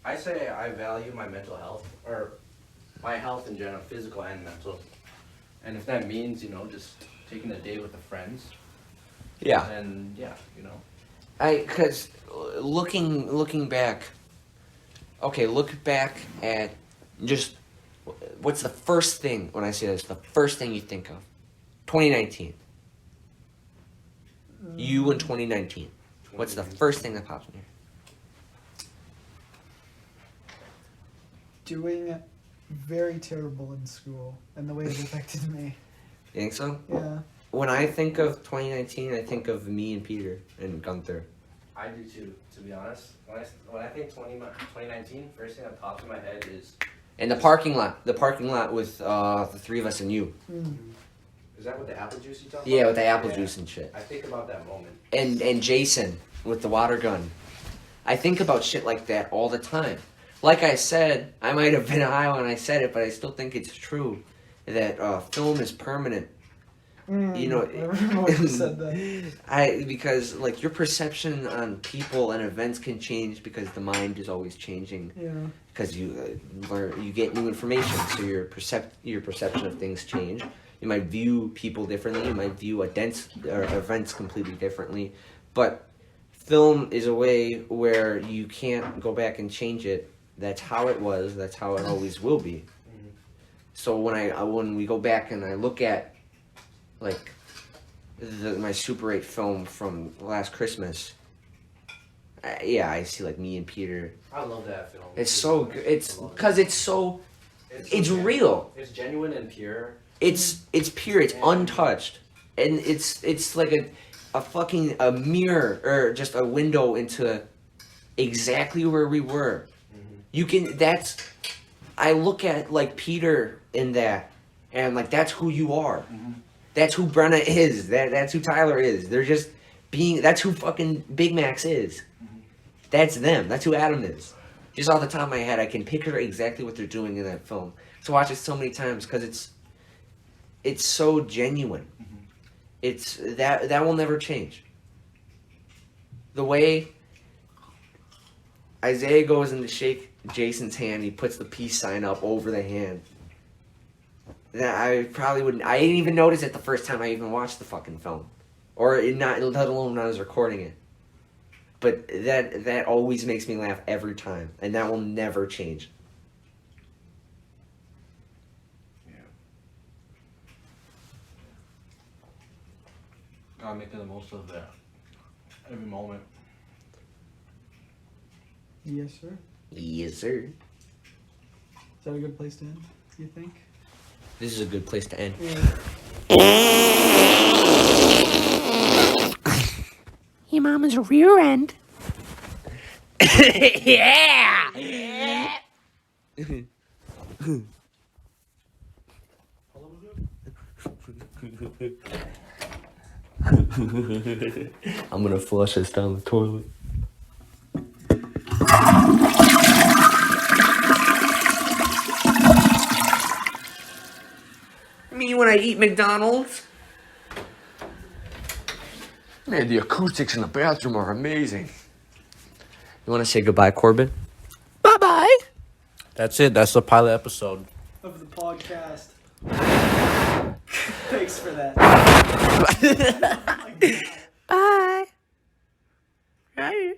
S3: I say I value my mental health, or my health in general, physical and mental. And if that means, you know, just taking a date with the friends.
S1: Yeah.
S3: And yeah, you know.
S1: Because looking back. Okay, look back at just what's the first thing when I say this? The first thing you think of, 2019. You in 2019. What's the first thing that pops in here?
S2: Doing very terrible in school and the way it affected me.
S1: You think so?
S2: Yeah.
S1: When I think of 2019, I think of me and Peter and Gunther.
S3: I do too, to be honest. When I think 2019, first thing that pops in my head is...
S1: And the parking lot with the three of us and you.
S3: Is that with the apple juice you talking about?
S1: Yeah, with the apple juice and shit.
S3: I think about that moment.
S1: And Jason with the water gun. I think about shit like that all the time. Like I said, I might have been high when I said it, but I still think it's true that film is permanent. You know,
S2: I remember when you said that.
S1: Because like your perception on people and events can change because the mind is always changing.
S2: Yeah.
S1: Because you learn, you get new information, so your perception of things change. You might view people differently. You might view events completely differently. But film is a way where you can't go back and change it. That's how it was. That's how it always will be. So when we go back and I look at like my Super 8 film from last Christmas, I see like me and Peter.
S3: I love that film.
S1: It's so good. It's because it's real.
S3: It's genuine and pure.
S1: It's pure. It's untouched, and it's like a mirror or just a window into exactly where we were. You can. I look at like Peter in that, and like that's who you are. That's who Brenna is. That's who Tyler is. They're just being. That's who fucking Big Max is. That's them. That's who Adam is. Just off the top of my head, I can picture exactly what they're doing in that film. So watch it so many times because it's so genuine. It's that will never change. The way Isaiah goes in to shake Jason's hand, he puts the peace sign up over the hand. That I probably wouldn't. I didn't even notice it the first time I even watched the fucking film, or let alone when I was recording it. But that always makes me laugh every time, and that will never change.
S3: Yeah. Gotta make the most of that every moment.
S2: Yes, sir.
S1: Yes, sir.
S2: Is that a good place to end, you think?
S1: This is a good place to end.
S4: Your mama's rear end. Yeah!
S1: I'm gonna flush this down the toilet. Me when I eat McDonald's. Man, the acoustics in the bathroom are amazing. You want to say goodbye, Corbin?
S4: Bye-bye.
S3: That's it. That's the pilot episode.
S2: Of the podcast. Thanks for that.
S4: Bye. Bye.